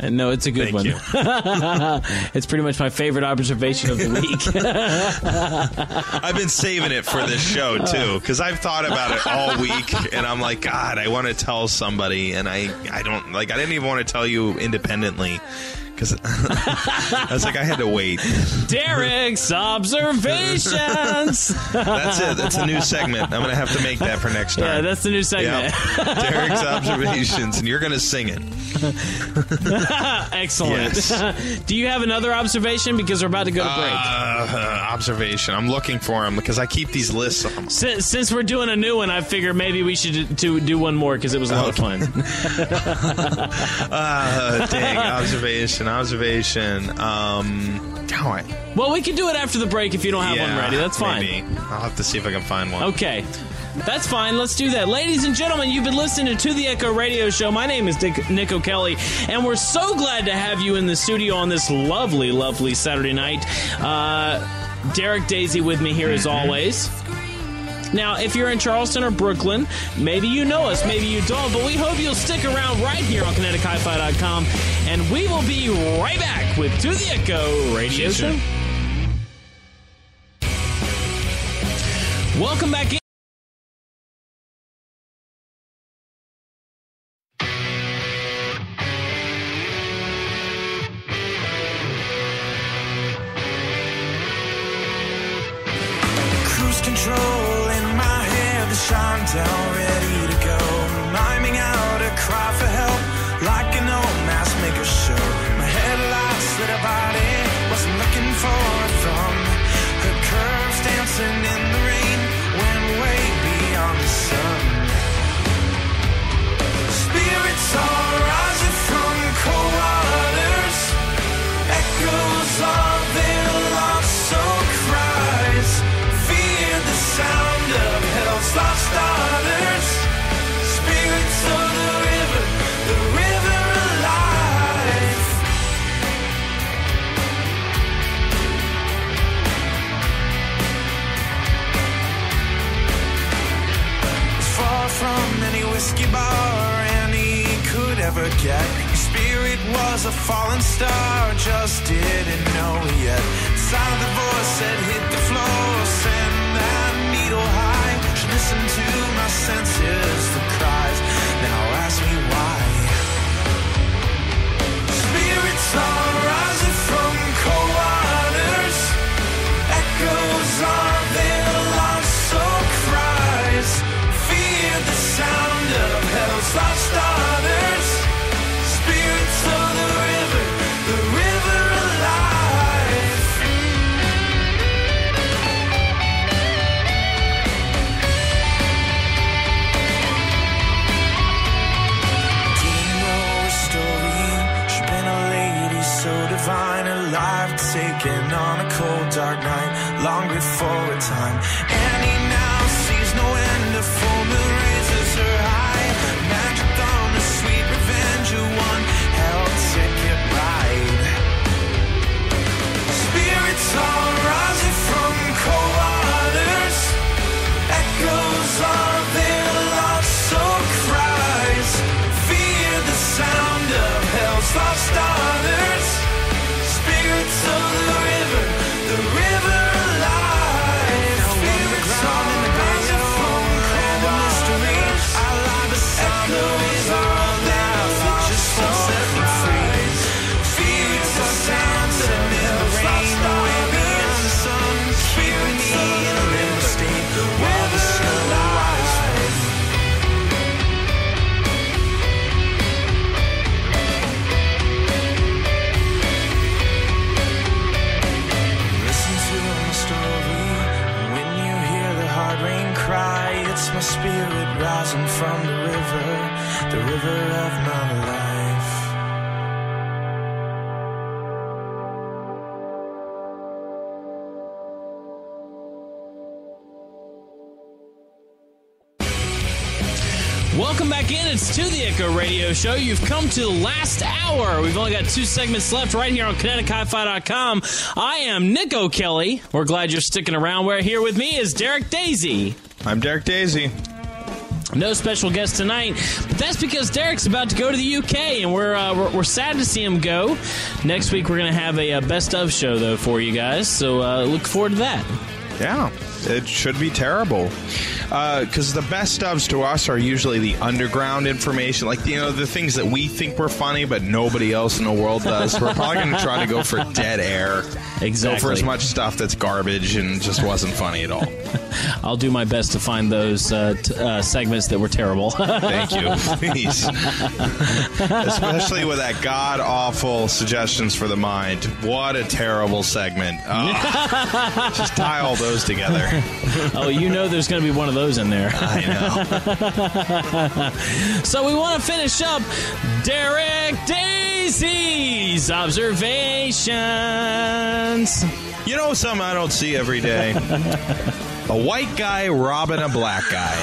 Speaker 1: No, it's a good one.
Speaker 2: Thank you.
Speaker 1: It's pretty much my favorite observation of the week.
Speaker 2: I've been saving it for this show, too, because I've thought about it all week, and I'm like, God, I want to tell somebody, and I didn't even want to tell you independently. Because I was like, I had to wait.
Speaker 1: Derek's Observations.
Speaker 2: That's it. That's a new segment. I'm going to have to make that for next time.
Speaker 1: Yeah, that's the new segment.
Speaker 2: Yep. Derek's Observations, and you're going to sing it.
Speaker 1: Excellent.
Speaker 2: Yes.
Speaker 1: Do you have another observation? Because we're about to go to break.
Speaker 2: Observation. I'm looking for them because I keep these lists of them.
Speaker 1: Since we're doing a new one, I figured maybe we should do one more because it was a lot of fun.
Speaker 2: Dang, observation.
Speaker 1: Well, we can do it after the break if you don't have one ready. That's fine.
Speaker 2: Maybe. I'll have to see if I can find one.
Speaker 1: Okay. That's fine. Let's do that. Ladies and gentlemen, you've been listening to The Echo Radio Show. My name is Nick O'Kelly, and we're so glad to have you in the studio on this lovely, lovely Saturday night. Derek Daisy with me here as always. Now, if you're in Charleston or Brooklyn, maybe you know us, maybe you don't, but we hope you'll stick around right here on KineticHiFi.com, and we will be right back with To The Echo Radio Show. Welcome back in.
Speaker 3: Cruise control in my head, the shine down, ready to go. Miming out a cry for help, like an old mask maker show. My headlights lit a body, wasn't looking for a thumb. Her curves dancing in the rain, went way beyond the sun. Spirits are rising from cold waters, echoes of their lost soul cries. The sound of hell's lost daughters, spirits of the river alive. As far from any whiskey bar Annie could ever get, your spirit was a fallen star, just didn't know it yet. Sound of the voice that hit the floor, send that needle high. Should listen to my senses, the cries. Now ask me why. Spirits are rising from cold waters, echoes of their lost soul cries. Fear the sound of hell's lost daughters, spirits of the river alive. Divine, alive, taken on a cold dark night, long before a time. Annie now sees no end, a full moon raises her high. Magic thumb, a sweet revenge, a one hell ticket ride. Spirits are rising from cold waters, echoes of their lost soul cries. Fear the sound of hell's lost daughters, spirits of the river alive. Spirits on the rising from cold mysteries. I lie beside echoes of their lost soul set me free. Spirits of sounds and in the rain, way beyond the sun. Keep me in a limbo state where the snow lies red. It's my spirit rising from the river of my life.
Speaker 1: Welcome back in. It's To The Echo Radio Show. You've come to the last hour. We've only got 2 segments left right here on KineticHiFi.com. I am Nick O'Kelly. We're glad you're sticking around. Where here with me is Derek Daisy.
Speaker 2: I'm Derek Daisy.
Speaker 1: No special guest tonight, but that's because Derek's about to go to the UK, and we're sad to see him go. Next week, we're going to have a best of show, though, for you guys, so look forward to that.
Speaker 2: Yeah, it should be terrible. Because the best ofs to us are usually the underground information, like, the things that we think were funny, but nobody else in the world does. We're probably going to try to go for dead air.
Speaker 1: Exactly.
Speaker 2: Go for as much stuff that's garbage and just wasn't funny at all.
Speaker 1: I'll do my best to find those segments that were terrible.
Speaker 2: Thank you. Please. Especially with that god-awful Suggestions for the Mind. What a terrible segment. Just tie all those together.
Speaker 1: Oh, there's going to be one of those in there.
Speaker 2: I know.
Speaker 1: So we want to finish up Derek Daisy's observations.
Speaker 2: You know something I don't see every day? A white guy robbing a black guy.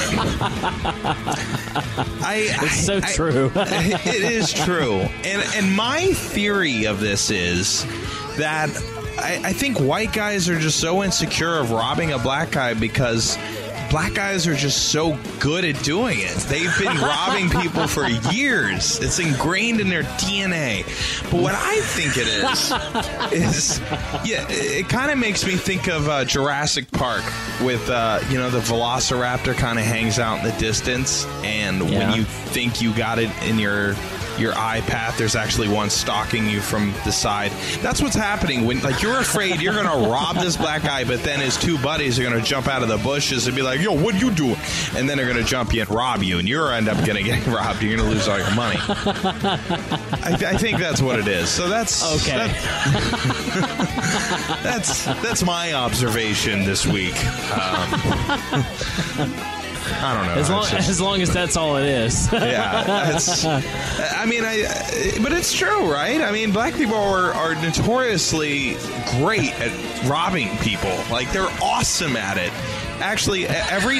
Speaker 1: It's so true.
Speaker 2: It is true. And my theory of this is that I think white guys are just so insecure of robbing a black guy because black guys are just so good at doing it. They've been robbing people for years. It's ingrained in their DNA. But what I think it is it kind of makes me think of Jurassic Park with, the Velociraptor kind of hangs out in the distance, and when you think you got it in your eye path, there's actually one stalking you from the side. That's what's happening when, you're afraid you're going to rob this black guy, but then his two buddies are going to jump out of the bushes and be like, yo, what you doing? And then they're going to jump you and rob you, and you're end up going to get robbed. You're going to lose all your money. I think that's what it is. So that's
Speaker 1: okay.
Speaker 2: That's my observation this week. I don't know.
Speaker 1: As long as that's all it is.
Speaker 2: Yeah. But it's true, right? I mean, black people are notoriously great at robbing people. They're awesome at it. Actually, every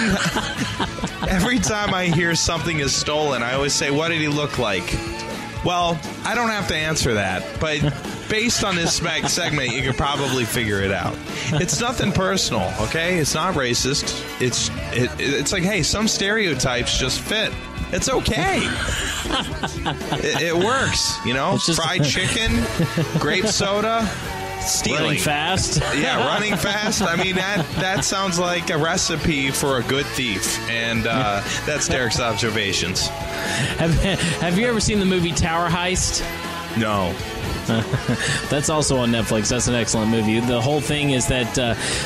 Speaker 2: time I hear something is stolen, I always say, what did he look like? Well, I don't have to answer that, but based on this segment, you can probably figure it out. It's nothing personal, okay? It's not racist. It's like, hey, some stereotypes just fit. It's okay. It works, Fried chicken, grape soda, stealing.
Speaker 1: Running fast.
Speaker 2: Yeah, running fast. I mean, that sounds like a recipe for a good thief. And that's Derek's observations.
Speaker 1: Have you ever seen the movie Tower Heist?
Speaker 2: No.
Speaker 1: That's also on Netflix. That's an excellent movie. The whole thing is that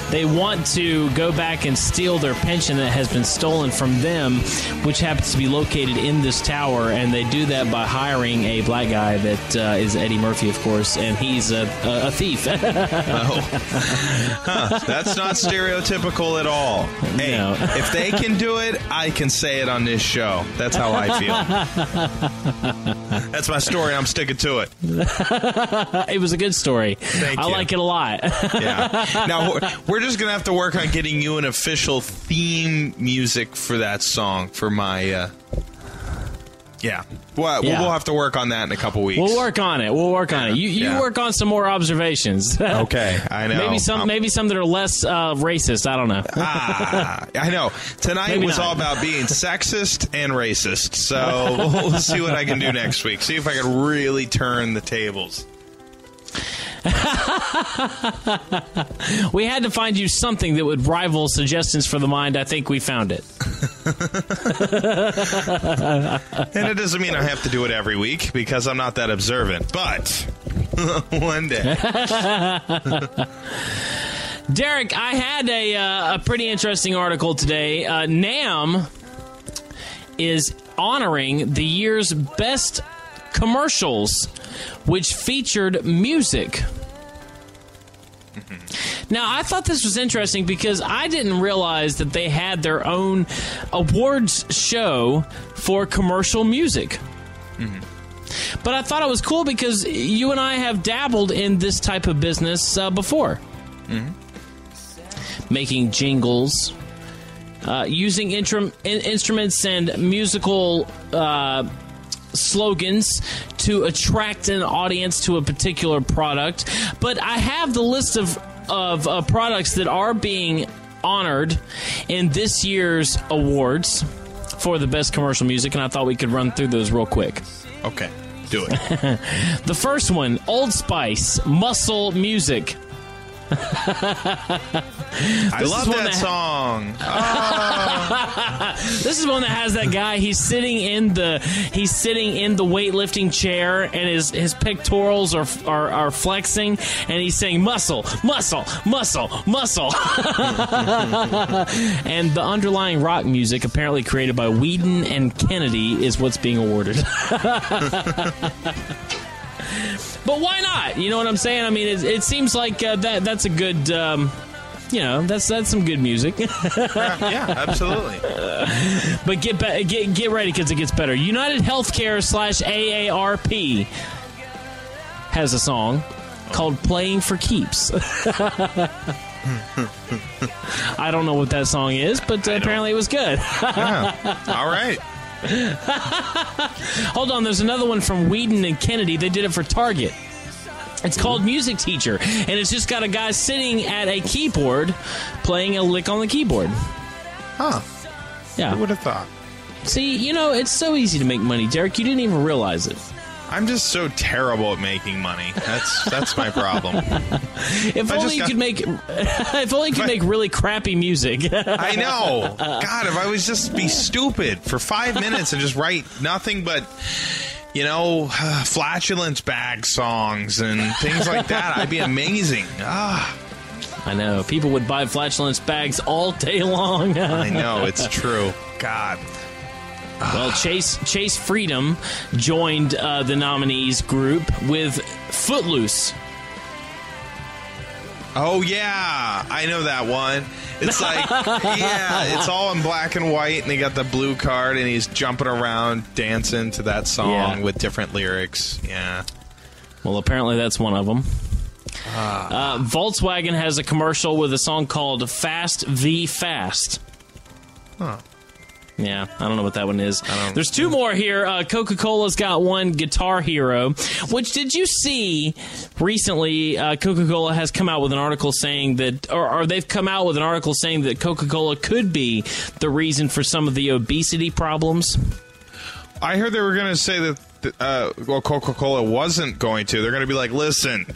Speaker 1: they want to go back and steal their pension that has been stolen from them, which happens to be located in this tower, and they do that by hiring a black guy that is Eddie Murphy, of course, and he's a thief.
Speaker 2: That's not stereotypical at all. Hey,
Speaker 1: no.
Speaker 2: If they can do it, I can say it on this show. That's how I feel. That's my story. I'm sticking to it.
Speaker 1: It was a good story.
Speaker 2: Thank you.
Speaker 1: I like it a lot.
Speaker 2: Yeah. Now, we're just going to have to work on getting you an official theme music for that song for my... Yeah. Well, we'll have to work on that in a couple weeks.
Speaker 1: We'll work on it. You work on some more observations.
Speaker 2: Okay, I know.
Speaker 1: Maybe some that are less racist. I don't know.
Speaker 2: I know. Tonight was all about being sexist and racist. So we'll see what I can do next week. See if I can really turn the tables.
Speaker 1: We had to find you something that would rival Suggestions for the Mind. I think we found it.
Speaker 2: And it doesn't mean I have to do it every week because I'm not that observant. But one day.
Speaker 1: Derek, I had a pretty interesting article today. NAMM is honoring the year's best commercials, which featured music. Now, I thought this was interesting because I didn't realize that they had their own awards show for commercial music. But I thought it was cool because you and I have dabbled in this type of business before. Making jingles, using instruments and musical slogans to attract an audience to a particular product. But I have the list of products that are being honored in this year's awards for the best commercial music, and I thought we could run through those real quick.
Speaker 2: Okay, do it.
Speaker 1: The first one, Old Spice, Muscle Music.
Speaker 2: I love that song.
Speaker 1: This is one that has that guy. He's sitting in the weightlifting chair, and his pectorals are flexing, and he's saying muscle, muscle, muscle, muscle. And the underlying rock music, apparently created by Whedon and Kennedy, is what's being awarded. But why not? You know what I'm saying? I mean, it seems like that's a good, that's some good music.
Speaker 2: Yeah, absolutely.
Speaker 1: But get ready because it gets better. United Healthcare / AARP has a song called "Playing for Keeps." I don't know what that song is, but apparently it was good.
Speaker 2: Yeah. All right.
Speaker 1: Hold on, there's another one from Whedon and Kennedy. They did it for Target. It's called Music Teacher, and it's just got a guy sitting at a keyboard playing a lick on the keyboard.
Speaker 2: Huh.
Speaker 1: Yeah.
Speaker 2: Who would have thought?
Speaker 1: See, it's so easy to make money, Derek. You didn't even realize it.
Speaker 2: I'm just so terrible at making money. That's my problem.
Speaker 1: If only you could make really crappy music.
Speaker 2: I know. God, if I would just be stupid for 5 minutes and just write nothing but, flatulence bag songs and things like that, I'd be amazing. I
Speaker 1: know. People would buy flatulence bags all day long.
Speaker 2: I know. It's true. God.
Speaker 1: Well, Chase Freedom joined the nominees group with Footloose.
Speaker 2: Oh, yeah. I know that one. It's like, it's all in black and white, and they got the blue card, and he's jumping around, dancing to that song with different lyrics. Yeah.
Speaker 1: Well, apparently that's one of them. Volkswagen has a commercial with a song called Fast V Fast.
Speaker 2: Huh.
Speaker 1: Yeah, I don't know what that one is. There's two more here. Coca-Cola's got one, Guitar Hero, which, did you see recently Coca-Cola has come out with an article saying that, or they've come out with an article saying that Coca-Cola could be the reason for some of the obesity problems?
Speaker 2: I heard they were going to say that Coca-Cola wasn't going to. They're going to be like, listen,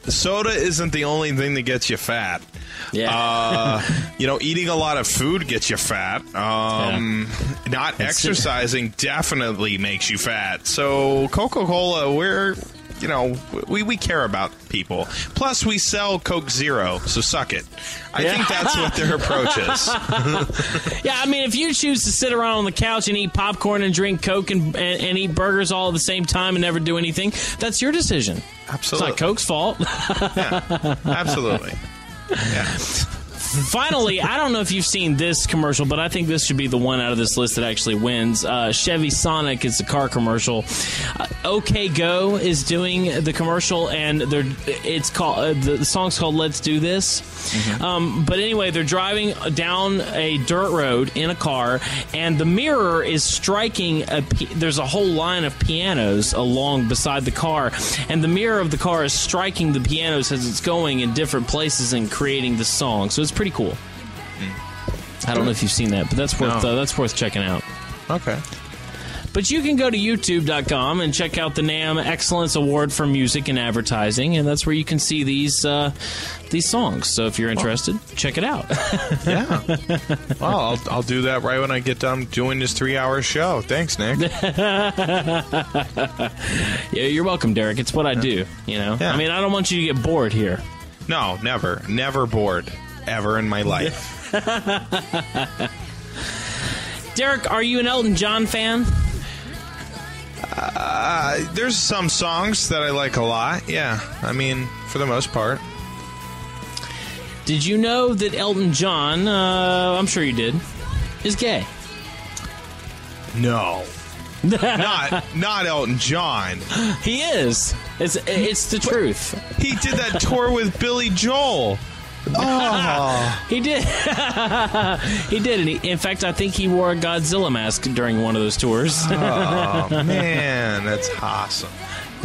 Speaker 2: soda isn't the only thing that gets you fat.
Speaker 1: Yeah.
Speaker 2: Eating a lot of food gets you fat. Not exercising definitely makes you fat. So Coca-Cola, we care about people. Plus, we sell Coke Zero, so suck it. I think that's what their approach is.
Speaker 1: Yeah, I mean, if you choose to sit around on the couch and eat popcorn and drink Coke and eat burgers all at the same time and never do anything, that's your decision.
Speaker 2: Absolutely.
Speaker 1: It's not Coke's fault.
Speaker 2: Yeah, absolutely. Yeah.
Speaker 1: Finally, I don't know if you've seen this commercial, but I think this should be the one out of this list that actually wins. Chevy Sonic is the car commercial. OK Go is doing the commercial, and it's called the song's called "Let's Do This." Mm-hmm. But anyway, they're driving down a dirt road in a car, and the mirror is striking. There's a whole line of pianos along beside the car, and the mirror of the car is striking the pianos as it's going in different places and creating the song. So it's pretty cool. I don't know if you've seen that, but that's worth checking out.
Speaker 2: Okay.
Speaker 1: But you can go to youtube.com and check out the NAMM Excellence Award for Music and Advertising, and that's where you can see these songs. So if you're interested, check it out.
Speaker 2: Yeah. Well, I'll do that right when I get done doing this 3-hour show. Thanks, Nick.
Speaker 1: Yeah, you're welcome, Derek. It's what I do, Yeah. I mean, I don't want you to get bored here.
Speaker 2: No, never. Never bored. Ever in my life.
Speaker 1: Derek, are you an Elton John fan?
Speaker 2: There's some songs that I like a lot. Yeah, I mean, for the most part.
Speaker 1: Did you know that Elton John, I'm sure you did, is gay?
Speaker 2: No. Not Elton John.
Speaker 1: He is. It's the truth.
Speaker 2: He did that tour with Billy Joel. Oh,
Speaker 1: he did. He did. And in fact, I think he wore a Godzilla mask during one of those tours.
Speaker 2: Oh, man, that's awesome.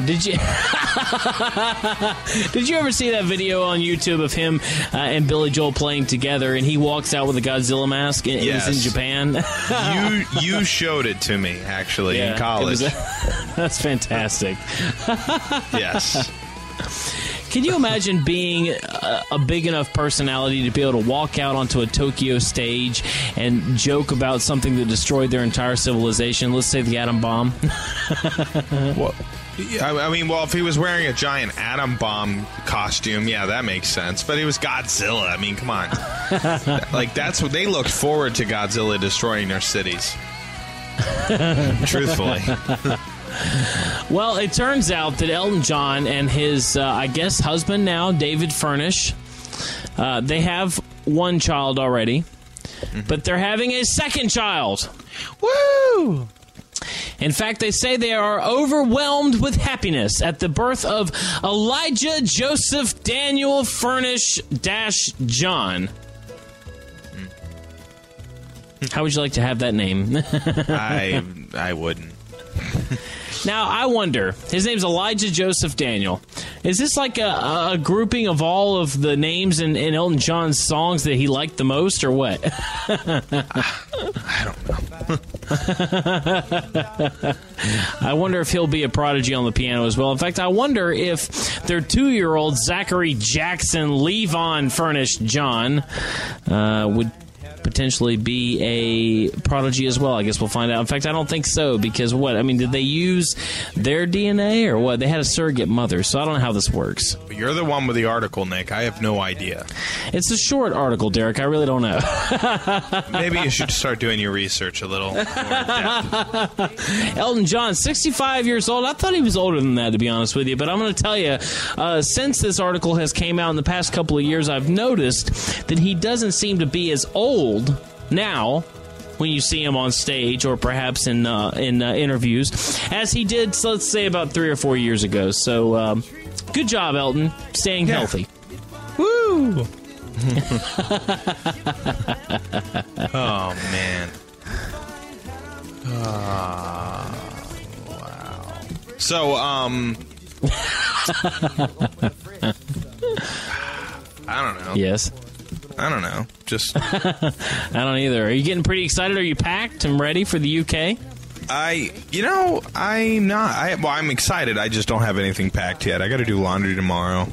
Speaker 1: Did you Did you ever see that video on YouTube of him and Billy Joel playing together, and he walks out with a Godzilla mask? It
Speaker 2: Yes.
Speaker 1: was in Japan.
Speaker 2: You showed it to me, actually, in college.
Speaker 1: That's fantastic.
Speaker 2: Yes.
Speaker 1: Can you imagine being a big enough personality to be able to walk out onto a Tokyo stage and joke about something that destroyed their entire civilization? Let's say the atom bomb.
Speaker 2: Well, I mean, well, if he was wearing a giant atom bomb costume, yeah, that makes sense. But he was Godzilla. I mean, come on. Like, that's what they looked forward to, Godzilla destroying their cities. Truthfully.
Speaker 1: Well, it turns out that Elton John and his, I guess, husband now, David Furnish, they have one child already, but they're having a second child.
Speaker 2: Woo!
Speaker 1: In fact, they say they are overwhelmed with happiness at the birth of Elijah Joseph Daniel Furnish John. How would you like to have that name?
Speaker 2: I wouldn't.
Speaker 1: Now, I wonder, his name's Elijah Joseph Daniel. Is this like a grouping of all of the names in Elton John's songs that he liked the most, or what?
Speaker 2: I don't know.
Speaker 1: I wonder if he'll be a prodigy on the piano as well. In fact, I wonder if their 2-year-old Zachary Jackson Levon Furnish John would potentially be a prodigy as well. I guess we'll find out. In fact, I don't think so, because what? I mean, did they use their DNA or what? They had a surrogate mother, so I don't know how this works.
Speaker 2: You're the one with the article, Nick. I have no idea.
Speaker 1: It's a short article, Derek. I really don't know.
Speaker 2: Maybe you should start doing your research a little more in depth.
Speaker 1: Elton John, 65 years old. I thought he was older than that, to be honest with you. But I'm going to tell you, since this article has came out in the past couple of years, I've noticed that he doesn't seem to be as old now when you see him on stage or perhaps in interviews as he did, so let's say, about 3 or 4 years ago. So good job, Elton, staying healthy.
Speaker 2: Woo! Oh, man. Wow. So, I don't know.
Speaker 1: Yes.
Speaker 2: I don't know. Just
Speaker 1: I don't either. Are you getting pretty excited? Are you packed and ready for the UK?
Speaker 2: I'm not. I'm excited. I just don't have anything packed yet. I got to do laundry tomorrow.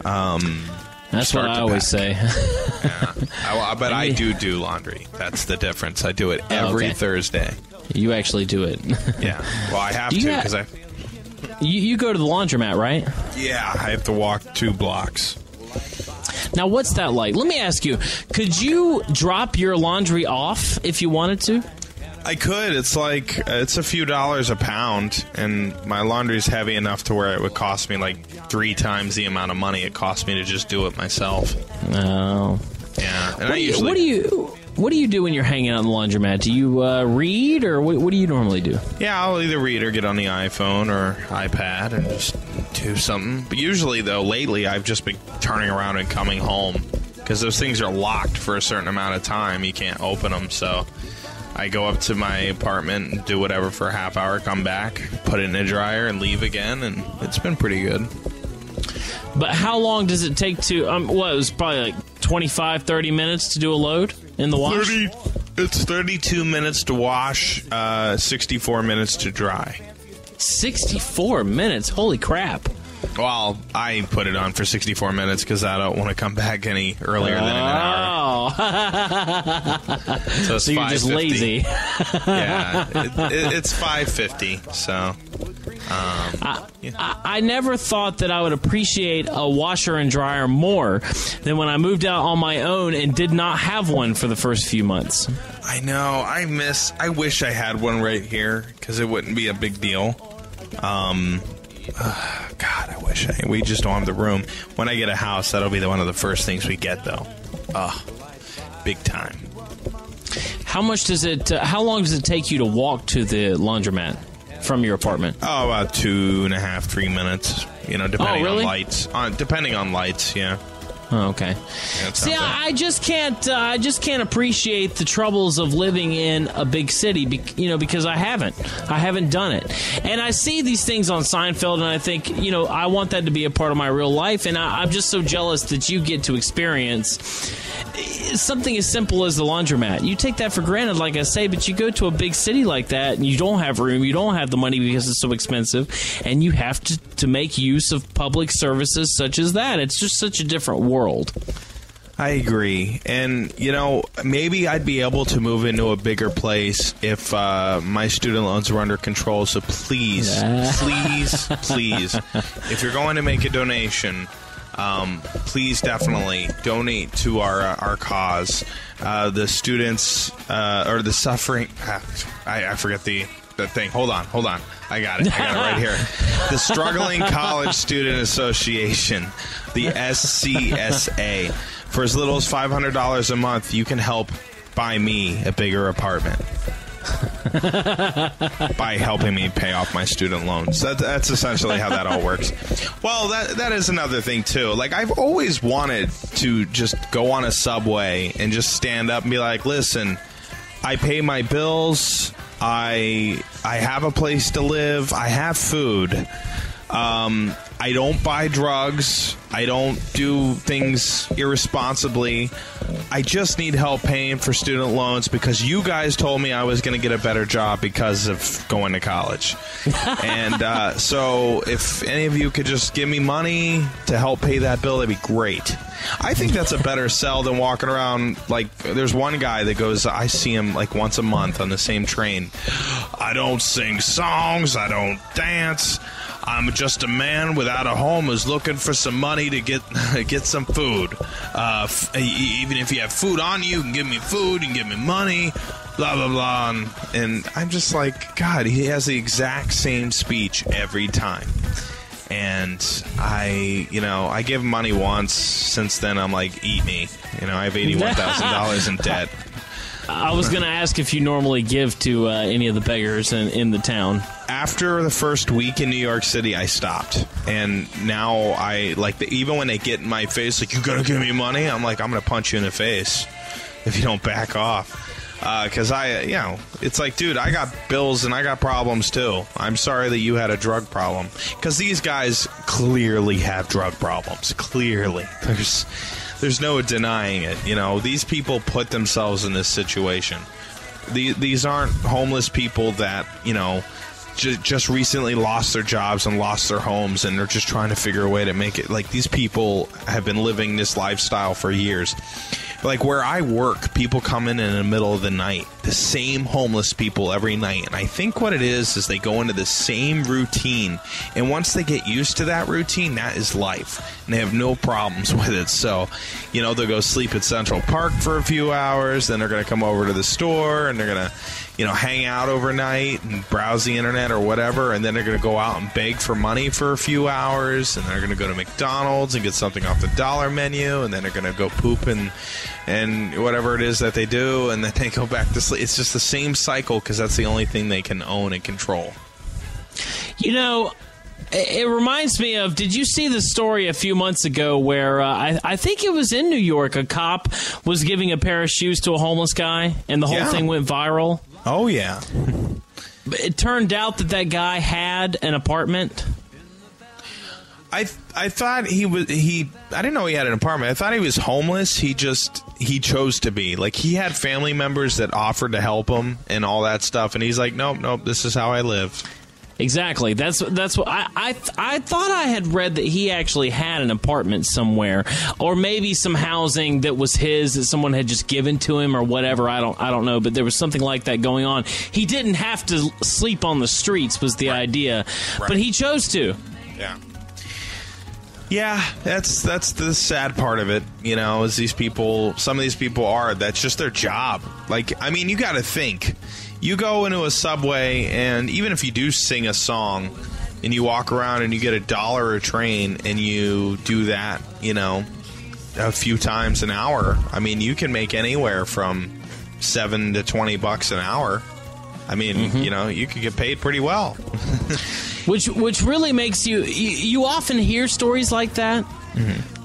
Speaker 1: That's what I always say.
Speaker 2: Yeah. But I do laundry. That's the difference. I do it every Thursday.
Speaker 1: You actually do it.
Speaker 2: Yeah. Well, I have to because
Speaker 1: You go to the laundromat, right?
Speaker 2: Yeah, I have to walk 2 blocks.
Speaker 1: Now, what's that like? Let me ask you, could you drop your laundry off if you wanted to?
Speaker 2: I could. It's a few dollars a pound, and my laundry's heavy enough to where it would cost me like 3 times the amount of money it cost me to just do it myself.
Speaker 1: Oh.
Speaker 2: Yeah. And
Speaker 1: What do you do when you're hanging out in the laundromat? Do you read, or what do you normally do?
Speaker 2: Yeah, I'll either read or get on the iPhone or iPad and just do something. But usually, though, lately I've just been turning around and coming home because those things are locked for a certain amount of time. You can't open them, so I go up to my apartment and do whatever for a half hour, come back, put it in the dryer, and leave again, and it's been pretty good.
Speaker 1: But how long does it take to, it was probably like 25, 30 minutes to do a load in the wash?
Speaker 2: It's 32 minutes to wash, 64 minutes to dry. 64
Speaker 1: minutes? Holy crap.
Speaker 2: Well, I put it on for 64 minutes because I don't want to come back any earlier than an hour.
Speaker 1: So you're just lazy.
Speaker 2: Yeah, it's 5:50, so...
Speaker 1: I never thought that I would appreciate a washer and dryer more than when I moved out on my own and did not have one for the first few months.
Speaker 2: I know. I wish I had one right here because it wouldn't be a big deal. God, I wish we just don't have the room. When I get a house, that'll be one of the first things we get, though. Big time.
Speaker 1: How long does it take you to walk to the laundromat from your apartment?
Speaker 2: Oh, about 2.5, 3 minutes. Depending on lights. Depending on lights, yeah.
Speaker 1: Oh, okay. See, I just can't. I just can't appreciate the troubles of living in a big city. Because I haven't done it, and I see these things on Seinfeld, and I think, I want that to be a part of my real life, and I'm just so jealous that you get to experience something as simple as the laundromat. You take that for granted, like I say, but you go to a big city like that, and you don't have room, you don't have the money because it's so expensive, and you have to make use of public services such as that. It's just such a different world.
Speaker 2: I agree. And, maybe I'd be able to move into a bigger place if my student loans were under control. So please, please, if you're going to make a donation, please definitely donate to our cause. The students, or the suffering, I forget the thing. Hold on. I got it right here. The Struggling College Student Association, the SCSA. For as little as $500 a month, you can help buy me a bigger apartment by helping me pay off my student loans. That's essentially how that all works. Well, that is another thing, too. Like, I've always wanted to just go on a subway and just stand up and be like, listen, I pay my bills, I have a place to live, I have food, I don't buy drugs, I don't do things irresponsibly. I just need help paying for student loans because you guys told me I was going to get a better job because of going to college. And so if any of you could just give me money to help pay that bill, that'd be great. I think that's a better sell than walking around. Like, there's one guy that goes, I see him like once a month on the same train. I don't sing songs, I don't dance. I'm just a man without a home who's looking for some money to get some food. Even if you have food on you, you can give me food, you can give me money, blah, blah, blah. And I'm just like, God, he has the exact same speech every time. And I give him money once. Since then, I'm like, eat me. I have $81,000 in debt.
Speaker 1: I was going to ask if you normally give to any of the beggars in the town.
Speaker 2: After the first week in New York City, I stopped. And now I, even when they get in my face, like, you gotta give me money, I'm like, I'm going to punch you in the face if you don't back off. Because it's like, dude, I got bills and I got problems too. I'm sorry that you had a drug problem. Because these guys clearly have drug problems. Clearly. There's no denying it. These people put themselves in this situation. These aren't homeless people that, just recently lost their jobs and lost their homes, and they're just trying to figure a way to make it. Like, these people have been living this lifestyle for years. Like, where I work, people come in the middle of the night. The same homeless people every night. And I think what it is they go into the same routine. And once they get used to that routine, that is life. And they have no problems with it. So, they'll go sleep at Central Park for a few hours. Then they're going to come over to the store, and they're going to, hang out overnight and browse the internet or whatever. And then they're going to go out and beg for money for a few hours. And they're going to go to McDonald's and get something off the dollar menu. And then they're going to go poop and whatever it is that they do, and then they go back to sleep. It's just the same cycle because that's the only thing they can own and control.
Speaker 1: It reminds me of, did you see the story a few months ago where I think it was in New York, a cop was giving a pair of shoes to a homeless guy, and the whole thing went viral?
Speaker 2: Oh, yeah.
Speaker 1: It turned out that guy had an apartment.
Speaker 2: I thought I didn't know he had an apartment. I thought he was homeless. He chose to be. Like, he had family members that offered to help him and all that stuff, and he's like, nope, this is how I live.
Speaker 1: Exactly. That's what I thought I had read, that he actually had an apartment somewhere, or maybe some housing that was his that someone had just given to him or whatever. I don't know, but there was something like that going on. He didn't have to sleep on the streets was the idea, but he chose to.
Speaker 2: Yeah. Yeah, that's the sad part of it, is some of these people that's just their job. Like, I mean, you got to think. You go into a subway, and even if you do sing a song, and you walk around and you get $1 a train, and you do that, a few times an hour, I mean, you can make anywhere from $7 to $20 an hour. I mean, you could get paid pretty well.
Speaker 1: Which really makes you often hear stories like that,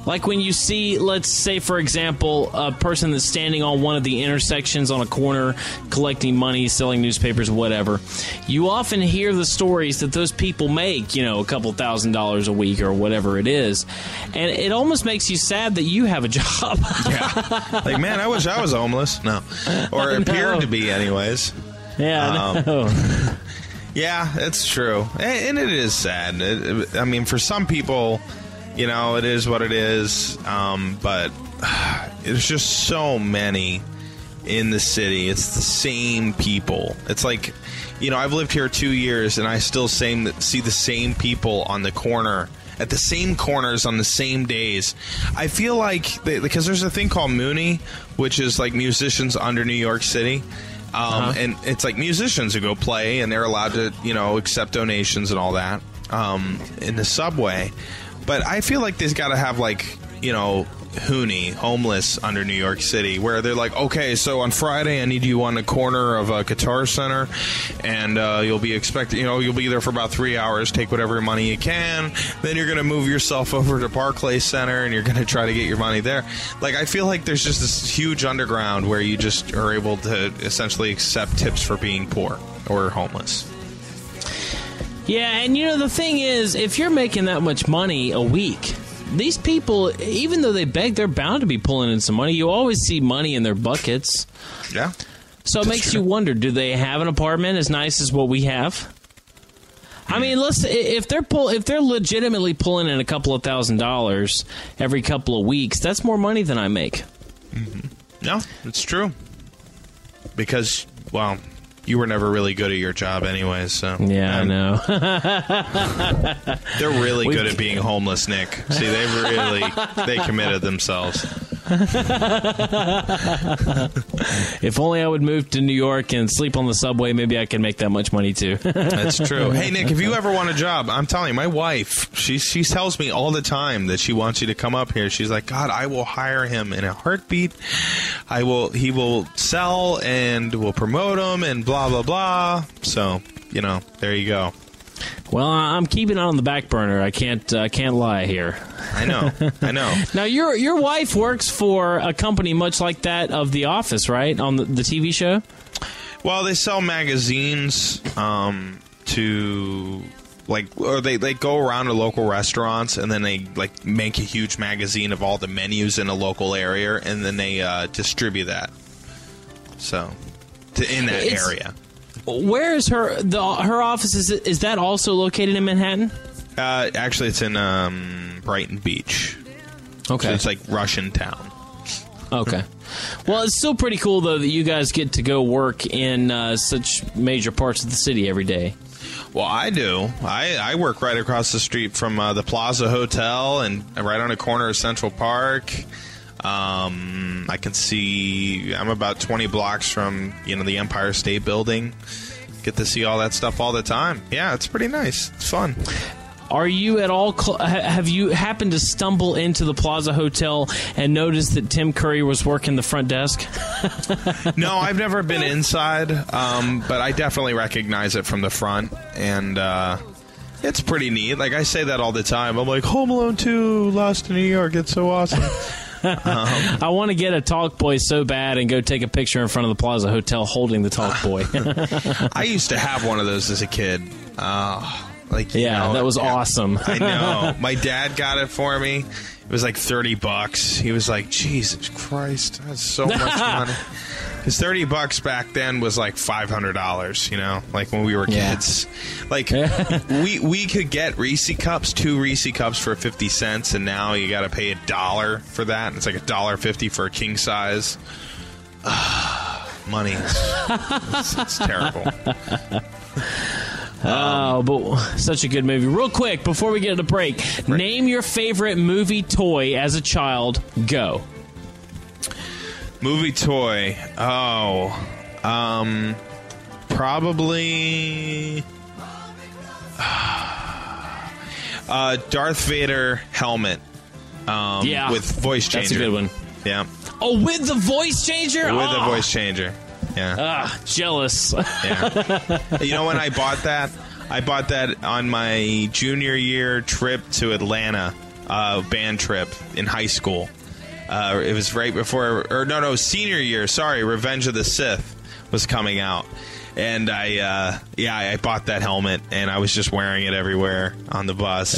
Speaker 1: Like when you see, let's say, for example, a person that's standing on one of the intersections on a corner collecting money, selling newspapers, whatever, you often hear the stories that those people make, a couple $1,000s a week or whatever it is. And it almost makes you sad that you have a job.
Speaker 2: Yeah. Like, man, I wish I was homeless. No. Or appeared to be anyways.
Speaker 1: Yeah, no.
Speaker 2: Yeah, it's true. And it is sad. I mean, for some people... it is what it is, but there's just so many in the city. It's the same people. It's like, I've lived here 2 years, and I still see the same people on the corner, at the same corners on the same days. I feel like, because there's a thing called Mooney, which is like musicians under New York City. And it's like musicians who go play, and they're allowed to, accept donations and all that in the subway. But I feel like there's got to have, like, Hooney, homeless under New York City, where they're like, okay, so on Friday I need you on the corner of a Guitar Center, and you'll be expected, you'll be there for about 3 hours, take whatever money you can, then you're going to move yourself over to Barclays Center, and you're going to try to get your money there. Like, I feel like there's just this huge underground where you just are able to essentially accept tips for being poor or homeless.
Speaker 1: Yeah, and the thing is, if you're making that much money a week, these people, even though they beg, they're bound to be pulling in some money. You always see money in their buckets.
Speaker 2: Yeah.
Speaker 1: So it makes you wonder, do they have an apartment as nice as what we have? I mean, if they're legitimately pulling in a couple of $1,000s every couple of weeks, that's more money than I make.
Speaker 2: Mm-hmm. No, it's true. Because, well... you were never really good at your job anyways, so...
Speaker 1: Yeah, I know.
Speaker 2: They're really good at being homeless, Nick. See, they committed themselves.
Speaker 1: If only I would move to New York and sleep on the subway, maybe I could make that much money, too.
Speaker 2: That's true. Hey, Nick, if you ever want a job, I'm telling you, my wife, she tells me all the time that she wants you to come up here. She's like, God, I will hire him in a heartbeat. He will sell and we'll promote him and blah, blah, blah. So, there you go.
Speaker 1: Well, I'm keeping it on the back burner. I can't lie here.
Speaker 2: I know.
Speaker 1: Now, your wife works for a company much like that of The Office, right? On the TV show?
Speaker 2: Well, they sell magazines to... or they go around to local restaurants, and then they make a huge magazine of all the menus in a local area, and then they distribute that. So, in that area.
Speaker 1: Where is her office? Is that also located in Manhattan?
Speaker 2: Actually, it's in Brighton Beach.
Speaker 1: Okay,
Speaker 2: so it's like Russian town.
Speaker 1: Okay. Well, it's still pretty cool though that you guys get to go work in such major parts of the city every day.
Speaker 2: Well, I do. I work right across the street from the Plaza Hotel and right on the corner of Central Park. I can see... I'm about 20 blocks from, the Empire State Building. Get to see all that stuff all the time. Yeah, it's pretty nice. It's fun.
Speaker 1: Are you at all... have you happened to stumble into the Plaza Hotel and noticed that Tim Curry was working the front desk?
Speaker 2: No, I've never been inside, but I definitely recognize it from the front, and it's pretty neat. Like, I say that all the time. I'm like, Home Alone 2, Lost in New York, it's so awesome.
Speaker 1: I want to get a talk boy so bad and go take a picture in front of the Plaza Hotel holding the talk boy.
Speaker 2: I used to have one of those as a kid.
Speaker 1: That was awesome.
Speaker 2: I know. My dad got it for me. It was like $30. He was like, Jesus Christ, that's so much money. Because $30 back then was like $500, like when we were kids. Like, we could get Reese cups, 2 Reese cups for 50 cents, and now you got to pay $1 for that. It's like $1.50 for a king size. Money. It's terrible.
Speaker 1: But such a good movie. Real quick, before we get to the break, name your favorite movie toy as a child. Go.
Speaker 2: Movie toy. Probably Darth Vader helmet. With voice changer.
Speaker 1: That's a good one.
Speaker 2: Yeah.
Speaker 1: Oh, with the voice changer?
Speaker 2: With the voice changer. Yeah.
Speaker 1: Jealous.
Speaker 2: Yeah. You know when I bought that? I bought that on my junior year trip to Atlanta band trip in high school. It was right before, senior year. Sorry, Revenge of the Sith was coming out. And I bought that helmet, and I was just wearing it everywhere on the bus.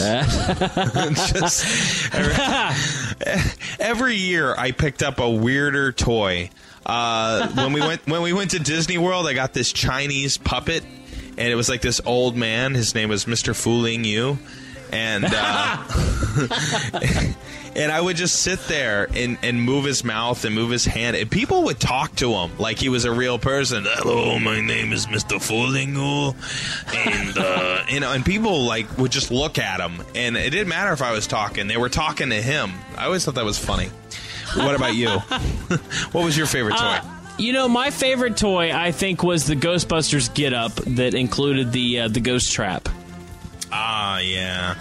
Speaker 2: Every year, I picked up a weirder toy. When we went to Disney World, I got this Chinese puppet, and it was like this old man. His name was Mr. Fooling You, and and I would just sit there and move his mouth and move his hand, and people would talk to him like he was a real person. Hello, my name is Mr. Fooling You, and and people like would just look at him, and it didn't matter if I was talking; they were talking to him. I always thought that was funny. What about you? What was your favorite toy?
Speaker 1: My favorite toy, I think, was the Ghostbusters get-up that included the ghost trap.
Speaker 2: Ah, yeah.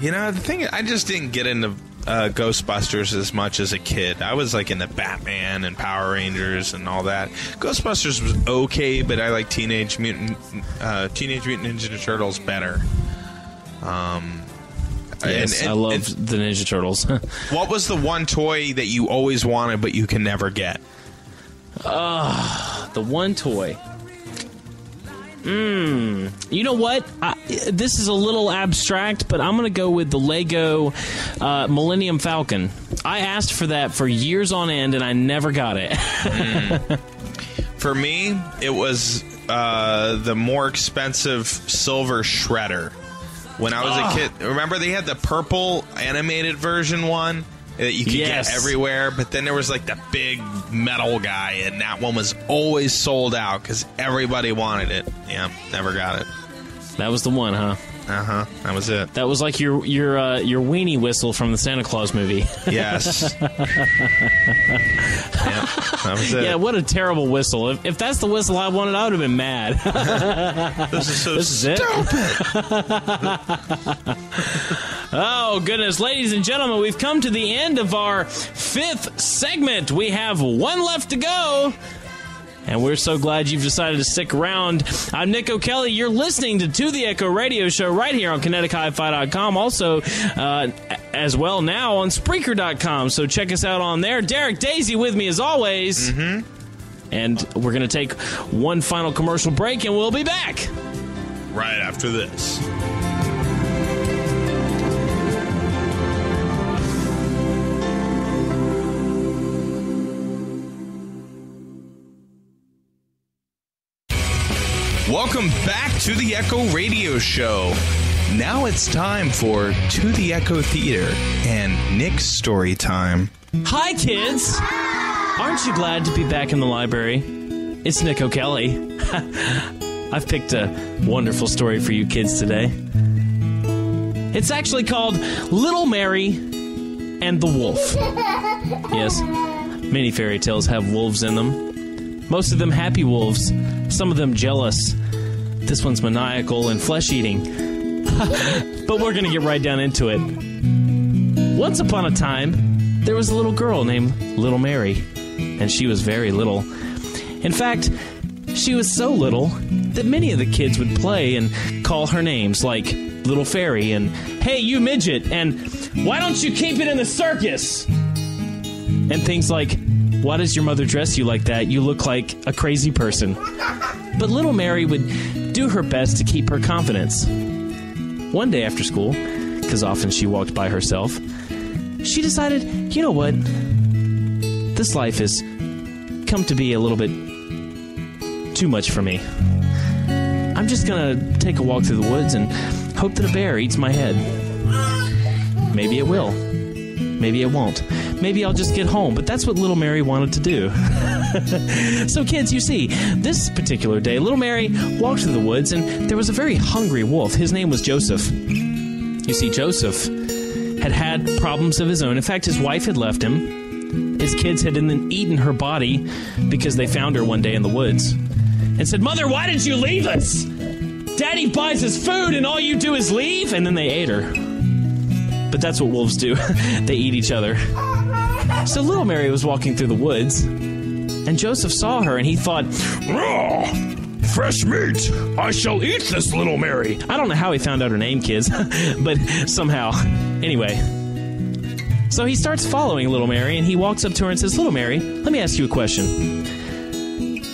Speaker 2: The thing, I just didn't get into Ghostbusters as much as a kid. I was like into Batman and Power Rangers and all that. Ghostbusters was okay, but I like Teenage Mutant Ninja Turtles better.
Speaker 1: Yes, I love the Ninja Turtles.
Speaker 2: What was the one toy that you always wanted but you can never get?
Speaker 1: The one toy. You know what? This is a little abstract, but I'm going to go with the Lego Millennium Falcon. I asked for that for years on end, and I never got it.
Speaker 2: For me, it was the more expensive Silver Shredder. When I was a kid, remember they had the purple animated version one that you could get everywhere, but then there was like the big metal guy, and that one was always sold out because everybody wanted it. Yeah, never got it.
Speaker 1: That was the one, huh?
Speaker 2: That was it.
Speaker 1: That was like your weenie whistle from the Santa Claus movie.
Speaker 2: Yes. Yep, that was it.
Speaker 1: Yeah, what a terrible whistle. If that's the whistle I wanted, I would have been mad.
Speaker 2: This is so stupid.
Speaker 1: Oh, goodness. Ladies and gentlemen, we've come to the end of our 5th segment. We have one left to go. And we're so glad you've decided to stick around. I'm Nick O'Kelly. You're listening to The Echo Radio Show right here on KineticHiFi.com. Also, as well now on Spreaker.com. So check us out on there. Derek Daisy with me as always. Mm-hmm. And we're going to take one final commercial break, and we'll be back
Speaker 2: right after this. Welcome back to the Echo Radio Show. Now it's time for To the Echo Theater and Nick's story time.
Speaker 1: Hi, kids! Aren't you glad to be back in the library? It's Nick O'Kelly. I've picked a wonderful story for you kids today. It's actually called Little Mary and the Wolf. Yes, many fairy tales have wolves in them. Most of them happy wolves, some of them jealous. This one's maniacal and flesh-eating. But we're going to get right down into it. Once upon a time, there was a little girl named Little Mary, and she was very little. In fact, she was so little that many of the kids would play and call her names like Little Fairy and Hey, you midget, and Why don't you keep it in the circus? And things like, why does your mother dress you like that? You look like a crazy person. But little Mary would do her best to keep her confidence. One day after school, because often she walked by herself, she decided, you know what? This life has come to be a little bit too much for me. I'm just going to take a walk through the woods and hope that a bear eats my head. Maybe it will. Maybe it won't. Maybe I'll just get home, but that's what little Mary wanted to do. So kids, you see, this particular day, little Mary walked through the woods, and there was a very hungry wolf. His name was Joseph. You see, Joseph had problems of his own. In fact, his wife had left him. His kids had eaten her body because they found her one day in the woods and said, Mother, why did you leave us? Daddy buys us food and all you do is leave? And then they ate her. But that's what wolves do. They eat each other. So little Mary was walking through the woods, and Joseph saw her, and he thought,
Speaker 6: Fresh meat! I shall eat this, little Mary!
Speaker 1: I don't know how he found out her name, kids, but somehow. Anyway. So he starts following little Mary, and he walks up to her and says, Little Mary, let me ask you a question.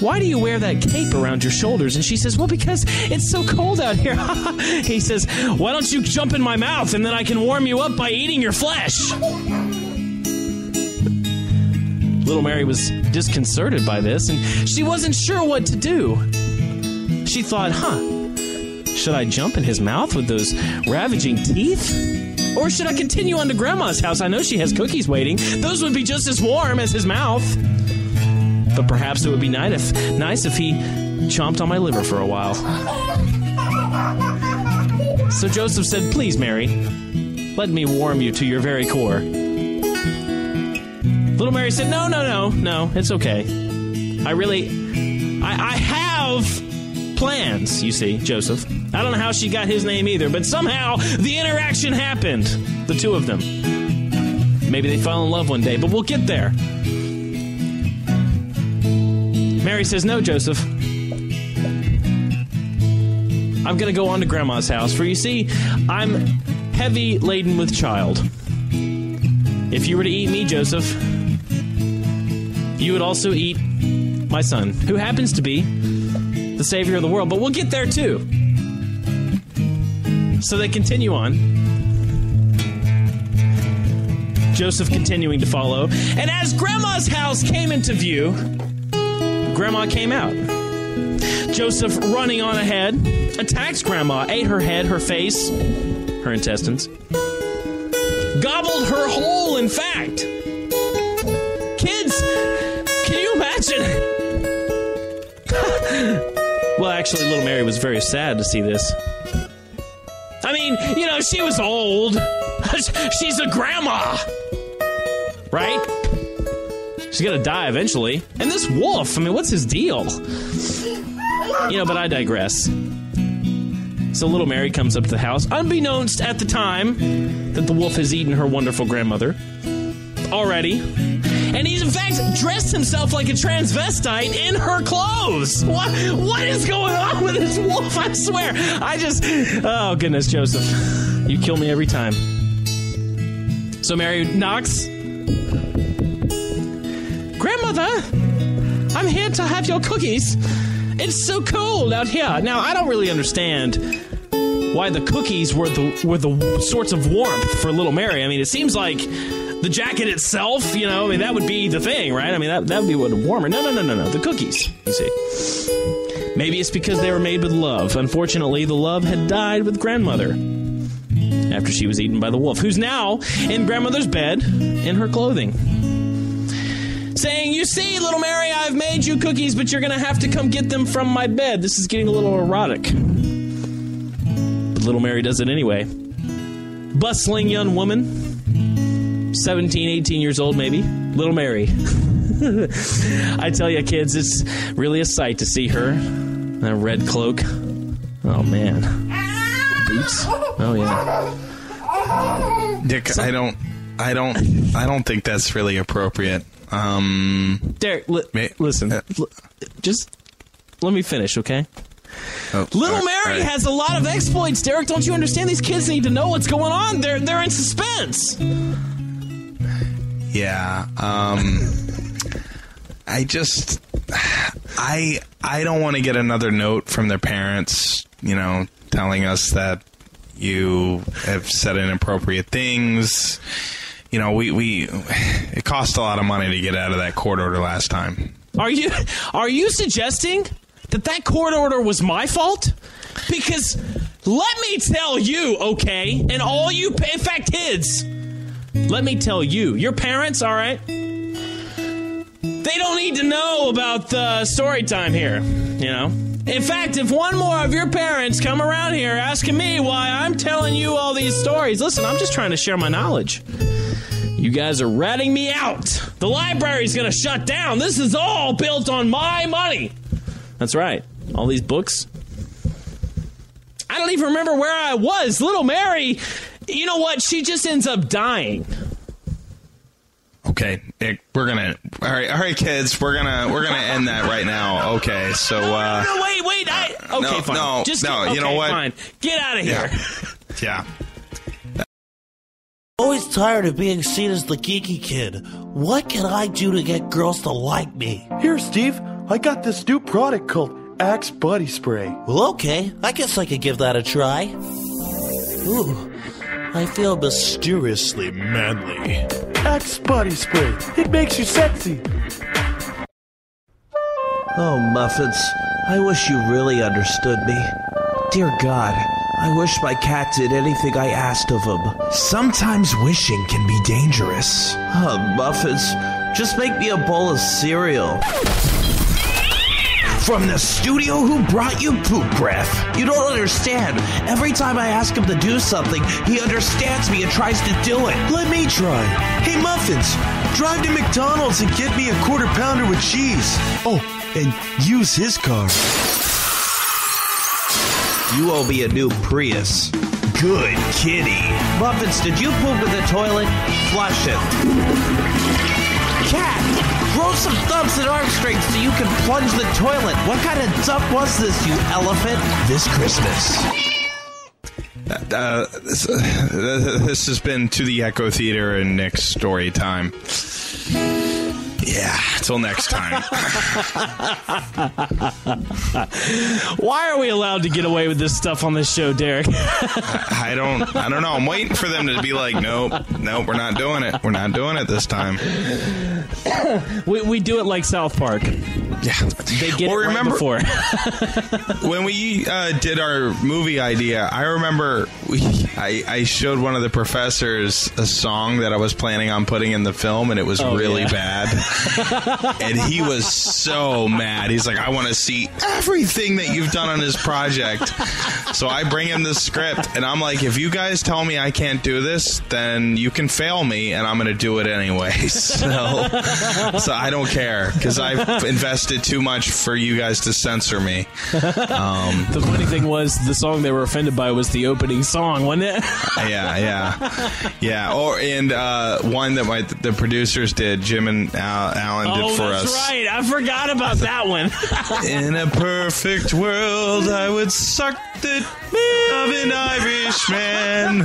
Speaker 1: Why do you wear that cape around your shoulders? And she says, well, because it's so cold out here. He says, why don't you jump in my mouth, and then I can warm you up by eating your flesh? Little Mary was disconcerted by this, and she wasn't sure what to do. She thought, should I jump in his mouth with those ravaging teeth? Or should I continue on to Grandma's house? I know she has cookies waiting. Those would be just as warm as his mouth. But perhaps it would be nice if he chomped on my liver for a while. So Joseph said, please, Mary, let me warm you to your very core. Little Mary said, no, it's okay. I have plans, you see, Joseph. I don't know how she got his name either, but somehow the interaction happened. The two of them. Maybe they fell in love one day, but we'll get there. Mary says, no, Joseph. I'm going to go on to Grandma's house, for you see, I'm heavy laden with child. If you were to eat me, Joseph, you would also eat my son, who happens to be the savior of the world. But we'll get there, too. So they continue on. Joseph continuing to follow. And as Grandma's house came into view, Grandma came out. Joseph, running on ahead, attacks Grandma, ate her head, her face, her intestines. Gobbled her whole, in fact. Kids, can you imagine? Well, actually, little Mary was very sad to see this. I mean, she was old. She's a grandma. Right? She's gonna die eventually. And this wolf, what's his deal? But I digress. So little Mary comes up to the house, unbeknownst at the time that the wolf has eaten her wonderful grandmother already. And he's in fact dressed himself like a transvestite in her clothes. What is going on with this wolf? I swear. Oh goodness, Joseph. You kill me every time. So Mary knocks. Grandmother, I'm here to have your cookies. It's so cold out here. Now, I don't really understand why the cookies were the sorts of warmth for little Mary. It seems like the jacket itself, that would be the thing, right? That would be what would warm her. No. The cookies, you see. Maybe it's because they were made with love. Unfortunately, the love had died with grandmother after she was eaten by the wolf, who's now in grandmother's bed in her clothing. Saying, you see, little Mary, I've made you cookies, but you're going to have to come get them from my bed. This is getting a little erotic. But little Mary does it anyway. Bustling young woman, 17, 18 years old maybe, little Mary. I tell you, kids, it's really a sight to see her. That red cloak. Oh, man. Boots. Oh, yeah.
Speaker 2: Dick, I don't think that's really appropriate.
Speaker 1: Derek, listen. Just let me finish, okay? Little Mary has a lot of exploits, Derek. Don't you understand? These kids need to know what's going on. They're in suspense.
Speaker 2: Yeah. I don't want to get another note from their parents, telling us that you have said inappropriate things. It cost a lot of money to get out of that court order last time.
Speaker 1: Are you suggesting that court order was my fault? Because let me tell you, okay, and all you, in fact, kids, let me tell you, your parents, all right, they don't need to know about the story time here, In fact, if one more of your parents come around here asking me why I'm telling you all these stories, listen, I'm just trying to share my knowledge. You guys are ratting me out. The library's going to shut down. This is all built on my money. That's right. All these books. I don't even remember where I was. Little Mary, you know what? She just ends up dying.
Speaker 2: Okay, Nick, we're gonna. All right, kids, we're gonna end that right now. Okay, so.
Speaker 1: No, wait. Okay, fine.
Speaker 2: No,
Speaker 1: okay,
Speaker 2: you know what?
Speaker 1: Fine. Get out of here.
Speaker 2: Yeah.
Speaker 7: Always tired of being seen as the geeky kid. What can I do to get girls to like me?
Speaker 8: Here, Steve, I got this new product called Axe Body Spray.
Speaker 7: Well, okay, I guess I could give that a try. Ooh, I feel mysteriously manly.
Speaker 8: Axe Body Spray. It makes you sexy.
Speaker 7: Oh, Muffins, I wish you really understood me. Dear God, I wish my cat did anything I asked of him.
Speaker 5: Sometimes wishing can be dangerous.
Speaker 7: Oh, Muffins, just make me a bowl of cereal.
Speaker 5: From the studio who brought you poop breath.
Speaker 7: You don't understand. Every time I ask him to do something, he understands me and tries to do it.
Speaker 8: Let me try. Hey, Muffins, drive to McDonald's and get me a quarter pounder with cheese. Oh, and use his car.
Speaker 7: You owe me a new Prius.
Speaker 5: Good kitty.
Speaker 7: Muffins, did you poop in the toilet? Flush it. Cat, grow some thumbs and arm strings so you can plunge the toilet. What kind of dump was this, you elephant?
Speaker 5: This Christmas.
Speaker 2: This has been To the Echo Theater and Nick's story time. Yeah, till next time.
Speaker 1: Why are we allowed to get away with this stuff on this show, Derek?
Speaker 2: I don't know. I'm waiting for them to be like, nope, we're not doing it. We're not doing it this time.
Speaker 1: We do it like South Park.
Speaker 2: Yeah,
Speaker 1: they get it right before.
Speaker 2: When we did our movie idea, I remember I showed one of the professors a song that I was planning on putting in the film, and it was really bad. And he was so mad. He's like, I want to see everything that you've done on this project. So I bring him the script, and I'm like, if you guys tell me I can't do this, then you can fail me, and I'm going to do it anyway. So I don't care, because I've invested too much for you guys to censor me.
Speaker 1: The funny thing was, the song they were offended by was the opening song, wasn't it?
Speaker 2: Yeah. One that the producers did, Jim and Alan did for us.
Speaker 1: Oh, that's right. I forgot about that one.
Speaker 2: In a perfect world, I would suck the of an Irishman.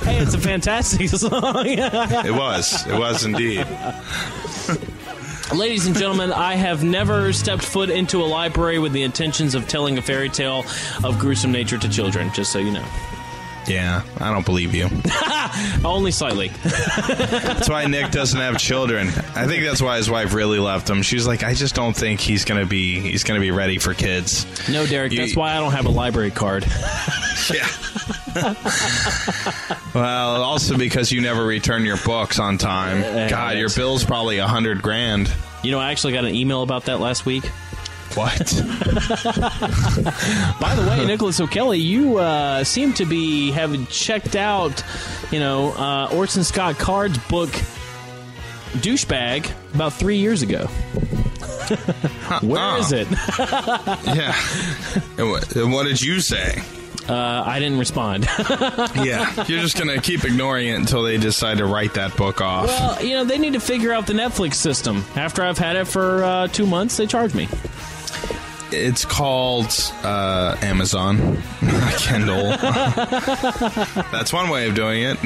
Speaker 1: Hey, it's a fantastic song.
Speaker 2: It was indeed.
Speaker 1: Ladies and gentlemen, I have never stepped foot into a library with the intentions of telling a fairy tale of gruesome nature to children, just so you know.
Speaker 2: Yeah, I don't believe you.
Speaker 1: Only slightly.
Speaker 2: That's why Nick doesn't have children. I think that's why his wife really left him. She's like, I just don't think he's gonna be ready for kids.
Speaker 1: No, Derek, that's why I don't have a library card.
Speaker 2: Yeah. Well, also because you never return your books on time. God, your bill's probably $100,000.
Speaker 1: You know, I actually got an email about that last week.
Speaker 2: What?
Speaker 1: By the way, Nicholas O'Kelly, you seem to be having checked out, Orson Scott Card's book, Douchebag, about 3 years ago. Where is it?
Speaker 2: Yeah. And what did you say?
Speaker 1: I didn't respond.
Speaker 2: Yeah, you're just going to keep ignoring it until they decide to write that book off.
Speaker 1: Well, they need to figure out the Netflix system. After I've had it for 2 months, they charge me.
Speaker 2: It's called Amazon Kindle. That's one way of doing it.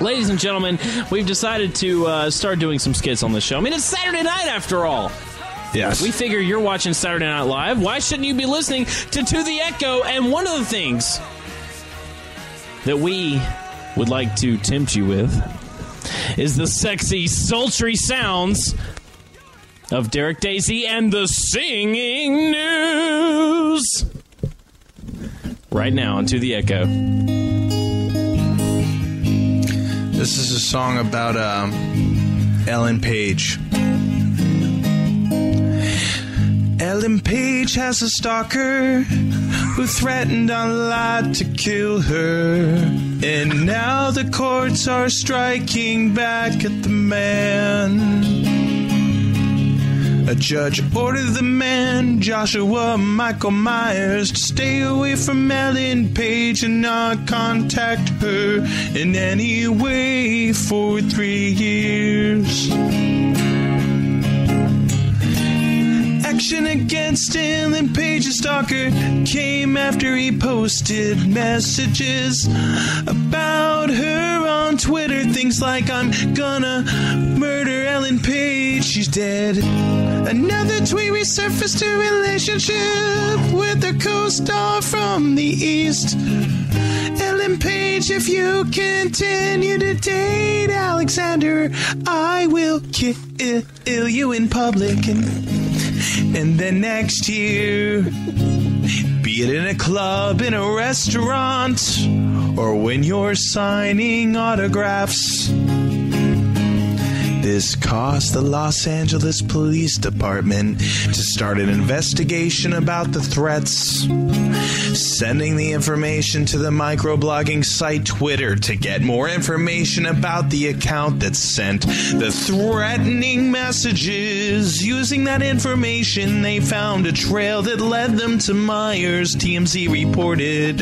Speaker 1: Ladies and gentlemen, we've decided to start doing some skits on this show. I mean, it's Saturday night after all.
Speaker 2: Yes.
Speaker 1: We figure you're watching Saturday Night Live. Why shouldn't you be listening to the Echo? And one of the things that we would like to tempt you with is the sexy, sultry sounds of Derek Daisy and the Singing News. Right now on To the Echo.
Speaker 2: This is a song about Ellen Page. Ellen Page has a stalker who threatened on a lie to kill her. And now the courts are striking back at the man
Speaker 5: A judge ordered the man, Joshua Michael Myers, to stay away from Ellen Page and not contact her in any way for 3 years. Action against Ellen Page's stalker came after he posted messages about her on Twitter. Things like, I'm gonna murder Ellen Page, she's dead. Another tweet resurfaced her relationship with her co-star from the East. Ellen Page, if you continue to date Alexander, I will kill you in public. And then next year, be it in a club, in a restaurant, or when you're signing autographs. This caused the Los Angeles Police Department to start an investigation about the threats, sending the information to the microblogging site Twitter to get more information about the account that sent the threatening messages. Using that information, they found a trail that led them to Myers, TMZ reported.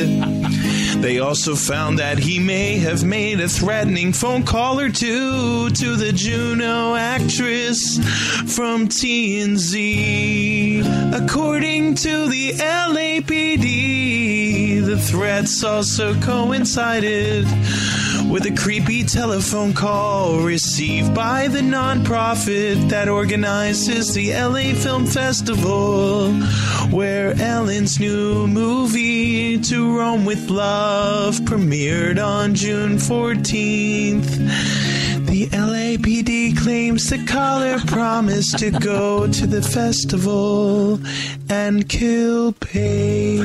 Speaker 5: They also found that he may have made a threatening phone call or two to the Juno actress from TMZ. According to the LAPD, the threats also coincided with a creepy telephone call received by the nonprofit that organizes the LA Film Festival, where Ellen's new movie, To Rome with Love, premiered on June 14th. The LAPD claims the caller promised to go to the festival and kill Paige.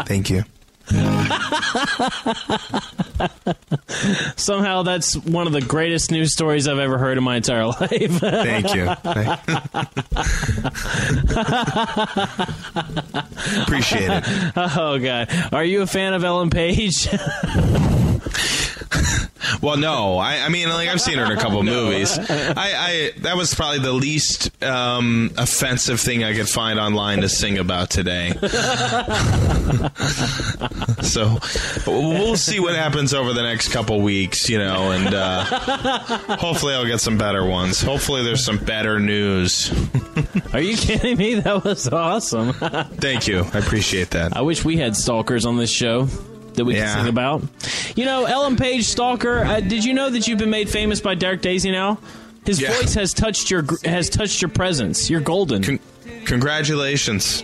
Speaker 5: Thank you.
Speaker 1: Somehow that's one of the greatest news stories I've ever heard in my entire life.
Speaker 5: Thank you. Appreciate it.
Speaker 1: Oh, God. Are you a fan of Ellen Page?
Speaker 5: Well, no. I mean, like, I've seen her in a couple movies. That was probably the least offensive thing I could find online to sing about today. So we'll see what happens over the next couple weeks, you know, and hopefully I'll get some better ones. Hopefully there's some better news.
Speaker 1: Are you kidding me? That was awesome.
Speaker 5: Thank you. I appreciate that.
Speaker 1: I wish we had stalkers on this show that we could sing about. You know, Ellen Page, stalker, did you know that you've been made famous by Derek Daisy now? His voice has touched your presence. You're golden.
Speaker 5: Congratulations.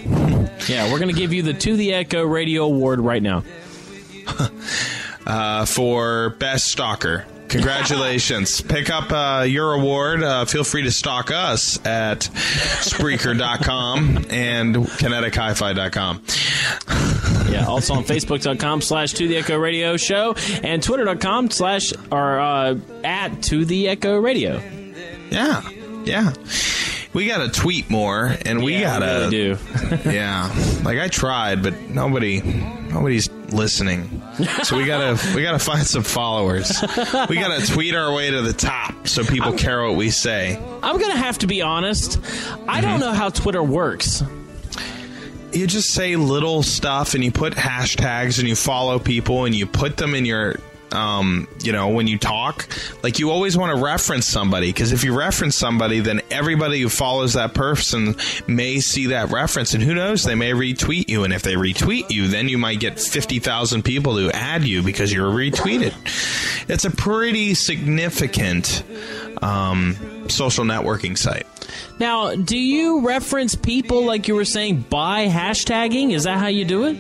Speaker 1: Yeah, we're going to give you the To The Echo Radio Award right now.
Speaker 5: For Best Stalker. Congratulations. Pick up your award. Feel free to stalk us at Spreaker.com and KineticHiFi.com.
Speaker 1: Yeah, also on Facebook.com/To The Echo Radio Show and Twitter.com / at To The Echo Radio.
Speaker 5: Yeah. We got to tweet more, and we got to
Speaker 1: really do.
Speaker 5: Yeah, like I tried, but nobody's listening. So we gotta find some followers. We gotta tweet our way to the top so people care what we say.
Speaker 1: I'm gonna have to be honest. I don't know how Twitter works.
Speaker 5: You just say little stuff, and you put hashtags, and you follow people, and you put them in your. When you talk, like you always want to reference somebody, because if you reference somebody, then everybody who follows that person may see that reference, and who knows, they may retweet you, and if they retweet you, then you might get 50,000 people to add you because you're retweeted. It's a pretty significant social networking site.
Speaker 1: Now, do you reference people like you were saying by hashtagging? Is that how you do it?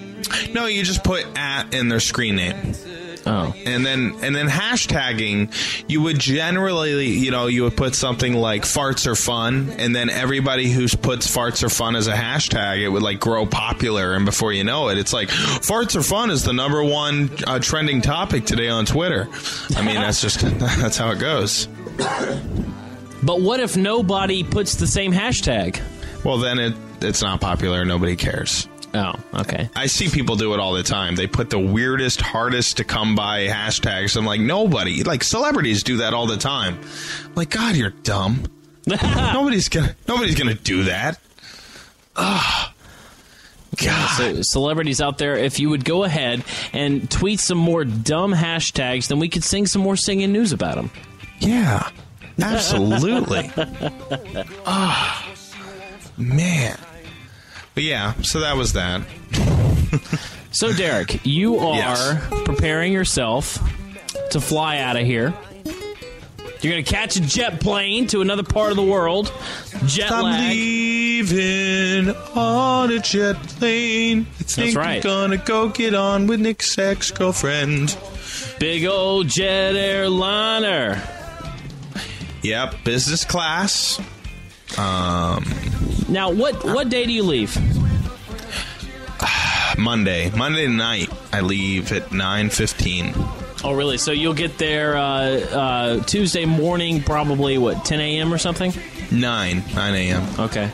Speaker 5: No, you just put @ in their screen name.
Speaker 1: Oh.
Speaker 5: And then hashtagging, you would generally, you would put something like farts are fun, and then everybody who puts farts are fun as a hashtag, it would like grow popular, and before you know it, it's like farts are fun is the #1 trending topic today on Twitter. I mean, that's how it goes.
Speaker 1: But what if nobody puts the same hashtag?
Speaker 5: Well, then it's not popular, nobody cares.
Speaker 1: Oh, okay.
Speaker 5: I see people do it all the time. They put the weirdest, hardest to come by hashtags. I'm like, nobody. Like, celebrities do that all the time. I'm like, God, you're dumb.
Speaker 2: Nobody's gonna do that. Oh, God.
Speaker 1: So celebrities out there, if you would go ahead and tweet some more dumb hashtags, then we could sing some more singing news about them.
Speaker 2: Yeah, absolutely. Oh, man. But yeah, so that was that.
Speaker 1: So, Derek, you are
Speaker 2: Yes.
Speaker 1: preparing yourself to fly out of here. You're going to catch a jet plane to another part of the world. Jet
Speaker 2: I'm
Speaker 1: lag.
Speaker 2: leaving on a jet plane. I think
Speaker 1: right.
Speaker 2: I'm gonna go get on with Nick's ex-girlfriend.
Speaker 1: Big old jet airliner.
Speaker 2: Yep, business class.
Speaker 1: Now, what day do you leave?
Speaker 2: Monday night. I leave at 9:15.
Speaker 1: Oh, really? So you'll get there Tuesday morning, probably, 10 a.m. or something?
Speaker 2: 9 a.m.
Speaker 1: Okay.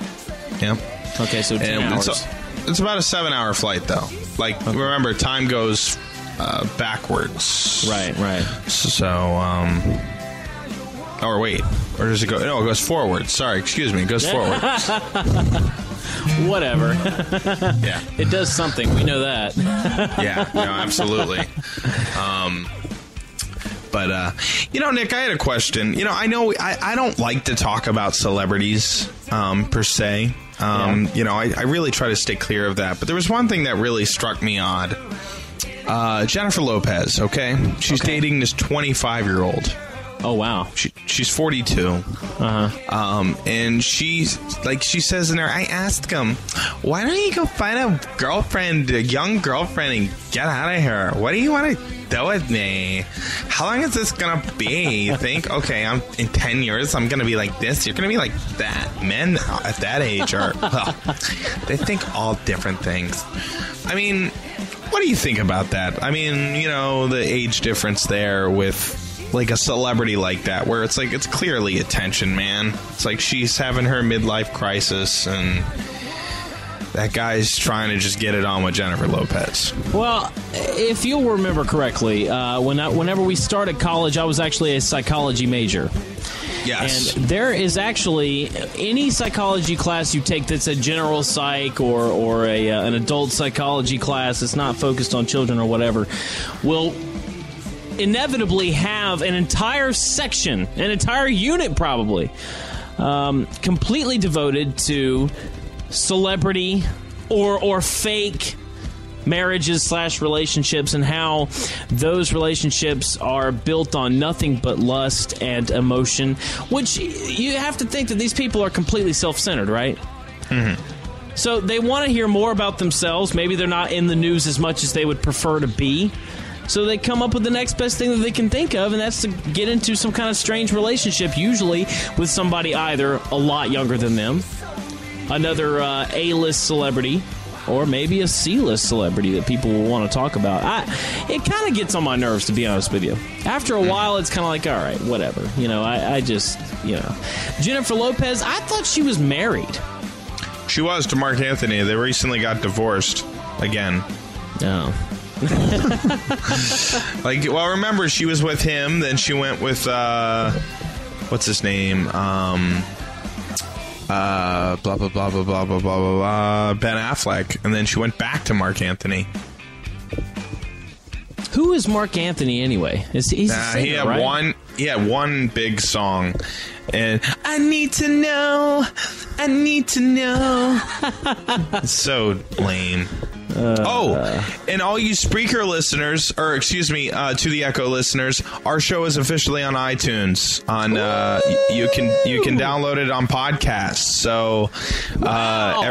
Speaker 2: Yep.
Speaker 1: Okay, so 10 hours.
Speaker 2: It's about a 7-hour flight, though. Like, remember, time goes backwards.
Speaker 1: Right.
Speaker 2: So, or wait, or does it go? No, it goes forward. Sorry, excuse me. It goes forward.
Speaker 1: Whatever.
Speaker 2: Yeah.
Speaker 1: It does something. We know that.
Speaker 2: Yeah, no, absolutely. But Nick, I had a question. I don't like to talk about celebrities per se. I really try to stay clear of that. But there was one thing that really struck me odd. Jennifer Lopez, okay? She's dating this 25-year-old.
Speaker 1: Oh, wow.
Speaker 2: She's 42. And she says in there, I asked him, why don't you go find a young girlfriend, and get out of here? What do you want to do with me? How long is this going to be? You think, okay, in 10 years, I'm going to be like this. You're going to be like that. Men at that age they think all different things. I mean, what do you think about that? I mean, the age difference there with like a celebrity like that, where it's like it's clearly attention, man. It's like she's having her midlife crisis, and that guy's trying to just get it on with Jennifer Lopez.
Speaker 1: Well, if you'll remember correctly, whenever we started college, I was actually a psychology major.
Speaker 2: Yes.
Speaker 1: And there is actually any psychology class you take that's a general psych or an adult psychology class that's not focused on children or whatever will inevitably have an entire section, an entire unit probably, completely devoted to celebrity or fake marriages / relationships, and how those relationships are built on nothing but lust and emotion, which you have to think that these people are completely self-centered, right? Mm-hmm. So they want to hear more about themselves. Maybe they're not in the news as much as they would prefer to be. So they come up with the next best thing that they can think of, and that's to get into some kind of strange relationship, usually with somebody either a lot younger than them, another A-list celebrity, or maybe a C-list celebrity that people will want to talk about. It kind of gets on my nerves, to be honest with you. After a while, it's kind of like, all right, whatever. I just. Jennifer Lopez, I thought she was married.
Speaker 2: She was to Mark Anthony. They recently got divorced again.
Speaker 1: Oh.
Speaker 2: Remember, she was with him, then she went with what's his name? Blah blah blah blah blah blah blah blah, Ben Affleck, and then she went back to Mark Anthony.
Speaker 1: Who is Mark Anthony anyway? He's a singer, right?
Speaker 2: He had one big song, and I need to know. It's so lame. And all you Spreaker listeners, or excuse me, To the Echo listeners, our show is officially on iTunes. You can download it on podcasts. So,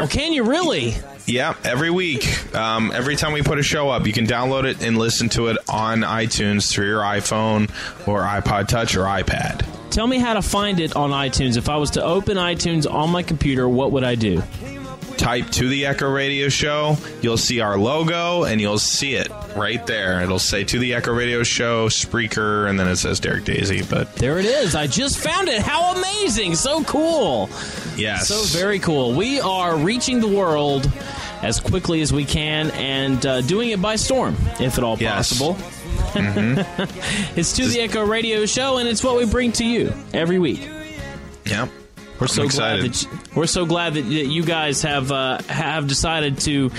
Speaker 1: can you really?
Speaker 2: Yeah, every week. Every time we put a show up, you can download it and listen to it on iTunes through your iPhone or iPod Touch or iPad.
Speaker 1: Tell me how to find it on iTunes. If I was to open iTunes on my computer, what would I do?
Speaker 2: Type To the Echo Radio Show. You'll see our logo, and you'll see it right there. It'll say To the Echo Radio Show, Spreaker, and then it says Derek Daisy. But
Speaker 1: there it is. I just found it. How amazing. So cool.
Speaker 2: Yes.
Speaker 1: So very cool. We are reaching the world as quickly as we can and doing it by storm, if at all possible.
Speaker 2: Mm-hmm.
Speaker 1: It's To the Echo Radio Show, and it's what we bring to you every week.
Speaker 2: Yep.
Speaker 1: We're so glad that you guys have decided to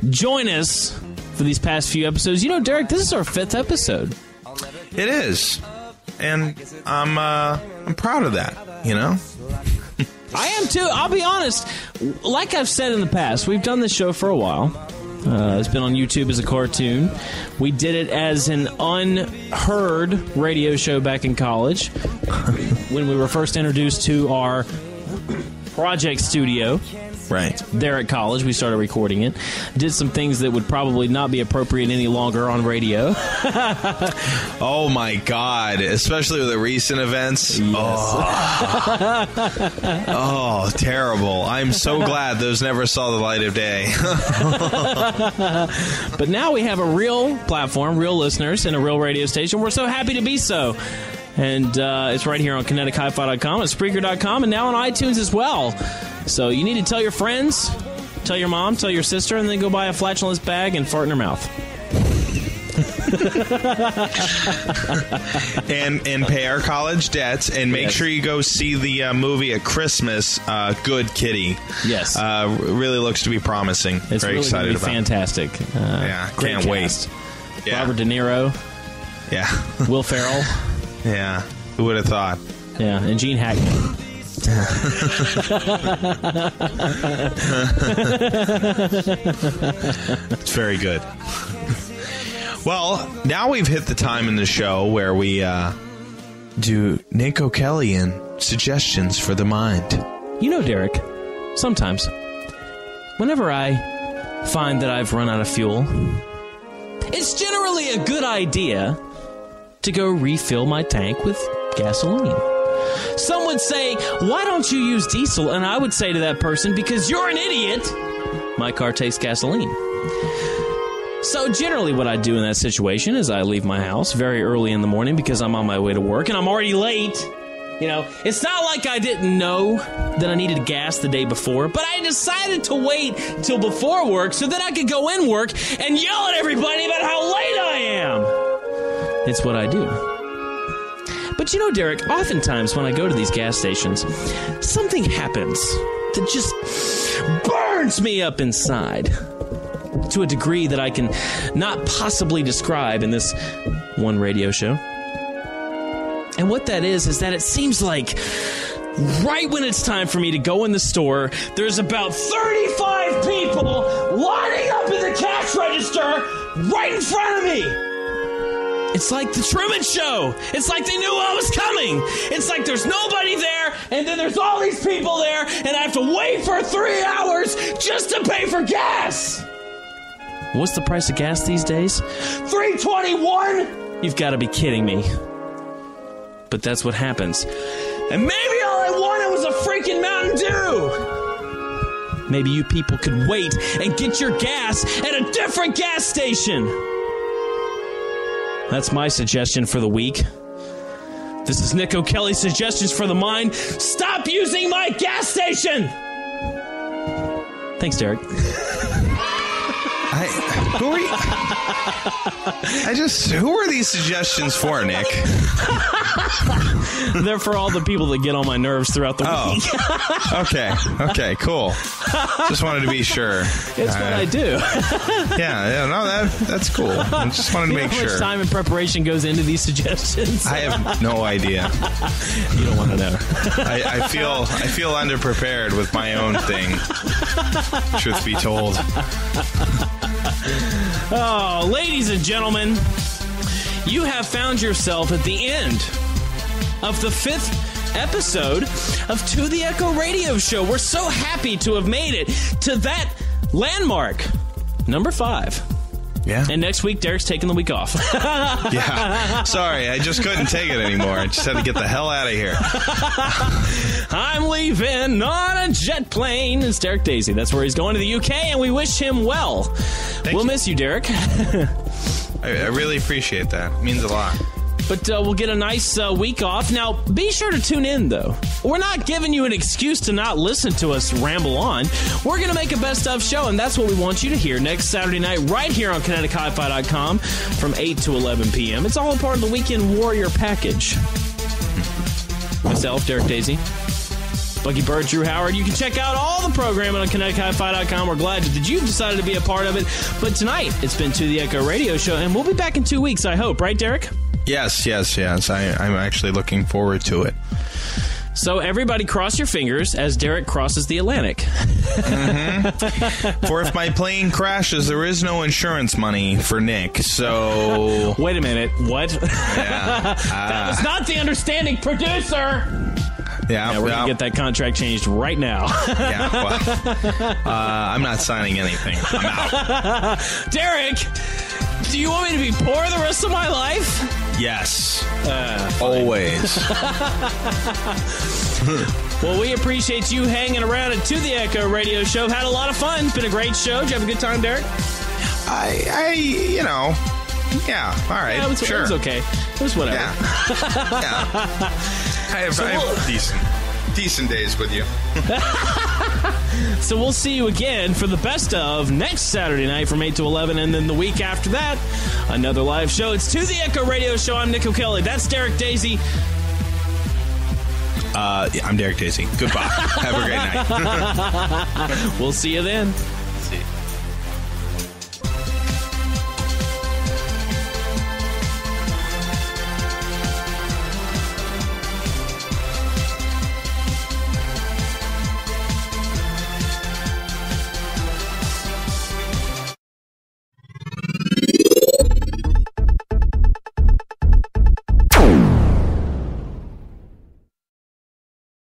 Speaker 1: join us for these past few episodes. You know, Derek, this is our 5th episode.
Speaker 2: It is, and I'm proud of that. You know.
Speaker 1: I am too. I'll be honest. Like I've said in the past, we've done this show for a while. It's been on YouTube as a cartoon. We did it as an unheard radio show back in college when we were first introduced to our project studio.
Speaker 2: Right.
Speaker 1: There at college, we started recording it. Did some things that would probably not be appropriate any longer on radio.
Speaker 2: Oh, my God. Especially with the recent events.
Speaker 1: Yes.
Speaker 2: Oh, terrible. I'm so glad those never saw the light of day.
Speaker 1: But now we have a real platform, real listeners, and a real radio station. We're so happy to be so. And it's right here on KineticHiFi.com, at Spreaker.com, and now on iTunes as well. So you need to tell your friends, tell your mom, tell your sister, and then go buy a flatulence bag and fart in her mouth.
Speaker 2: and pay our college debts, and make sure you go see the movie at Christmas, Good Kitty.
Speaker 1: Yes.
Speaker 2: Really looks to be promising.
Speaker 1: It's
Speaker 2: very
Speaker 1: really
Speaker 2: excited
Speaker 1: about it. Fantastic.
Speaker 2: Yeah, can't wait. Yeah.
Speaker 1: Robert De Niro.
Speaker 2: Yeah.
Speaker 1: Will Ferrell.
Speaker 2: Yeah. Who would have thought?
Speaker 1: Yeah, and Gene Hackman.
Speaker 2: It's very good. Well, now we've hit the time in the show where we do Nick O'Kelly suggestions for the mind.
Speaker 1: You know, Derek, sometimes, whenever I find that I've run out of fuel, it's generally a good idea to go refill my tank with gasoline. Some would say, why don't you use diesel? And I would say to that person, because you're an idiot. My car takes gasoline. So generally what I do in that situation is I leave my house very early in the morning because I'm on my way to work and I'm already late. You know, it's not like I didn't know that I needed gas the day before, but I decided to wait till before work so that I could go in work and yell at everybody about how late I am. It's what I do. But you know, Derek, oftentimes when I go to these gas stations, something happens that just burns me up inside to a degree that I can not possibly describe in this one radio show. And what that is that it seems like right when it's time for me to go in the store, there's about 35 people lining up in the cash register right in front of me. It's like the Truman Show. It's like they knew I was coming. It's like there's nobody there, and then there's all these people there, and I have to wait for 3 hours just to pay for gas. What's the price of gas these days? $3.21? You've got to be kidding me. But that's what happens. And maybe all I wanted was a freaking Mountain Dew. Maybe you people could wait and get your gas at a different gas station. That's my suggestion for the week. This is Nick O'Kelly's Suggestions for the Mind. Stop using my gas station! Thanks, Derek.
Speaker 2: Who are these suggestions for, Nick?
Speaker 1: They're for all the people that get on my nerves throughout the week.
Speaker 2: Okay, cool. Just wanted to be sure.
Speaker 1: It's what I do.
Speaker 2: That's cool. I just wanted to make sure.
Speaker 1: How much time and preparation goes into these suggestions?
Speaker 2: I have no idea.
Speaker 1: You don't want to know.
Speaker 2: I feel underprepared with my own thing. Truth be told.
Speaker 1: Oh, ladies and gentlemen, you have found yourself at the end of the 5th episode of To the Echo Radio Show. We're so happy to have made it to that landmark, number 5.
Speaker 2: Yeah.
Speaker 1: And next week, Derek's taking the week off.
Speaker 2: Yeah. Sorry, I just couldn't take it anymore. I just had to get the hell out of here.
Speaker 1: I'm leaving on a jet plane. It's Derek Daisy. That's where he's going, to the UK, and we wish him well. We'll miss you, Derek.
Speaker 2: I really appreciate that. It means a lot.
Speaker 1: But we'll get a nice week off. Now, be sure to tune in, though. We're not giving you an excuse to not listen to us ramble on. We're going to make a best-of show, and that's what we want you to hear next Saturday night right here on KineticHiFi.com from 8 to 11 p.m. It's all a part of the Weekend Warrior package. Myself, Derek Daisy. Bucky Bird, Drew Howard. You can check out all the programming on ConnectHiFi.com. We're glad that you've decided to be a part of it. But tonight, it's been To The Echo Radio Show, and we'll be back in 2 weeks, I hope. Right, Derek?
Speaker 2: Yes. I'm actually looking forward to it.
Speaker 1: So everybody cross your fingers as Derek crosses the Atlantic.
Speaker 2: Mm-hmm. For if my plane crashes, there is no insurance money for Nick, so...
Speaker 1: Wait a minute. What?
Speaker 2: Yeah.
Speaker 1: That was not the understanding, producer!
Speaker 2: Yeah,
Speaker 1: we're going to get that contract changed right now.
Speaker 2: Yeah, well, I'm not signing anything. I'm out.
Speaker 1: Derek, do you want me to be poor the rest of my life?
Speaker 2: Yes. Always.
Speaker 1: Well, we appreciate you hanging around at To The Echo Radio Show. Had a lot of fun. It's been a great show. Did you have a good time, Derek?
Speaker 2: Yeah, all right,
Speaker 1: yeah,
Speaker 2: sure.
Speaker 1: It was okay. It was whatever.
Speaker 2: Yeah. I have decent days with you.
Speaker 1: So we'll see you again for the best of next Saturday night from 8 to 11, and then the week after that, another live show. It's To The Echo Radio Show. I'm Nick O'Kelly. That's Derek Daisy.
Speaker 2: I'm Derek Daisy. Goodbye. Have a great night.
Speaker 1: We'll see you then.